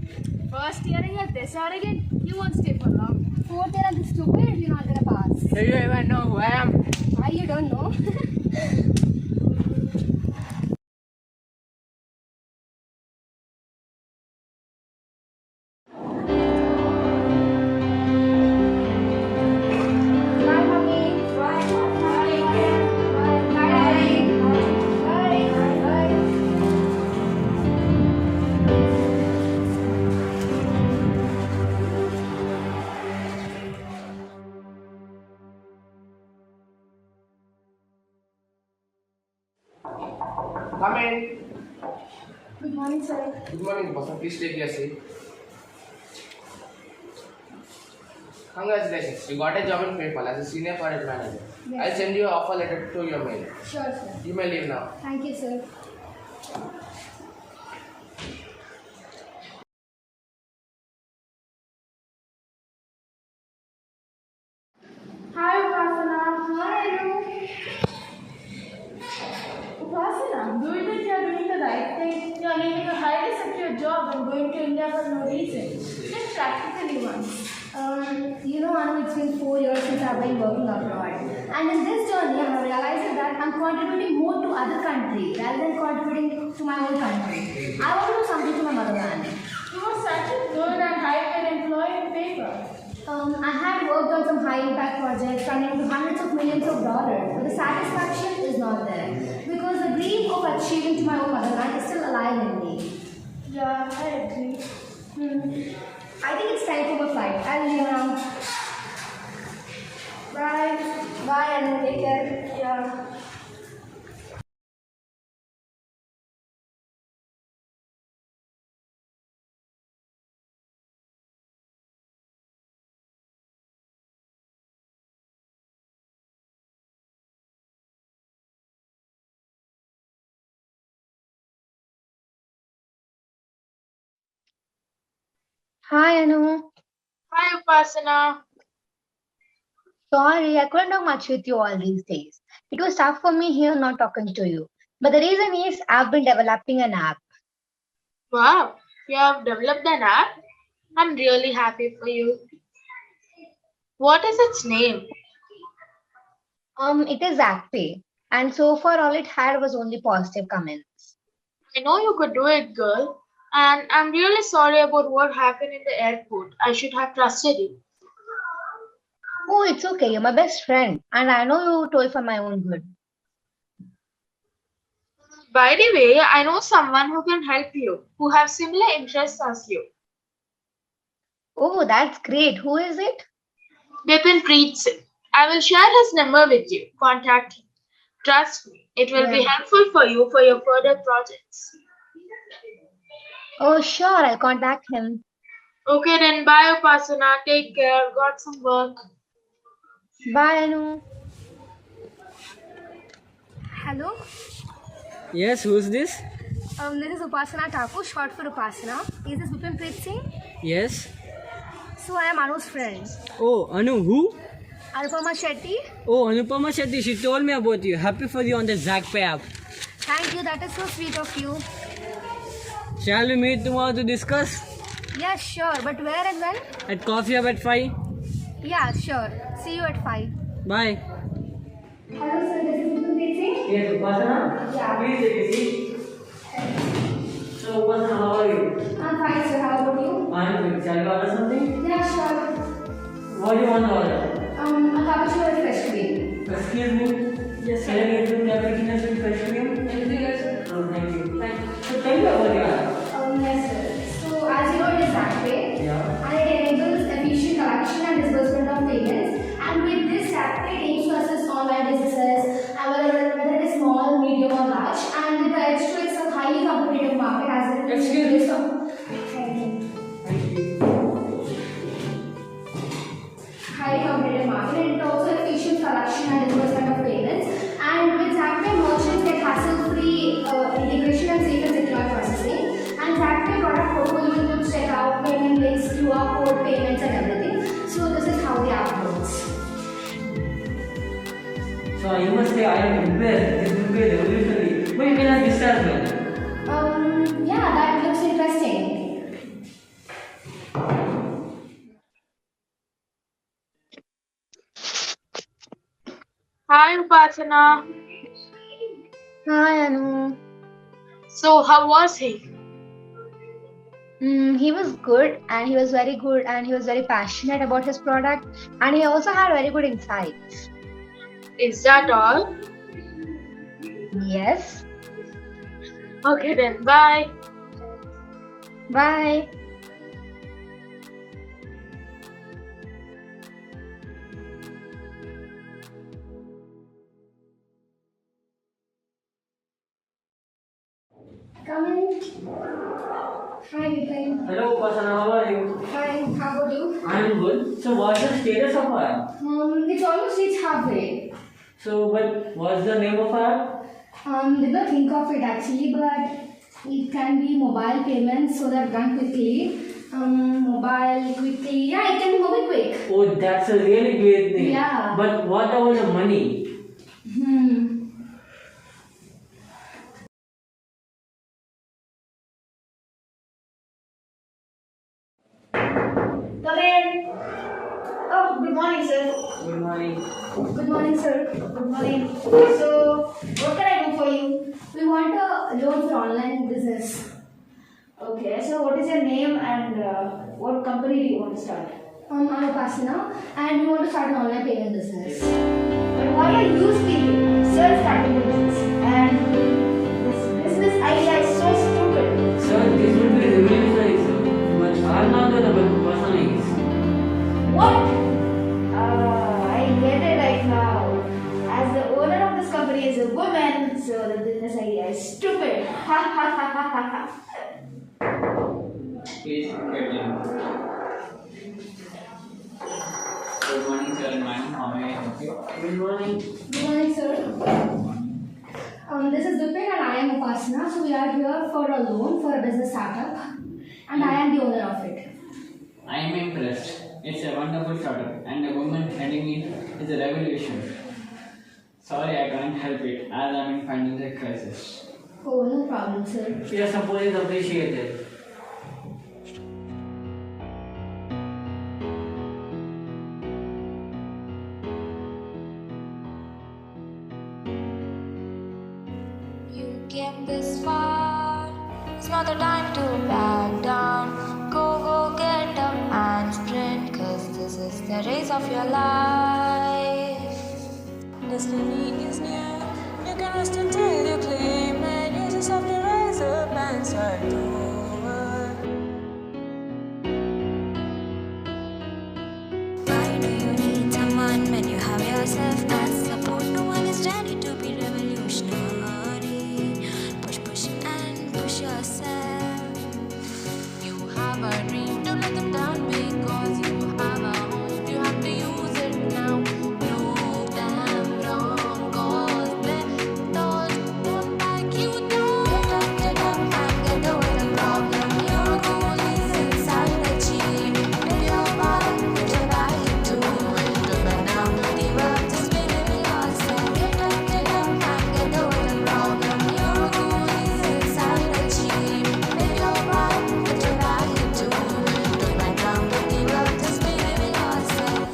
First year and you're this arrogant? You won't stay for long. Fourth year and this stupid, you're not gonna pass. Do you even know who I am? Why you don't know? Bye, mommy. Bye. Bye. Bye. Bye. Bye. Bye. Come in. Good morning, sir. Good morning, boss. Please take your seat. Congratulations, you got a job in PayPal as a senior product manager. Yes. I'll send you an offer letter to your mail. Sure, sir. You may leave now. Thank you, sir. Hi, Upasana. How are you? Upasana, do you think you are doing the right thing? You are leaving a highly secure job and going to India for no reason. Think practically once. You know, Anu, it's been 4 years since I've been working abroad. And in this journey, I'm realizing that I'm contributing more to other countries rather than contributing to my own country. I want to do something to my motherland. You were such a good and high-paid employee in paper. I had worked on some high-impact projects running to hundreds of millions of dollars, but the satisfaction is not there because the dream of achieving to my own motherland is still alive in me. Yeah, I agree. I think it's time for my flight. I'll leave now. Bye. Bye, and take care. Yeah. Hi, Anu. Hi, Upasana. Sorry, I couldn't talk much with you all these days. It was tough for me here not talking to you. But the reason is I've been developing an app. Wow, you have developed an app? I'm really happy for you. What is its name? It is ActPay. And so far all it had was only positive comments. I know you could do it, girl. And I'm really sorry about what happened in the airport. I should have trusted you. Oh, it's okay. You're my best friend. And I know you told for my own good. By the way, I know someone who can help you, who have similar interests as you. Oh, that's great. Who is it? Bipin Preet Singh. I will share his number with you. Contact him. Trust me, it will be Yeah. helpful for you for your further projects. Oh, sure. I'll contact him. Okay then, bye Upasana. Take care. Got some work. Bye, Anu. Hello, Yes, who's this? this is Upasana Thakur, short for Upasana. Is this Bipin Preet Singh? Yes. So I am Anu's friend. Oh, Anu, who? Anupama Shetty. Oh, Anupama Shetty, she told me about you. Happy for you on the ZagPay app. Thank you, that is so sweet of you. Shall we meet tomorrow to discuss? Yeah, sure, but where and when? At coffee up at 5? Yeah, sure. See you at 5. Bye. Hello, sir, this is Bipin Preet Singh. Yes, Upasana? Yeah. Please take a seat. So, Upasana, how are you? I'm fine, sir. How about you? I'm good. Shall we order something? Yeah, sure. What do you want to order? A cappuccino with fresh cream. Excuse me? Yes, sir. Can I get you cappuccino with fresh cream? Anything else, sir? Oh, thank you. So, tell me about your app. Yes, sir. So, as you know, it is ZagPay. Yeah. And it enables efficient collection and disbursement of payments. And with this, ZagPay aims to assist online businesses, and whether it is small, medium, or large. And with the edge to it's a highly competitive market as it is. Excuse me. Thank you. Thank you. Highly competitive market, and it also efficient collection and disbursement of payments. And with ZagPay, merchants get hassle-free integration and safe and secure processing. And ZagPay product portfolio includes checkout, payment links, QR code, payments, and everything. So this is how the app works. So, you must say I am impressed. This will be revolutionary. But you can have this as well. Yeah, that looks interesting. Hi Upasana. Hi, Anu. So how was he? He was good and he was very good and he was very passionate about his product and he also had very good insights. Is that all? Yes. Okay then, bye. Bye. Come in. Hi, Vipin. Hello, Upasana, how are you? Fine. How about you? I am good. So, what's the status of our app? It's almost reached halfway. So, but what's the name of our app? Did not think of it actually, but it can be mobile payments so that run quickly. Mobile quickly. Yeah, it can be mobile quick. Oh, that's a really great name. Yeah. But what about the money? Come in. Oh, good morning, sir. Good morning. Good morning, sir. Good morning. So, what can I do for you? We want a loan for online business. Okay, so what is your name and what company do you want to start? I'm Upasana and we want to start an online payment business. But why are you speaking? Sir is starting a business and this business idea is so stupid. Sir, this would be revolutionary, sir. But I'm not the person is. What? I get it right now. As the owner of this company is a woman, so the business idea is stupid. Ha ha ha ha ha ha. Please get in. Good morning, sir and ma'am. How may I help you? Good morning. Good morning, sir. This is Bipin and I am Upasana. So we are here for a loan for a business startup and I am the owner of it. I am impressed. It's a wonderful startup, and the woman heading it is a revolution. Sorry, I can't help it, as I'm in financial crisis. Oh, no problem, sir. Your support is appreciated. You came this far, it's not the time to back down. Go, get up and sprint, cause this is the race of your life. Destiny is near, you can rest until you claim it. You just have to rise up and start over. Why do you need someone when you have yourself as support? No one is ready to be revolutionary. Push and push yourself. You have a dream, don't let them down because you have a home. You have to use it now. Prove them wrong, cause they thought won't back you down. Get up and get over the problem. Your goal is inside achieve. If you're bad, put your back into it. Don't back down, give up, just believe in yourself. Get up and get over the problem. Your goal is inside achieve. If you're bad, put your back into it. Don't back down, give up, just believe in yourself.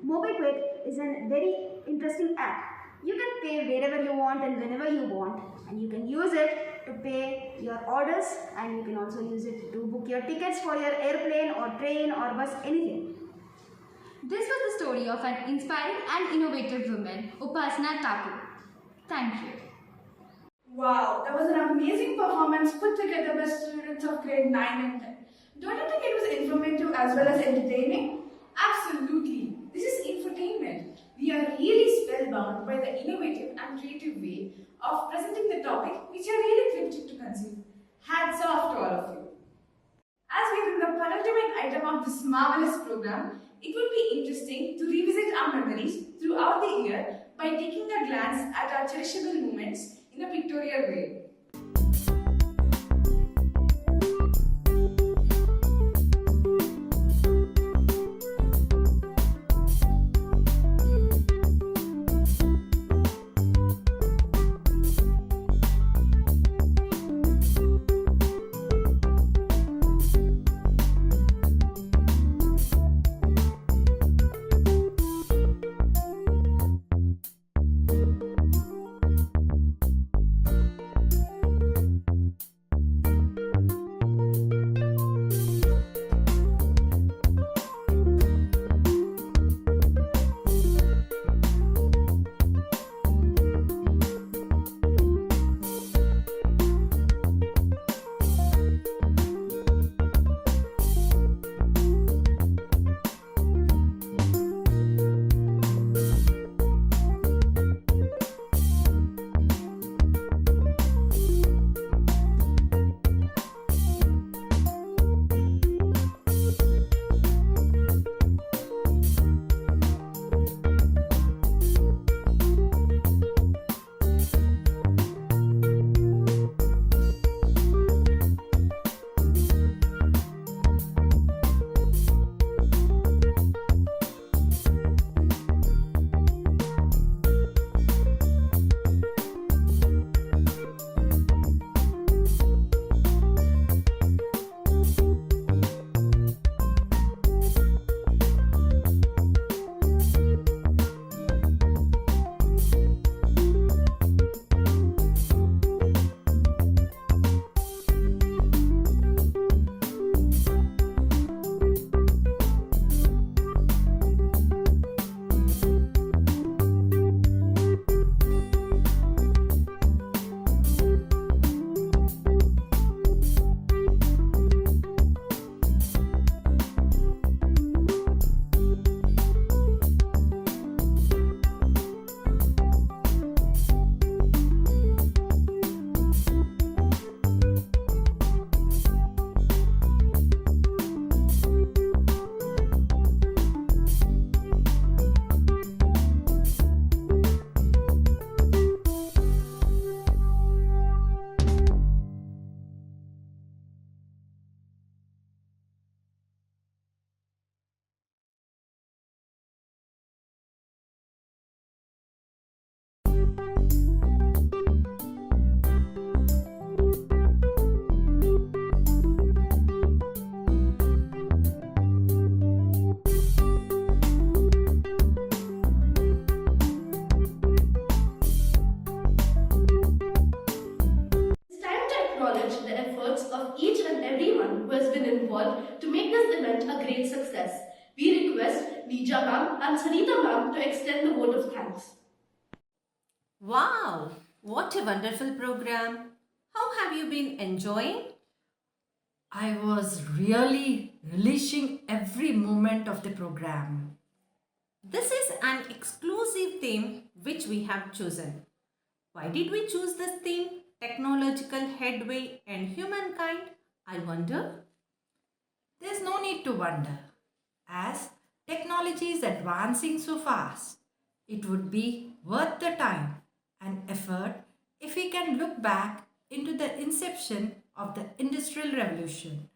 MobiQuick is a very interesting app. You can pay wherever you want and whenever you want, and you can use it to pay your orders, and you can also use it to book your tickets for your airplane or train or bus, anything. This was the story of an inspiring and innovative woman, Upasana Thakur. Thank you. Wow, that was an amazing performance put together by students of grade 9 and 10. Don't you think it was informative as well as entertaining? Absolutely. This is infotainment. We are really spellbound by the innovative and creative way of presenting the topic which are really cryptic to conceive. Hats off to all of you. As we are in the penultimate item of this marvelous program, it would be interesting to revisit our memories throughout the year by taking a glance at our cherishable moments in a pictorial way. effort to make this event a great success. We request Nija ma'am and Sanita ma'am to extend the vote of thanks. Wow, what a wonderful program. How have you been enjoying? I was really relishing every moment of the program. This is an exclusive theme which we have chosen. Why did we choose this theme? Technological headway and humankind? I wonder. There's no need to wonder. As technology is advancing so fast, it would be worth the time and effort if we can look back into the inception of the Industrial Revolution.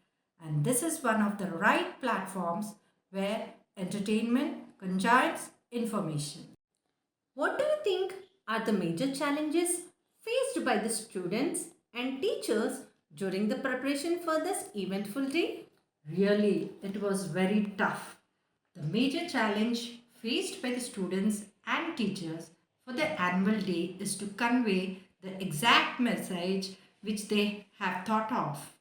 And this is one of the right platforms where entertainment conjoins information. What do you think are the major challenges faced by the students and teachers during the preparation for this eventful day? Really, it was very tough. The major challenge faced by the students and teachers for the annual day is to convey the exact message which they have thought of.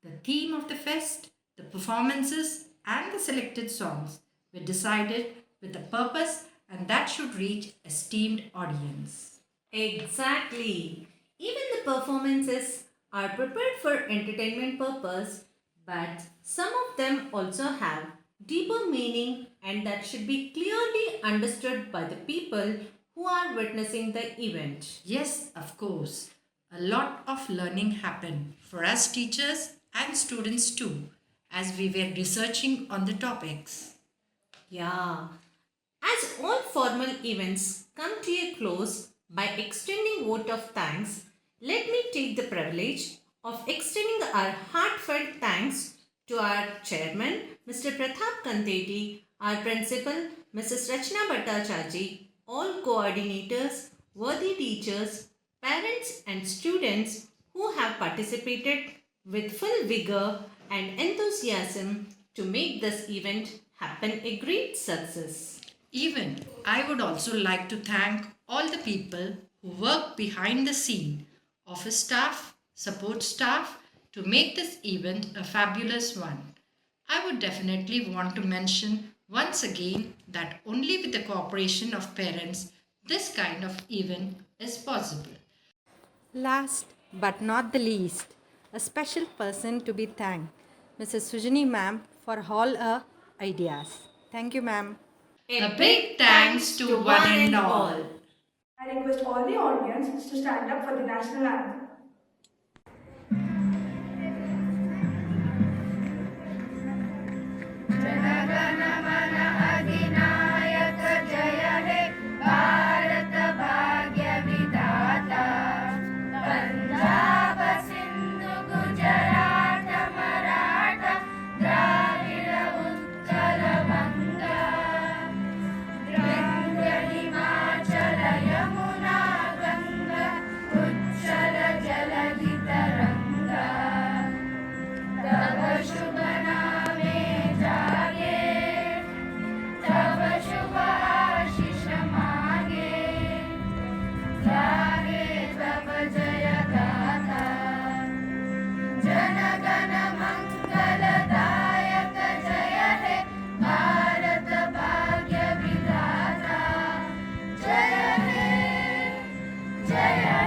The theme of the fest, the performances, and the selected songs were decided with a purpose, and that should reach esteemed audience. Exactly. Even the performances are prepared for entertainment purpose, but some of them also have deeper meaning and that should be clearly understood by the people who are witnessing the event. Yes, of course. A lot of learning happened for us teachers and students too, as we were researching on the topics. Yeah. As all formal events come to a close by extending vote of thanks, let me take the privilege of extending our heartfelt thanks to our chairman, Mr. Pratap Kanteti, our principal, Mrs. Rachna Bhattacharji, all coordinators, worthy teachers, parents and students who have participated with full vigor and enthusiasm to make this event happen a great success. Even I would also like to thank all the people who work behind the scene, office staff, support staff, to make this event a fabulous one. I would definitely want to mention once again that only with the cooperation of parents this kind of event is possible. Last but not the least, a special person to be thanked, Mrs. Sujani ma'am, for all her ideas. Thank you, ma'am. A big thanks to one and all. I request all the audience to stand up for the national anthem. Jaya